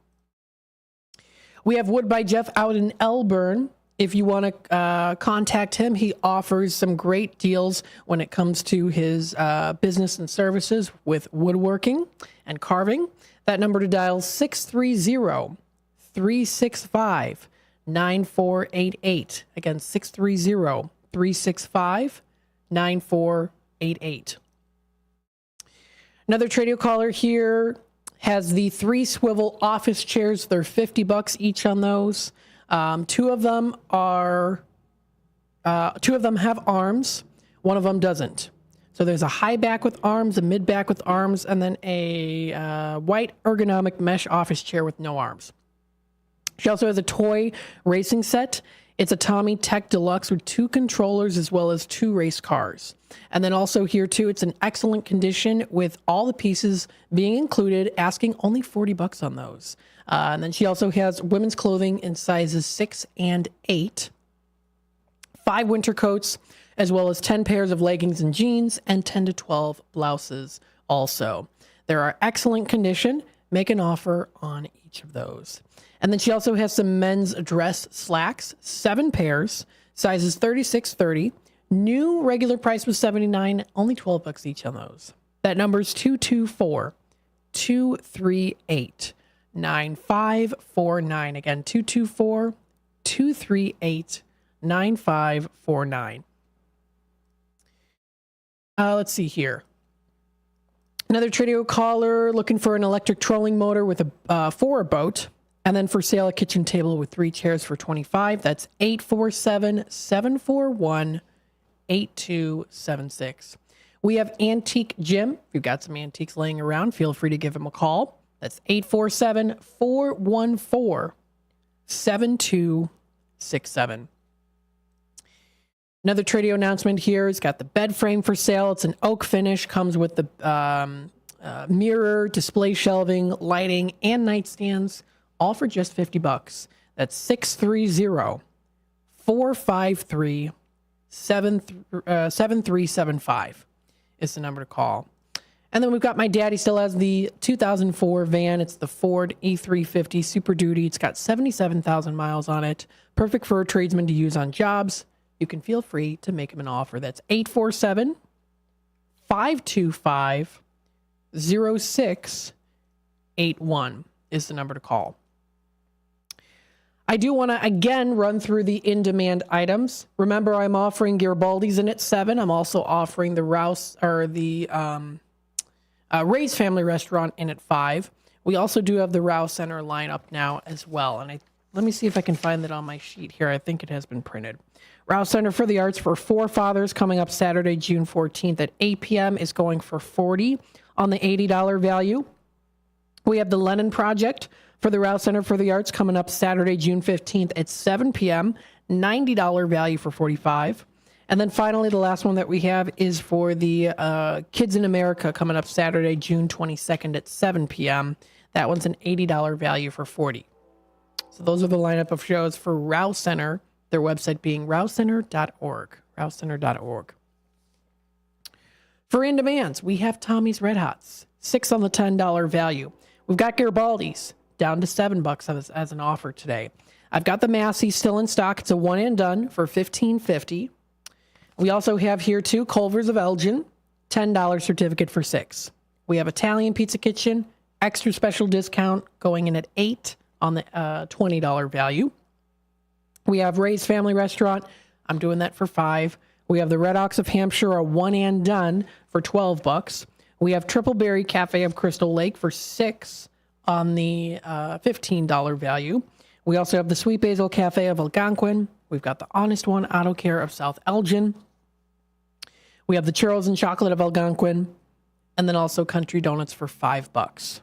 We have Wood by Jeff out in Elburn. If you want to contact him, he offers some great deals when it comes to his business and services with woodworking and carving. That number to dial is 630-365-9488. Again, 630-365-9488. Another Tradio caller here has the 3 swivel office chairs. They're $50 each on those. Two of them have arms. One of them doesn't. So there's a high back with arms, a mid back with arms, and then a white ergonomic mesh office chair with no arms. She also has a toy racing set. It's a Tommy Tech Deluxe with 2 controllers as well as 2 race cars. And then also here too, it's in excellent condition with all the pieces being included, asking only $40 on those. And then she also has women's clothing in sizes 6 and 8, 5 winter coats, as well as 10 pairs of leggings and jeans, and 10 to 12 blouses also. They are excellent condition. Make an offer on each of those. And then she also has some men's dress slacks, 7 pairs, sizes 36-30. New regular price was $79, only $12 each on those. That number is 224-238. 9549. Again, 224-238-9549. Let's see here. Another Tradio caller looking for an electric trolling motor with a 4 boat. And then for sale, a kitchen table with 3 chairs for $25. That's 847-741-8276. We have Antique Jim. If you've got some antiques laying around, feel free to give him a call. That's 847-414-7267. Another Tradio announcement here. It's got the bed frame for sale. It's an oak finish. Comes with the mirror, display shelving, lighting, and nightstands, all for just $50. That's 630-453-7375 is the number to call. And then we've got my daddy still has the 2004 van. It's the Ford E350 Super Duty. It's got 77,000 miles on it. Perfect for a tradesman to use on jobs. You can feel free to make him an offer. That's 847-525-0681 is the number to call. I do want to again run through the in-demand items. Remember, I'm offering Garibaldi's in at 7. I'm also offering the Rouse or the Ray's Family Restaurant in at 5. We also do have the Rouse Center lineup now as well. And let me see if I can find that on my sheet here. I think it has been printed. Rouse Center for the Arts for Forefathers coming up Saturday, June 14th at 8 p.m. is going for $40 on the $80 value. We have the Lennon Project for the Rouse Center for the Arts coming up Saturday, June 15th at 7 p.m., $90 value for $45. And then finally, the last one that we have is for the Kids in America coming up Saturday, June 22nd at 7 p.m. That one's an $80 value for $40. So those are the lineup of shows for Rouse Center, their website being rousecenter.org, rousecenter.org. For in-demands, we have Tommy's Red Hots, 6 on the $10 value. We've got Garibaldi's, down to $7 as an offer today. I've got the Massey still in stock. It's a one and done for $15.50. We also have here, too, Culver's of Elgin, $10 certificate for $6. We have Italian Pizza Kitchen, extra special discount going in at $8 on the $20 value. We have Ray's Family Restaurant. I'm doing that for $5. We have the Red Ox of Hampshire, a one and done for $12. We have Triple Berry Cafe of Crystal Lake for $6 on the $15 value. We also have the Sweet Basil Cafe of Algonquin. We've got the Honest One Auto Care of South Elgin. We have the Churros and Chocolate of Algonquin, and then also Country Donuts for $5.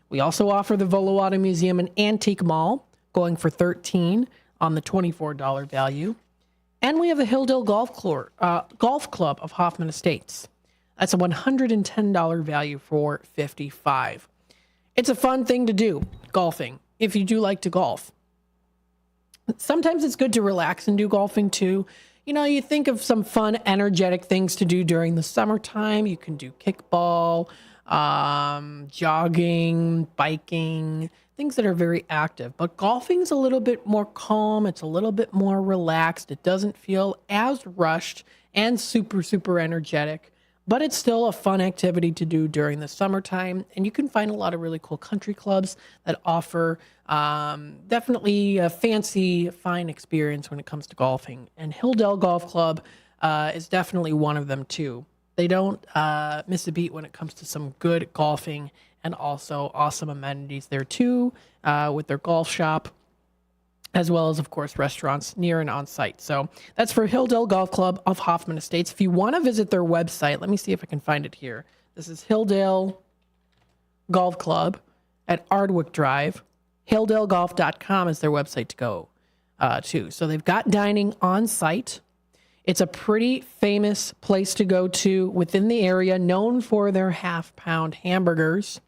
We also offer the Voluwata Museum and Antique Mall, going for $13 on the $24 value. And we have the Hilldale Golf Club of Hoffman Estates. That's a $110 value for $55. It's a fun thing to do, golfing, if you do like to golf. Sometimes it's good to relax and do golfing too. You know, you think of some fun, energetic things to do during the summertime. You can do kickball, jogging, biking, things that are very active. But golfing's a little bit more calm. It's a little bit more relaxed. It doesn't feel as rushed and super, super energetic. But it's still a fun activity to do during the summertime. And you can find a lot of really cool country clubs that offer definitely a fancy, fine experience when it comes to golfing. And Hilldale Golf Club is definitely one of them, too. They don't miss a beat when it comes to some good golfing and also awesome amenities there, too, with their golf shop, as well as, of course, restaurants near and on site. So that's for Hilldale Golf Club of Hoffman Estates. If you want to visit their website, let me see if I can find it here. This is Hilldale Golf Club at Ardwick Drive. HilldaleGolf.com is their website to go to. So they've got dining on site. It's a pretty famous place to go to within the area, known for their half-pound hamburgers.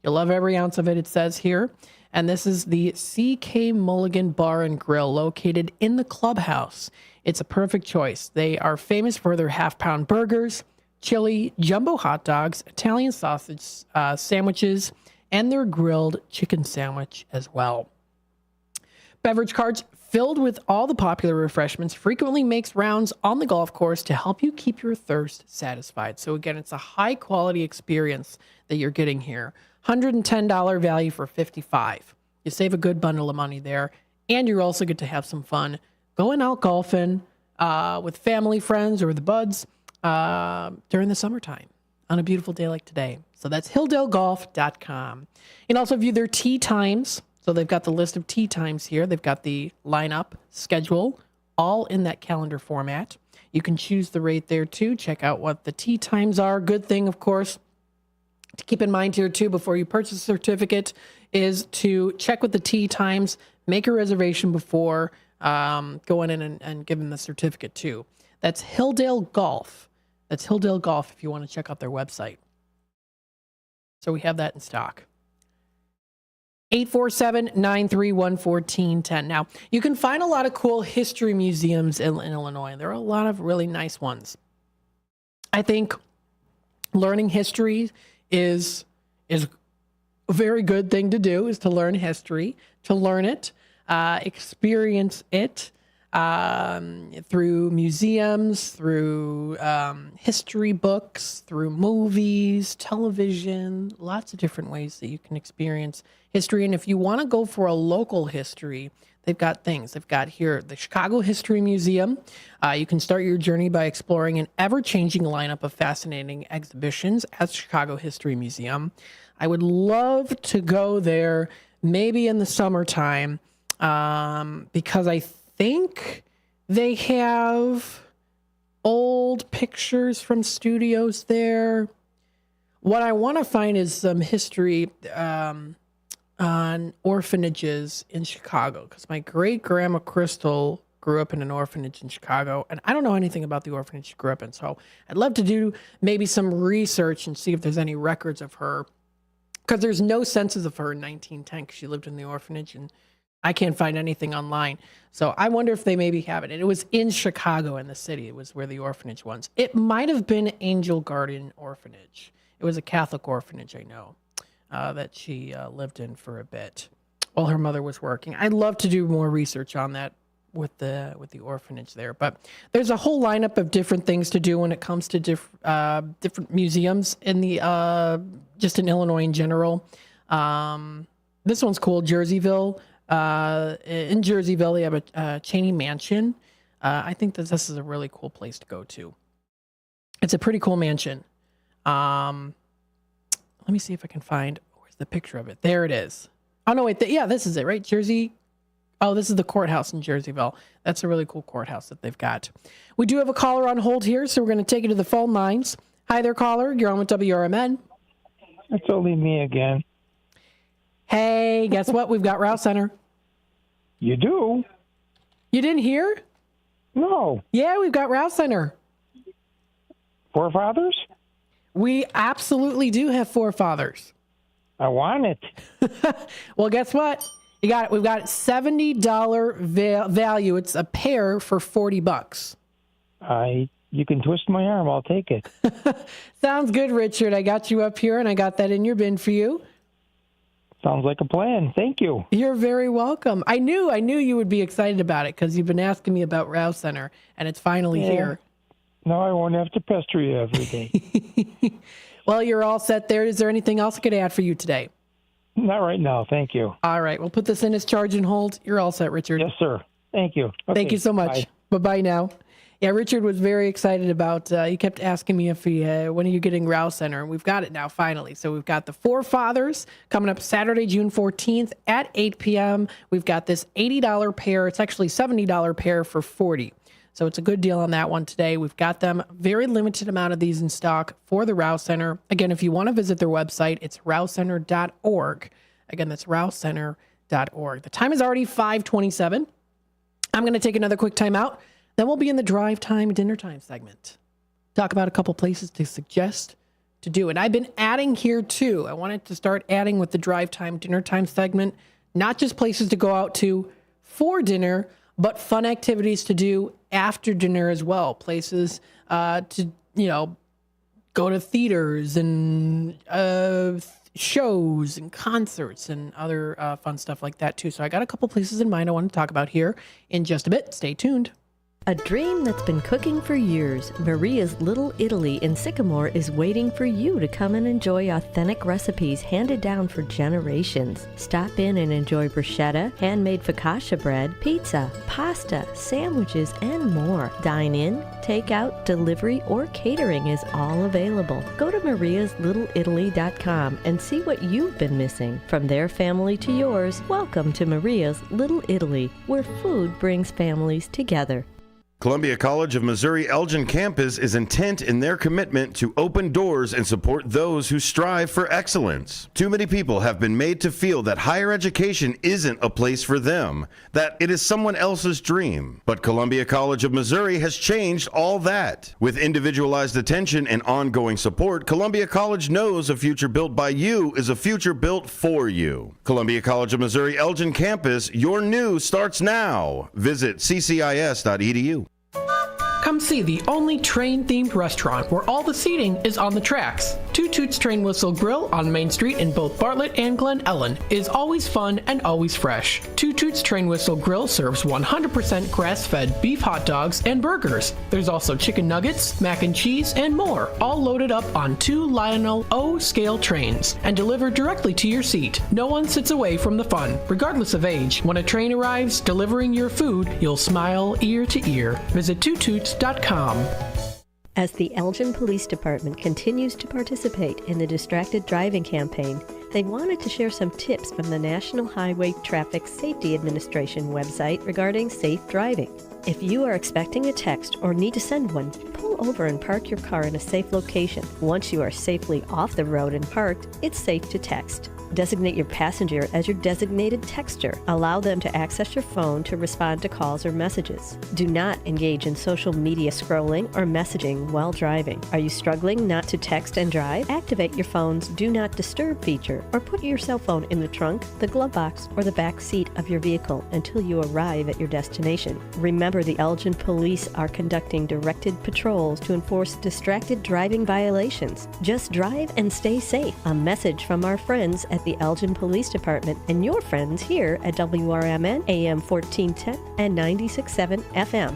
You'll love every ounce of it, it says here. And this is the C.K. Mulligan Bar and Grill located in the clubhouse. It's a perfect choice. They are famous for their half-pound burgers, chili, jumbo hot dogs, Italian sausage sandwiches, and their grilled chicken sandwich as well. Beverage carts filled with all the popular refreshments frequently makes rounds on the golf course to help you keep your thirst satisfied. So again, it's a high-quality experience that you're getting here. $110 value for $55. You save a good bundle of money there, and you also get to have some fun going out golfing with family, friends, or the buds during the summertime on a beautiful day like today. So that's HilldaleGolf.com. You can also view their tee times. So they've got the list of tee times here. They've got the lineup schedule all in that calendar format. You can choose the rate there too. Check out what the tee times are. Good thing, of course, to keep in mind here too before you purchase a certificate is to check with the tee times, make a reservation before going in and giving the certificate too. That's Hilldale Golf. That's Hilldale Golf if you want to check out their website. So we have that in stock. 847-931-1410. Now, you can find a lot of cool history museums in Illinois. There are a lot of really nice ones. I think learning history is a very good thing to do, is to learn history, to learn it, experience it through museums, through history books, through movies, television, lots of different ways that you can experience history. And if you want to go for a local history, they've got things. They've got here the Chicago History Museum. You can start your journey by exploring an ever-changing lineup of fascinating exhibitions at the Chicago History Museum. I would love to go there maybe in the summertime because I think they have old pictures from studios there. What I want to find is some history on orphanages in Chicago, because my great-grandma Crystal grew up in an orphanage in Chicago, and I don't know anything about the orphanage she grew up in, so I'd love to do maybe some research and see if there's any records of her, because there's no census of her in 1910, because she lived in the orphanage, and I can't find anything online. So I wonder if they maybe have it. And it was in Chicago, in the city. It was where the orphanage was. It might have been Angel Garden Orphanage. It was a Catholic orphanage, I know, that she lived in for a bit while her mother was working. I'd love to do more research on that with the orphanage there. But there's a whole lineup of different things to do when it comes to different museums in the just in Illinois in general. This one's cool, Jerseyville. In Jerseyville, they have a Cheney Mansion. I think that this is a really cool place to go to. It's a pretty cool mansion. Let me see if I can find, where's the picture of it? There it is. Oh, no, wait. Yeah, this is it, right? Jersey. Oh, this is the courthouse in Jerseyville. That's a really cool courthouse that they've got. We do have a caller on hold here, so we're going to take you to the phone lines. Hi there, caller. You're on with WRMN. It's only me again. Hey, guess what? We've got Rouse Center. You do? You didn't hear? No. Yeah, we've got Rouse Center. Forefathers? We absolutely do have forefathers. I want it. Well, guess what? You got it. We've got $70 value. It's a pair for $40. You can twist my arm. I'll take it. Sounds good, Richard. I got you up here, and I got that in your bin for you. Sounds like a plan. Thank you. You're very welcome. I knew you would be excited about it because you've been asking me about Rouse Center, and it's finally here. No, I won't have to pester you every day. Well, you're all set there. Is there anything else I could add for you today? Not right now. Thank you. All right. We'll put this in as charge and hold. You're all set, Richard. Yes, sir. Thank you. Okay, thank you so much. Bye-bye now. Yeah, Richard was very excited about, he kept asking me if when are you getting Rouse Center? And we've got it now, finally. So we've got the Forefathers coming up Saturday, June 14th at 8 p.m. We've got this $80 pair. It's actually $70 pair for $40. So it's a good deal on that one today. We've got them, very limited amount of these in stock for the Rouse Center. Again, if you want to visit their website, it's rousecenter.org. Again, that's rousecenter.org. The time is already 5:27. I'm going to take another quick time out. Then we'll be in the drive time, dinner time segment. Talk about a couple places to suggest to do. And I've been adding here too. I wanted to start adding with the drive time, dinner time segment, not just places to go out to for dinner, but fun activities to do after dinner as well. Places to, go to theaters and shows and concerts and other fun stuff like that too. So I got a couple places in mind I want to talk about here in just a bit. Stay tuned. A dream that's been cooking for years, Maria's Little Italy in Sycamore is waiting for you to come and enjoy authentic recipes handed down for generations. Stop in and enjoy bruschetta, handmade focaccia bread, pizza, pasta, sandwiches, and more. Dine in, take out, delivery, or catering is all available. Go to mariaslittle.italy.com and see what you've been missing. From their family to yours, welcome to Maria's Little Italy, where food brings families together. Columbia College of Missouri Elgin campus is intent in their commitment to open doors and support those who strive for excellence. Too many people have been made to feel that higher education isn't a place for them, that it is someone else's dream. But Columbia College of Missouri has changed all that. With individualized attention and ongoing support, Columbia College knows a future built by you is a future built for you. Columbia College of Missouri Elgin campus, your new starts now. Visit ccis.edu. Come see the only train-themed restaurant where all the seating is on the tracks. Two Toots Train Whistle Grill on Main Street in both Bartlett and Glen Ellen is always fun and always fresh. Two Toots Train Whistle Grill serves 100% grass-fed beef hot dogs and burgers. There's also chicken nuggets, mac and cheese, and more, all loaded up on two Lionel O-scale trains and delivered directly to your seat. No one sits away from the fun, regardless of age. When a train arrives delivering your food, you'll smile ear to ear. Visit twotoots.com. As the Elgin Police Department continues to participate in the Distracted Driving campaign, they wanted to share some tips from the National Highway Traffic Safety Administration website regarding safe driving. If you are expecting a text or need to send one, pull over and park your car in a safe location. Once you are safely off the road and parked, it's safe to text. Designate your passenger as your designated texter. Allow them to access your phone to respond to calls or messages. Do not engage in social media scrolling or messaging while driving. Are you struggling not to text and drive? Activate your phone's Do Not Disturb feature or put your cell phone in the trunk, the glove box, or the back seat of your vehicle until you arrive at your destination. Remember, the Elgin Police are conducting directed patrols to enforce distracted driving violations. Just drive and stay safe. A message from our friends at the Elgin Police Department and your friends here at WRMN AM 1410 and 96.7 FM.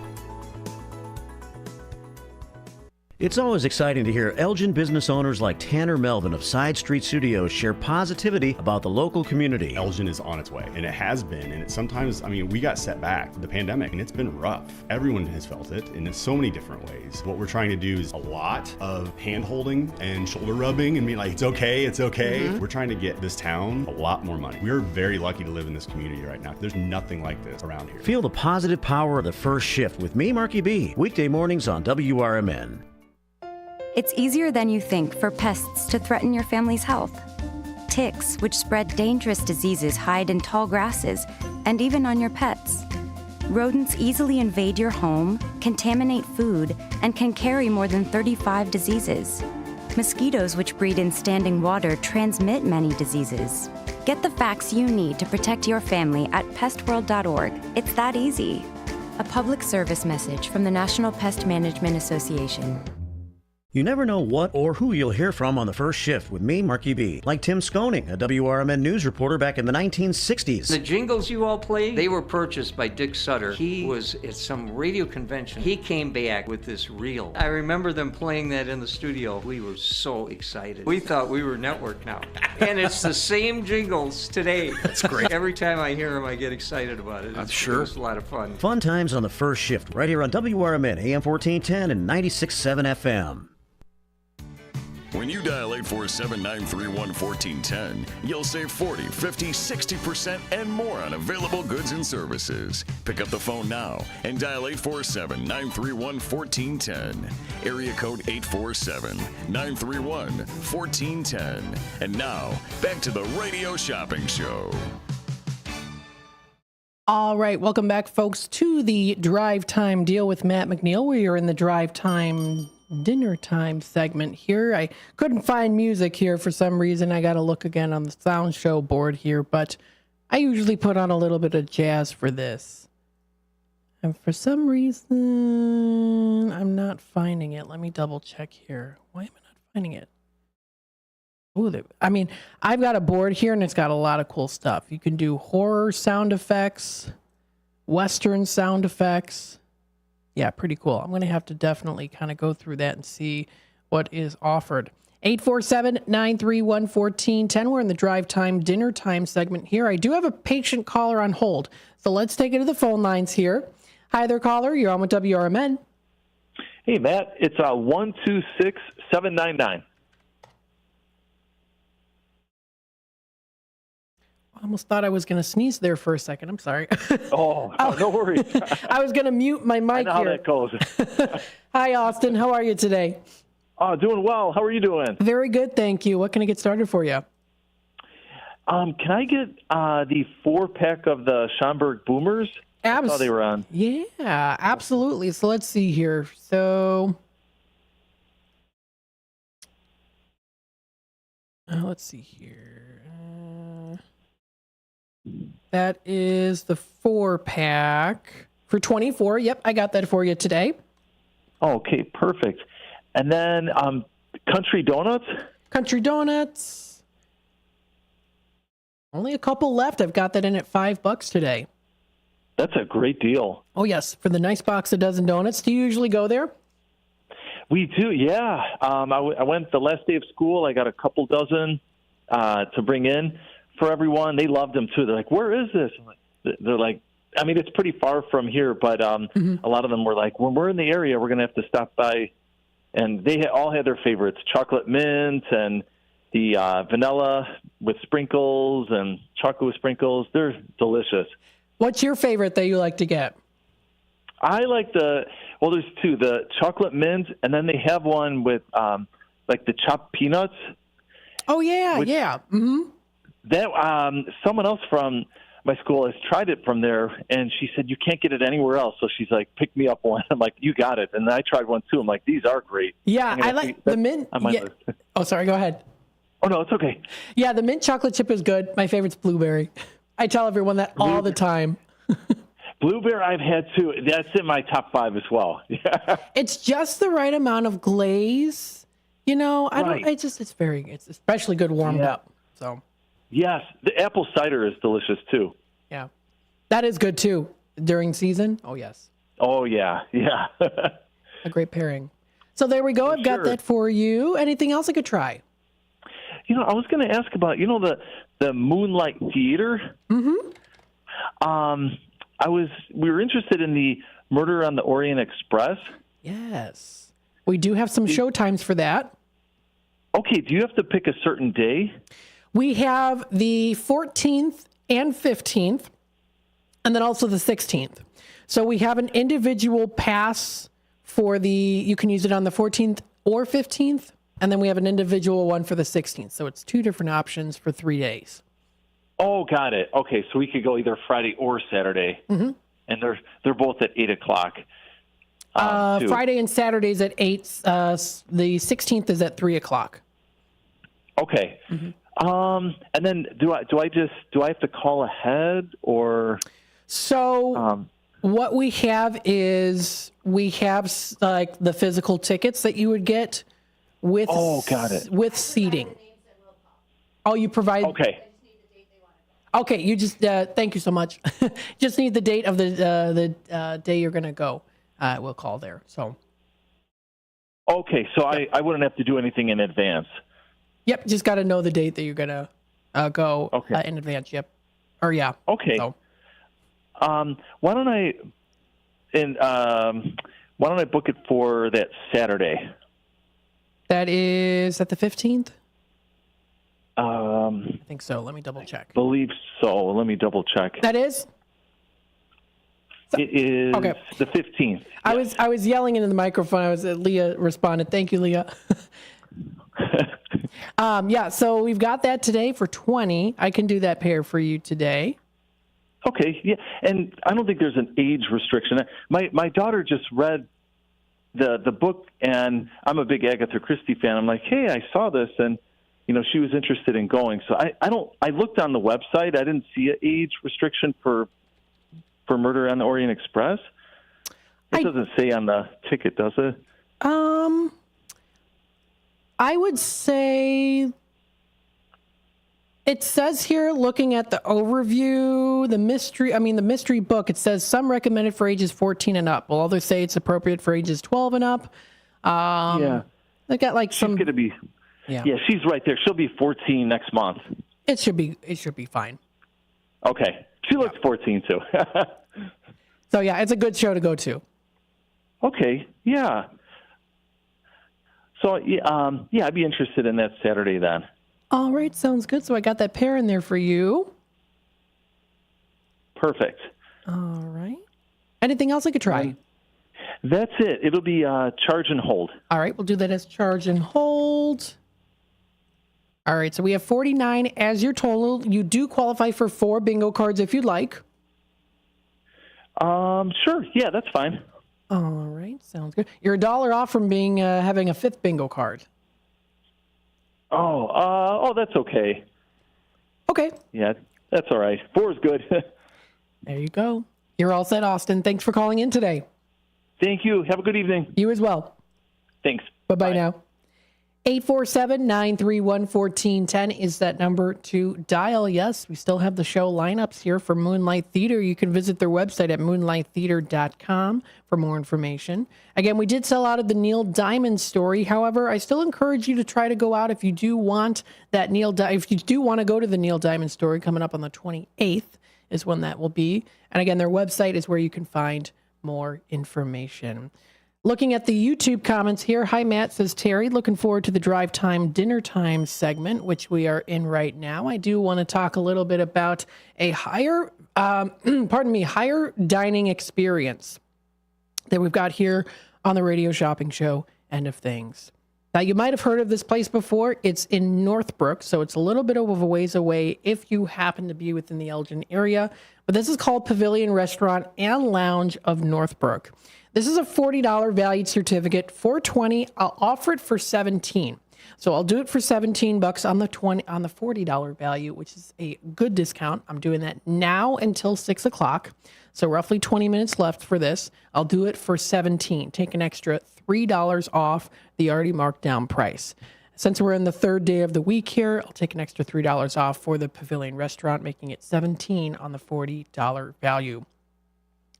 It's always exciting to hear Elgin business owners like Tanner Melvin of Side Street Studios share positivity about the local community. Elgin is on its way, and it has been, and sometimes, we got set back, the pandemic, and it's been rough. Everyone has felt it, and in so many different ways. What we're trying to do is a lot of hand-holding and shoulder rubbing and being like, it's okay, it's okay. Mm-hmm. We're trying to get this town a lot more money. We're very lucky to live in this community right now. There's nothing like this around here. Feel the positive power of the first shift with me, Marky B, weekday mornings on WRMN. It's easier than you think for pests to threaten your family's health. Ticks, which spread dangerous diseases, hide in tall grasses and even on your pets. Rodents easily invade your home, contaminate food, and can carry more than 35 diseases. Mosquitoes, which breed in standing water, transmit many diseases. Get the facts you need to protect your family at pestworld.org. It's that easy. A public service message from the National Pest Management Association. You never know what or who you'll hear from on the first shift with me, Marky B. Like Tim Skoning, a WRMN news reporter back in the 1960s. The jingles you all play, they were purchased by Dick Sutter. He was at some radio convention. He came back with this reel. I remember them playing that in the studio. We were so excited. We thought we were network now. And it's the same jingles today. That's great. Every time I hear them, I get excited about it. I'm sure. It was a lot of fun. Fun times on the first shift, right here on WRMN, AM 1410 and 96.7 FM. When you dial 847-931-1410, you'll save 40, 50, 60% and more on available goods and services. Pick up the phone now and dial 847-931-1410. Area code 847-931-1410. And now, back to the Radio Shopping Show. All right, welcome back, folks, to the Drive Time Deal with Matt McNeil. We are in the Drive Time dinner time segment here. I couldn't find music here for some reason. I got to look again on the sound show board here, but I usually put on a little bit of jazz for this. And for some reason, I'm not finding it. Let me double check here. Why am I not finding it? Ooh, I've got a board here and it's got a lot of cool stuff. You can do horror sound effects, Western sound effects. Yeah, pretty cool. I'm going to have to definitely kind of go through that and see what is offered. 847-931-1410. We're in the Drive Time Dinner Time segment here. I do have a patient caller on hold, so let's take it to the phone lines here. Hi there, caller. You're on with WRMN. Hey, Matt. It's 126799. I almost thought I was going to sneeze there for a second. I'm sorry. Oh, no worries. I was going to mute my mic I know here. how that goes. Hi, Austin. How are you today? Doing well. How are you doing? Very good, thank you. What can I get started for you? Can I get the 4-pack of the Schomburg Boomers? I saw they were on. Yeah, absolutely. So let's see here. So let's see here. That is the 4-pack for $24. Yep, I got that for you today. Okay, perfect. And then Country Donuts? Country Donuts. Only a couple left. I've got that in at $5 today. That's a great deal. Oh, yes, for the nice box of dozen donuts. Do you usually go there? We do, yeah. I went the last day of school. I got a couple dozen to bring in for everyone. They loved them too. They're like, "Where is this?" They're like, I mean, it's pretty far from here, but a lot of them were like, "When we're in the area, we're going to have to stop by." And they all had their favorites: chocolate mint and the vanilla with sprinkles and chocolate with sprinkles. They're delicious. What's your favorite that you like to get? I like there's two: the chocolate mint, and then they have one with like the chopped peanuts. Oh yeah, yeah. Mm-hmm. That someone else from my school has tried it from there, and she said you can't get it anywhere else. So she's like, pick me up one. I'm like, you got it. And I tried one too. I'm like, these are great. Yeah, I like the mint. Yeah. Oh, sorry. Go ahead. Oh no, it's okay. Yeah, the mint chocolate chip is good. My favorite's blueberry. I tell everyone that all the time. Blueberry I've had too. That's in my top 5 as well. Yeah. It's just the right amount of glaze. You know, it's especially good warmed up. So. Yes, the apple cider is delicious too. Yeah, that is good too during season. Oh yes. Oh yeah, yeah. A great pairing. So there we go. I've got that for you. Anything else I could try? You know, I was going to ask about the Moonlight Theater. Mm-hmm. We were interested in the Murder on the Orient Express. Yes, we do have some show times for that. Okay, do you have to pick a certain day? We have the 14th and 15th, and then also the 16th. So we have an individual pass for you can use it on the 14th or 15th, and then we have an individual one for the 16th. So it's 2 different options for 3 days. Oh, got it. Okay, so we could go either Friday or Saturday, and they're both at 8 o'clock. Friday and Saturdays at 8. The 16th is at 3 o'clock. Okay. Mm-hmm. And then do I have to call ahead or? So what we have is like the physical tickets that you would get with. Oh, got it. With seating. Oh, you provide. Okay. Okay. You just thank you so much. Just need the date of the day you're going to go. We'll call there. So. Okay, so I wouldn't have to do anything in advance. Yep, just got to know the date that you're gonna go in advance. Yep, or yeah. Okay. So. Why don't I book it for that Saturday? That is at the 15th. I think so. Let me double check. Believe so. Let me double check. That is. It is the 15th. I was yelling into the microphone. Leah responded. Thank you, Leah. So we've got that today for 20. I can do that pair for you today. Okay, yeah, and I don't think there's an age restriction. My daughter just read the book, and I'm a big Agatha Christie fan. I'm like, hey, I saw this, and she was interested in going. So I looked on the website. I didn't see an age restriction for Murder on the Orient Express. It doesn't say on the ticket, does it? I would say it says here, looking at the overview, the mystery book, it says some recommended for ages 14 and up. Well, others say it's appropriate for ages 12 and up. They got like she's going to be, yeah, she's right there. She'll be 14 next month. It should be fine. Okay. She looks 14 too. So yeah, it's a good show to go to. Okay. Yeah. So, I'd be interested in that Saturday then. All right, sounds good. So I got that pair in there for you. Perfect. All right. Anything else I could try? That's it. It'll be charge and hold. All right, we'll do that as charge and hold. All right, so we have 49 as your total. You do qualify for 4 bingo cards if you'd like. Sure. Yeah, that's fine. All right, sounds good. You're $1 off from being having a 5th bingo card. Oh, that's okay. Okay. Yeah, that's all right. 4 is good. There you go. You're all set, Austin. Thanks for calling in today. Thank you. Have a good evening. You as well. Thanks. Bye-bye now. 847-931-1410 is that number to dial. Yes, we still have the show lineups here for Moonlight Theater. You can visit their website at moonlighttheater.com for more information. Again, we did sell out of the Neil Diamond story. However, I still encourage you to try to go out if you do want that if you do want to go to the Neil Diamond story coming up on the 28th is when that will be. And again, their website is where you can find more information. Looking at the YouTube comments here, hi, Matt, says Terry, looking forward to the drive time, dinner time segment, which we are in right now. I do want to talk a little bit about a higher dining experience that we've got here on the radio shopping show, End of Things. Now, you might have heard of this place before. It's in Northbrook, so it's a little bit of a ways away if you happen to be within the Elgin area. But this is called Pavilion Restaurant and Lounge of Northbrook. This is a $40 valued certificate for $20. I'll offer it for $17. So I'll do it for $17 on the $40 value, which is a good discount. I'm doing that now until 6 o'clock. So roughly 20 minutes left for this. I'll do it for $17. Take an extra $3 off the already marked down price. Since we're in the third day of the week here, I'll take an extra $3 off for the Pavilion Restaurant, making it $17 on the $40 value.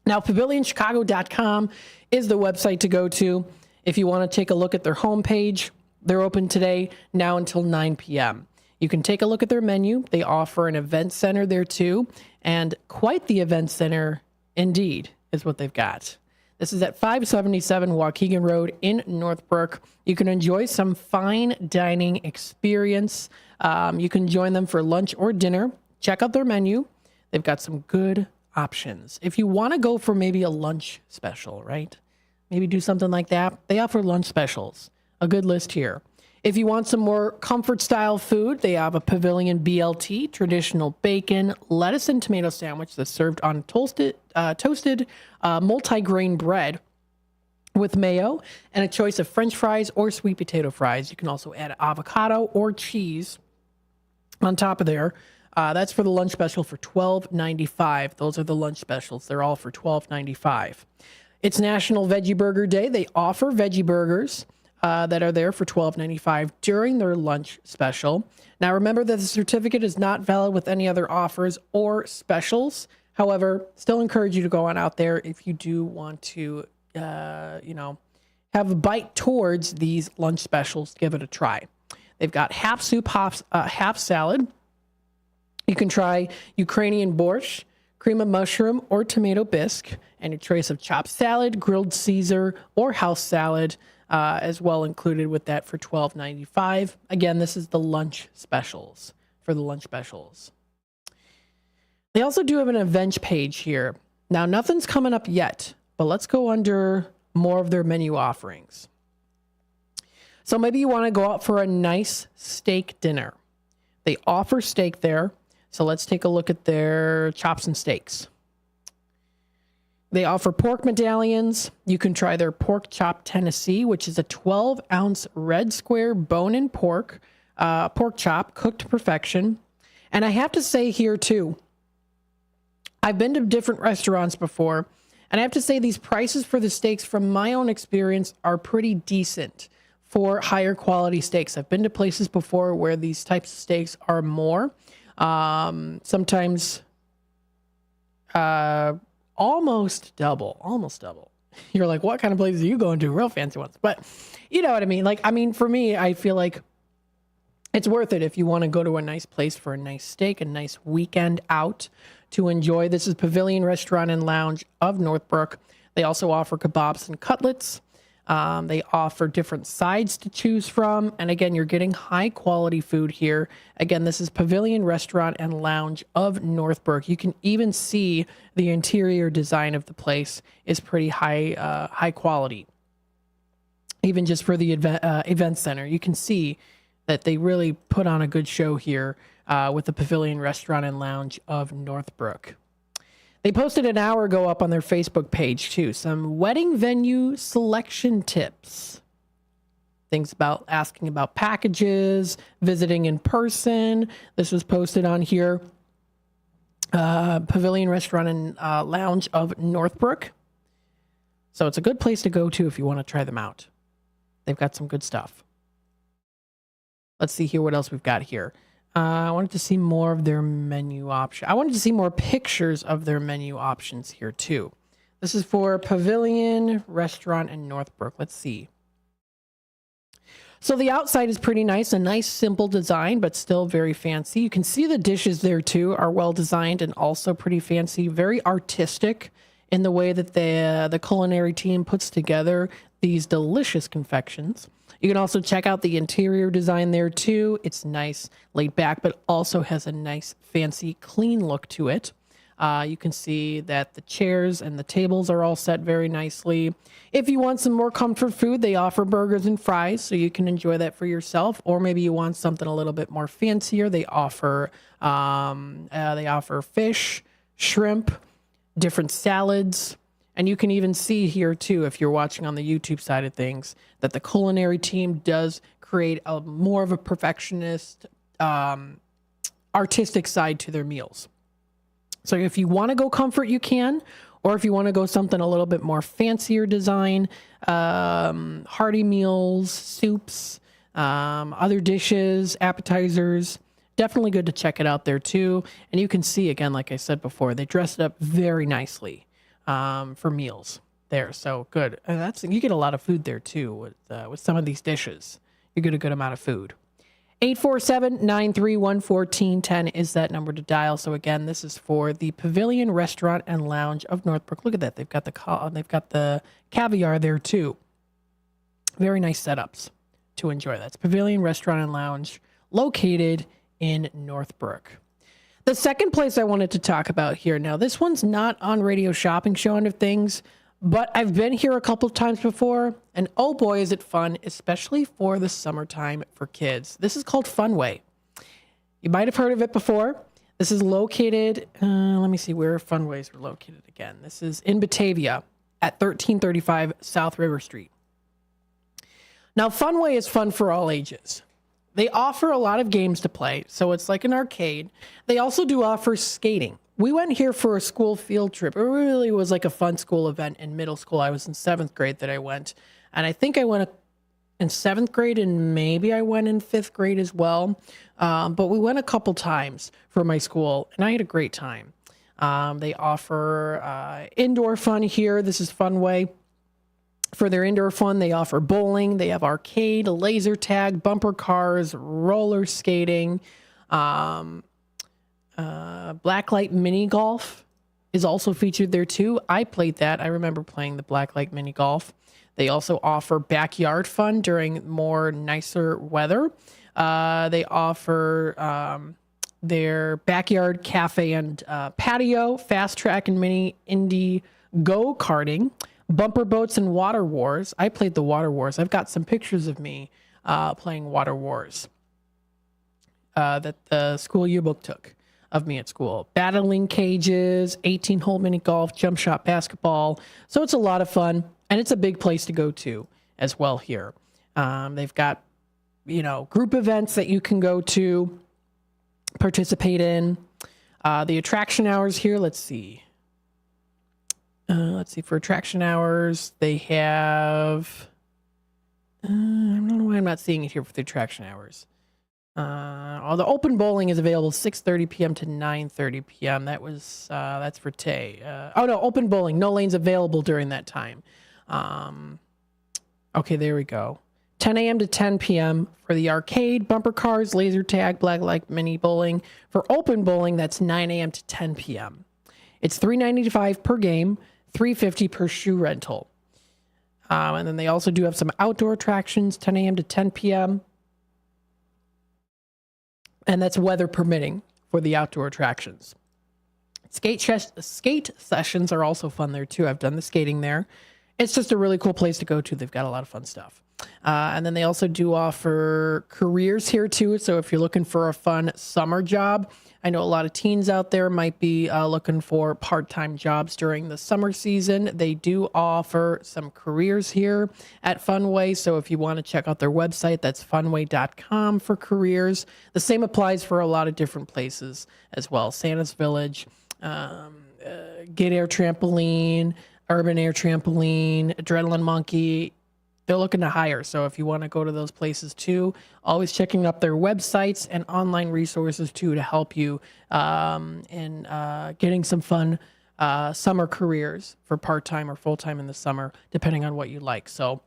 Now, pavilionchicago.com is the website to go to if you want to take a look at their homepage. They're open today, now until 9 p.m. You can take a look at their menu. They offer an event center there too, and quite the event center indeed is what they've got. This is at 577 Waukegan Road in Northbrook. You can enjoy some fine dining experience. You can join them for lunch or dinner. Check out their menu. They've got some good options. If you want to go for maybe a lunch special, right? Maybe do something like that. They offer lunch specials. A good list here. If you want some more comfort style food, they have a Pavilion BLT, traditional bacon, lettuce, and tomato sandwich that's served on toasted multi-grain bread with mayo and a choice of French fries or sweet potato fries. You can also add avocado or cheese on top of there. That's for the lunch special for $12.95. Those are the lunch specials. They're all for $12.95. It's National Veggie Burger Day. They offer veggie burgers that are there for $12.95 during their lunch special. Now, remember that the certificate is not valid with any other offers or specials. However, still encourage you to go on out there if you do want to, have a bite towards these lunch specials. Give it a try. They've got half soup, half salad. You can try Ukrainian borscht, cream of mushroom, or tomato bisque, and a choice of chopped salad, grilled Caesar, or house salad. As well included with that for $12.95. Again, this is the lunch specials for the lunch specials. They also do have an event page here. Now, nothing's coming up yet, but let's go under more of their menu offerings. So maybe you want to go out for a nice steak dinner. They offer steak there. So let's take a look at their chops and steaks. They offer pork medallions. You can try their pork chop Tennessee, which is a 12-ounce red square bone-in pork chop cooked to perfection. And I have to say here too, I've been to different restaurants before, and I have to say these prices for the steaks, from my own experience, are pretty decent for higher quality steaks. I've been to places before where these types of steaks are more, sometimes almost double. You're like, what kind of places are you going to? Real fancy ones. But you know what I mean? For me, I feel like it's worth it if you want to go to a nice place for a nice steak, a nice weekend out to enjoy. This is Pavilion Restaurant and Lounge of Northbrook. They also offer kebabs and cutlets. They offer different sides to choose from. And again, you're getting high quality food here. Again, this is Pavilion Restaurant and Lounge of Northbrook. You can even see the interior design of the place is pretty high quality. Even just for the event center, you can see that they really put on a good show here with the Pavilion Restaurant and Lounge of Northbrook. They posted an hour ago up on their Facebook page, too, some wedding venue selection tips. Things about asking about packages, visiting in person. This was posted on here. Pavilion Restaurant and Lounge of Northbrook. So it's a good place to go to if you want to try them out. They've got some good stuff. Let's see here what else we've got here. I wanted to see more of their menu option. I wanted to see more pictures of their menu options here too. This is for Pavilion Restaurant in Northbrook. Let's see. So the outside is pretty nice, a nice simple design, but still very fancy. You can see the dishes there too are well designed and also pretty fancy, very artistic in the way that the culinary team puts together these delicious confections. You can also check out the interior design there too. It's nice, laid back, but also has a nice, fancy, clean look to it. You can see that the chairs and the tables are all set very nicely. If you want some more comfort food, they offer burgers and fries, so you can enjoy that for yourself. Or maybe you want something a little bit more fancier. They offer fish, shrimp, different salads. And you can even see here, too, if you're watching on the YouTube side of things, that the culinary team does create a more of a perfectionist, artistic side to their meals. So if you want to go comfort, you can. Or if you want to go something a little bit more fancier design, hearty meals, soups, other dishes, appetizers, definitely good to check it out there, too. And you can see, again, like I said before, they dress it up very nicely for meals there. So good. And you get a lot of food there too with some of these dishes. You get a good amount of food. 847-931-1410 is that number to dial. So again, this is for the Pavilion Restaurant and Lounge of Northbrook. Look at that. They've got the caviar there too. Very nice setups to enjoy. That's Pavilion Restaurant and Lounge located in Northbrook. The second place I wanted to talk about here. Now, this one's not on Radio Shopping Show end of things, but I've been here a couple of times before, and oh boy, is it fun, especially for the summertime for kids. This is called Funway. You might have heard of it before. This is located, let me see where Funways are located again. This is in Batavia at 1335 South River Street. Now, Funway is fun for all ages. They offer a lot of games to play, so it's like an arcade. They also do offer skating. We went here for a school field trip. It really was like a fun school event in middle school. I was in 7th grade that I went. And I think I went in 7th grade and maybe I went in 5th grade as well. But we went a couple times for my school and I had a great time. They offer indoor fun here. This is Funway. For their indoor fun, they offer bowling. They have arcade, laser tag, bumper cars, roller skating. Blacklight mini golf is also featured there too. I played that. I remember playing the Blacklight mini golf. They also offer backyard fun during more nicer weather. They offer their backyard cafe and patio, fast track and mini indie go-karting, bumper boats and water wars. I played the water wars. I've got some pictures of me playing water wars that the school yearbook took of me at school. Battling cages, 18-hole mini golf, jump shot basketball. So it's a lot of fun, and it's a big place to go to as well here. They've got, group events that you can go to, participate in. The attraction hours here, let's see. For attraction hours, they have... I don't know why I'm not seeing it here for the attraction hours. The open bowling is available 6:30 p.m. to 9:30 p.m. That's for Tay. Open bowling. No lanes available during that time. Okay, there we go. 10 a.m. to 10 p.m. for the arcade, bumper cars, laser tag, blacklight mini bowling. For open bowling, that's 9 a.m. to 10 p.m. It's $3.95 per game, $3.50 per shoe rental. And then they also do have some outdoor attractions, 10 a.m. to 10 p.m. And that's weather permitting for the outdoor attractions. Skate sessions are also fun there too. I've done the skating there. It's just a really cool place to go to. They've got a lot of fun stuff. And then they also do offer careers here too. So if you're looking for a fun summer job, I know a lot of teens out there might be looking for part-time jobs during the summer season. They do offer some careers here at Funway. So if you want to check out their website, that's funway.com for careers. The same applies for a lot of different places as well. Santa's Village, Get Air Trampoline, Urban Air Trampoline, Adrenaline Monkey. They're looking to hire. So if you want to go to those places too, always checking up their websites and online resources too to help you in getting some fun summer careers for part-time or full-time in the summer, depending on what you like. So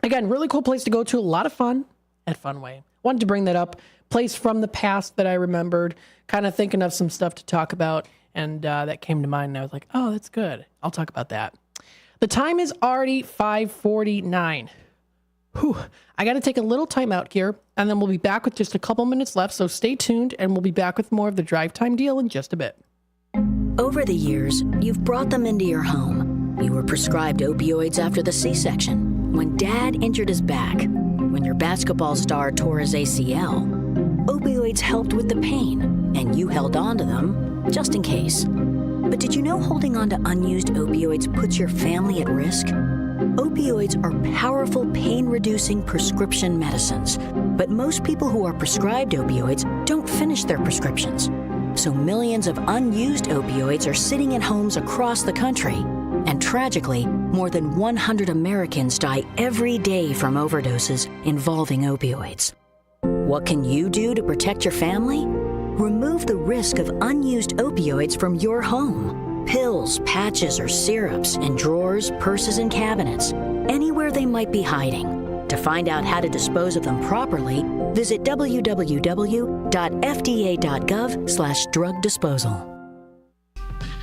again, really cool place to go to. A lot of fun at Funway. Wanted to bring that up. Place from the past that I remembered, kind of thinking of some stuff to talk about. And that came to mind and I was like, oh, that's good. I'll talk about that. The time is already 5:49. I got to take a little time out here, and then we'll be back with just a couple minutes left. So stay tuned, and we'll be back with more of the Drive Time Deal in just a bit. Over the years, you've brought them into your home. You were prescribed opioids after the C-section, when Dad injured his back, when your basketball star tore his ACL. Opioids helped with the pain, and you held on to them just in case. But did you know holding on to unused opioids puts your family at risk? Opioids are powerful pain-reducing prescription medicines, but most people who are prescribed opioids don't finish their prescriptions. So millions of unused opioids are sitting in homes across the country. And tragically, more than 100 Americans die every day from overdoses involving opioids. What can you do to protect your family? Remove the risk of unused opioids from your home. Pills, patches, or syrups in drawers, purses, and cabinets, anywhere they might be hiding. To find out how to dispose of them properly, visit www.fda.gov/drug disposal.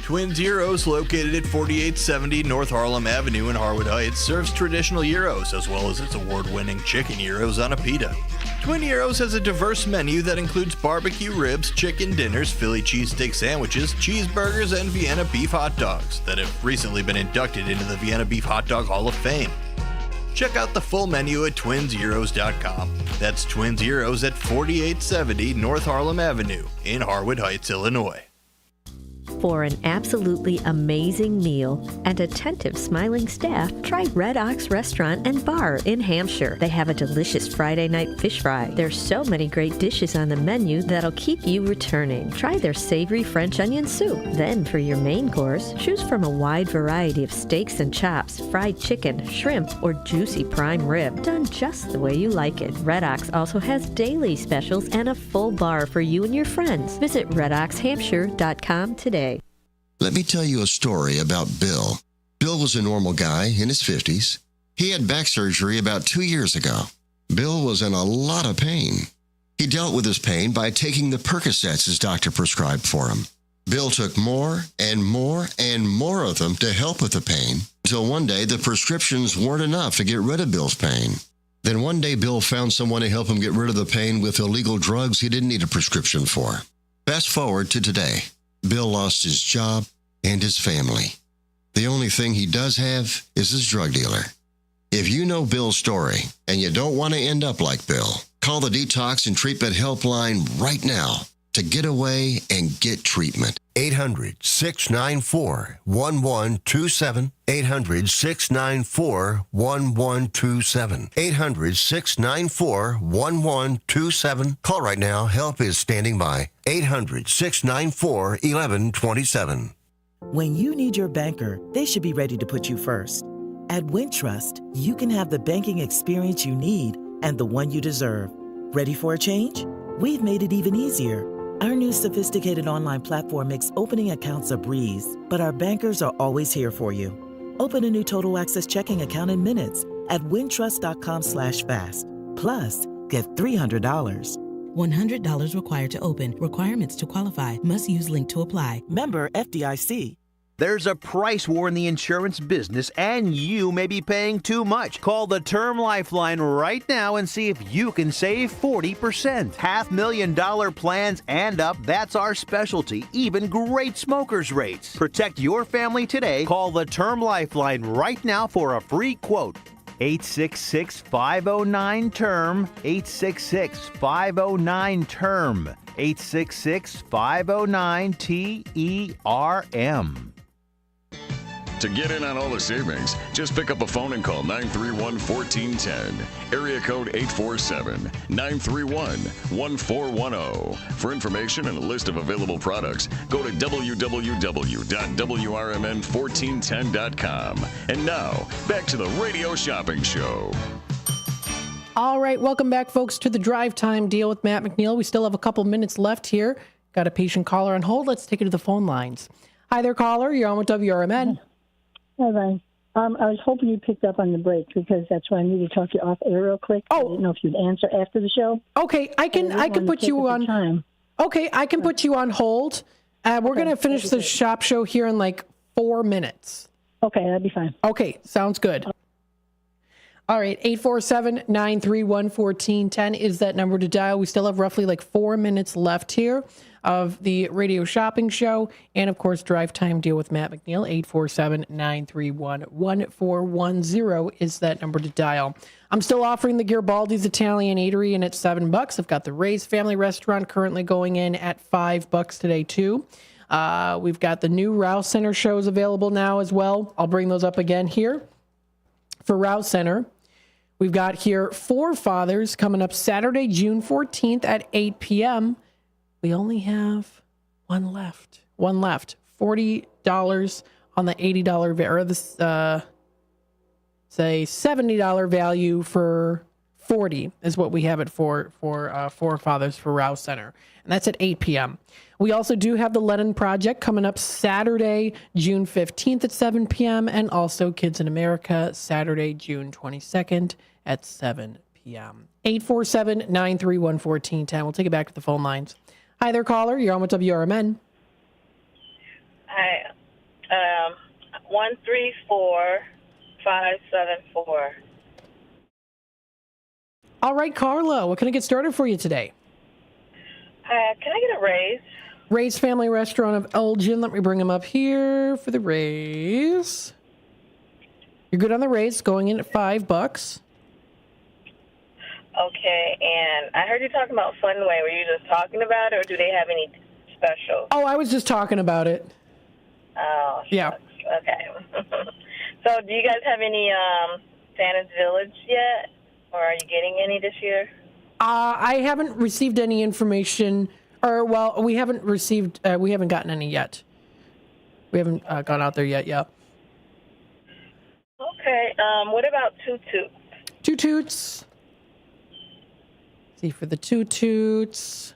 Twin Zeros, located at 4870 North Harlem Avenue in Harwood Heights, serves traditional gyros as well as its award-winning chicken gyros on a pita. Twin Gyros has a diverse menu that includes barbecue ribs, chicken dinners, Philly cheesesteak sandwiches, cheeseburgers, and Vienna beef hot dogs that have recently been inducted into the Vienna Beef Hot Dog Hall of Fame. Check out the full menu at twinzeros.com. That's Twin Zeros at 4870 North Harlem Avenue in Harwood Heights, Illinois. For an absolutely amazing meal and attentive, smiling staff, try Red Ox Restaurant and Bar in Hampshire. They have a delicious Friday night fish fry. There's so many great dishes on the menu that'll keep you returning. Try their savory French onion soup. Then for your main course, choose from a wide variety of steaks and chops, fried chicken, shrimp, or juicy prime rib, done just the way you like it. Red Ox also has daily specials and a full bar for you and your friends. Visit redoxhampshire.com today. Let me tell you a story about Bill. Bill was a normal guy in his 50s. He had back surgery about 2 years ago. Bill was in a lot of pain. He dealt with his pain by taking the Percocets his doctor prescribed for him. Bill took more and more and more of them to help with the pain, until one day the prescriptions weren't enough to get rid of Bill's pain. Then one day Bill found someone to help him get rid of the pain with illegal drugs he didn't need a prescription for. Fast forward to today. Bill lost his job and his family. The only thing he does have is his drug dealer. If you know Bill's story and you don't want to end up like Bill, call the Detox and Treatment Helpline right now to get away and get treatment. 800-694-1127. 800-694-1127. 800-694-1127. Call right now. Help is standing by. 800-694-1127. When you need your banker, they should be ready to put you first. At Wintrust, you can have the banking experience you need and the one you deserve. Ready for a change? We've made it even easier. Our new sophisticated online platform makes opening accounts a breeze, but our bankers are always here for you. Open a new Total Access checking account in minutes at wintrust.com/fast. Plus, get $300. $100 required to open. Requirements to qualify. Must use link to apply. Member FDIC. There's a price war in the insurance business, and you may be paying too much. Call the Term Lifeline right now and see if you can save 40%. $500,000 plans and up, that's our specialty. Even great smokers' rates. Protect your family today. Call the Term Lifeline right now for a free quote. 866-509-TERM. 866-509-TERM. 866-509-TERM. To get in on all the savings, just pick up a phone and call 931-1410. Area code 847-931-1410. For information and a list of available products, go to www.WRMN1410.com. And now, back to the Radio Shopping Show. All right, welcome back, folks, to the Drive Time Deal with Matt McNeil. We still have a couple minutes left here. Got a patient caller on hold. Let's take it to the phone lines. Hi there, caller. You're on with WRMN. Hi, Ryan. I was hoping you picked up on the break because that's why I need to talk to you off air real quick. I didn't know if you'd answer after the show. Okay, I can put you on. Okay, I can put you on hold. We're going to finish the shop show here in like 4 minutes. Okay, that'd be fine. Okay, sounds good. All right, 847-931-1410 is that number to dial. We still have roughly like 4 minutes left here. of the radio shopping show. And, of course, drive time deal with Matt McNeil. 847-931-1410 is that number to dial. I'm still offering the Garibaldi's Italian Eatery, and it's $7. I've got the Ray's Family Restaurant currently going in at $5 today, too. We've got the new Rouse Center shows available now as well. I'll bring those up again here. For Rouse Center, we've got here Four Fathers coming up Saturday, June 14th at 8 p.m. We only have one left. $40 on the $80 or the say $70 value for 40 is what we have it for Four Fathers for Rouse Center, and that's at 8 p.m. We also do have the Lennon Project coming up Saturday, June 15th at 7 p.m. and also Kids in America Saturday, June 22nd at 7 p.m. 847-931-1410. We'll take it back to the phone lines. Hi there, caller. You're on with WRMN. Hi. 134574. All right, Carla, what can I get started for you today? Can I get a raise? Ray's Family Restaurant of Elgin. Let me bring them up here for the raise. You're good on the raise, going in at $5. Okay, and I heard you talking about Funway. Were you just talking about it, or do they have any special? Oh, I was just talking about it. Oh, yeah. Okay. So, do you guys have any Santa's Village yet, or are you getting any this year? I haven't received any information, or well, we haven't gotten any yet. We haven't gone out there yet. Yeah. Okay. What about Toot Toots? Toot Toots. See, for the Toot Toots.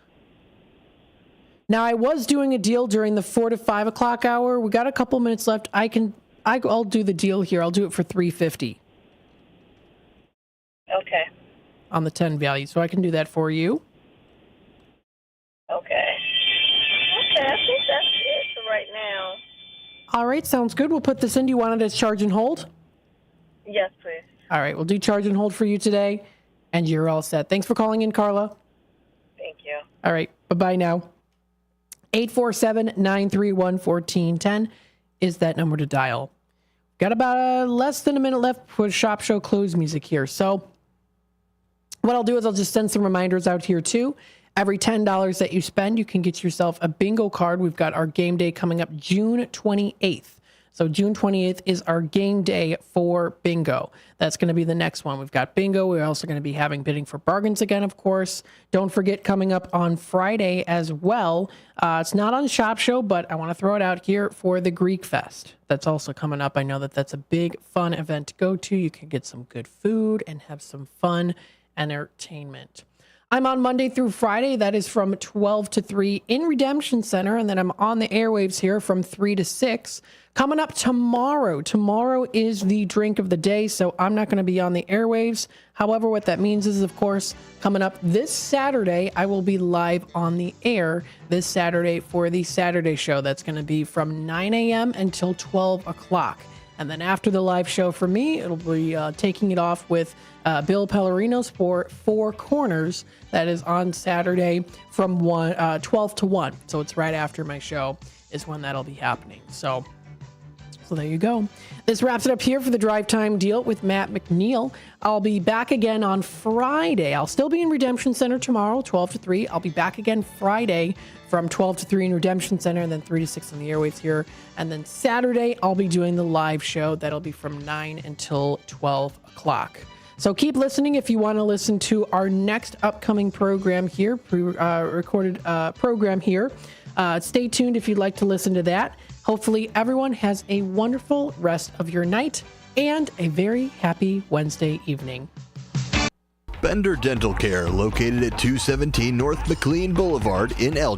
Now, I was doing a deal during the 4 to 5 o'clock hour. We got a couple minutes left. I'll do the deal here. I'll do it for $3.50. Okay. On the 10 value, so I can do that for you. Okay. Okay, I think that's it for right now. All right, sounds good. We'll put this in. Do you want it as charge and hold? Yes, please. All right, we'll do charge and hold for you today, and you're all set. Thanks for calling in, Carla. Thank you. All right, bye-bye now. 847-931-1410 is that number to dial. Got about less than a minute left for Shop Show close music here, so what I'll do is I'll just send some reminders out here too. Every $10 that you spend, you can get yourself a bingo card. We've got our game day coming up June 28th. So June 28th is our game day for bingo. That's going to be the next one. We've got bingo. We're also going to be having bidding for bargains again, of course. Don't forget, coming up on Friday as well. It's not on Shop Show, but I want to throw it out here for the Greek Fest. That's also coming up. I know that that's a big, fun event to go to. You can get some good food and have some fun entertainment. I'm on Monday through Friday. That is from 12 to 3 in Redemption Center. And then I'm on the airwaves here from 3 to 6. Coming up tomorrow. Tomorrow is the drink of the day, so I'm not going to be on the airwaves. However, what that means is, of course, coming up this Saturday, I will be live on the air this Saturday for the Saturday show. That's going to be from 9 a.m. until 12 o'clock. And then after the live show for me, it'll be taking it off with Bill Pellerino's for Four Corners. That is on Saturday from 12 to 1. So it's right after my show is when that'll be happening. So there you go. This wraps it up here for the Drive Time Deal with Matt McNeil. I'll be back again on Friday. I'll still be in Redemption Center tomorrow, 12 to 3. I'll be back again Friday from 12 to 3 in Redemption Center, and then 3 to 6 on the airwaves here. And then Saturday, I'll be doing the live show. That'll be from 9 until 12 o'clock. So keep listening if you want to listen to our next upcoming program here, recorded program here. Stay tuned if you'd like to listen to that. Hopefully everyone has a wonderful rest of your night and a very happy Wednesday evening. Bender Dental Care, located at 217 North McLean Boulevard in Elgin.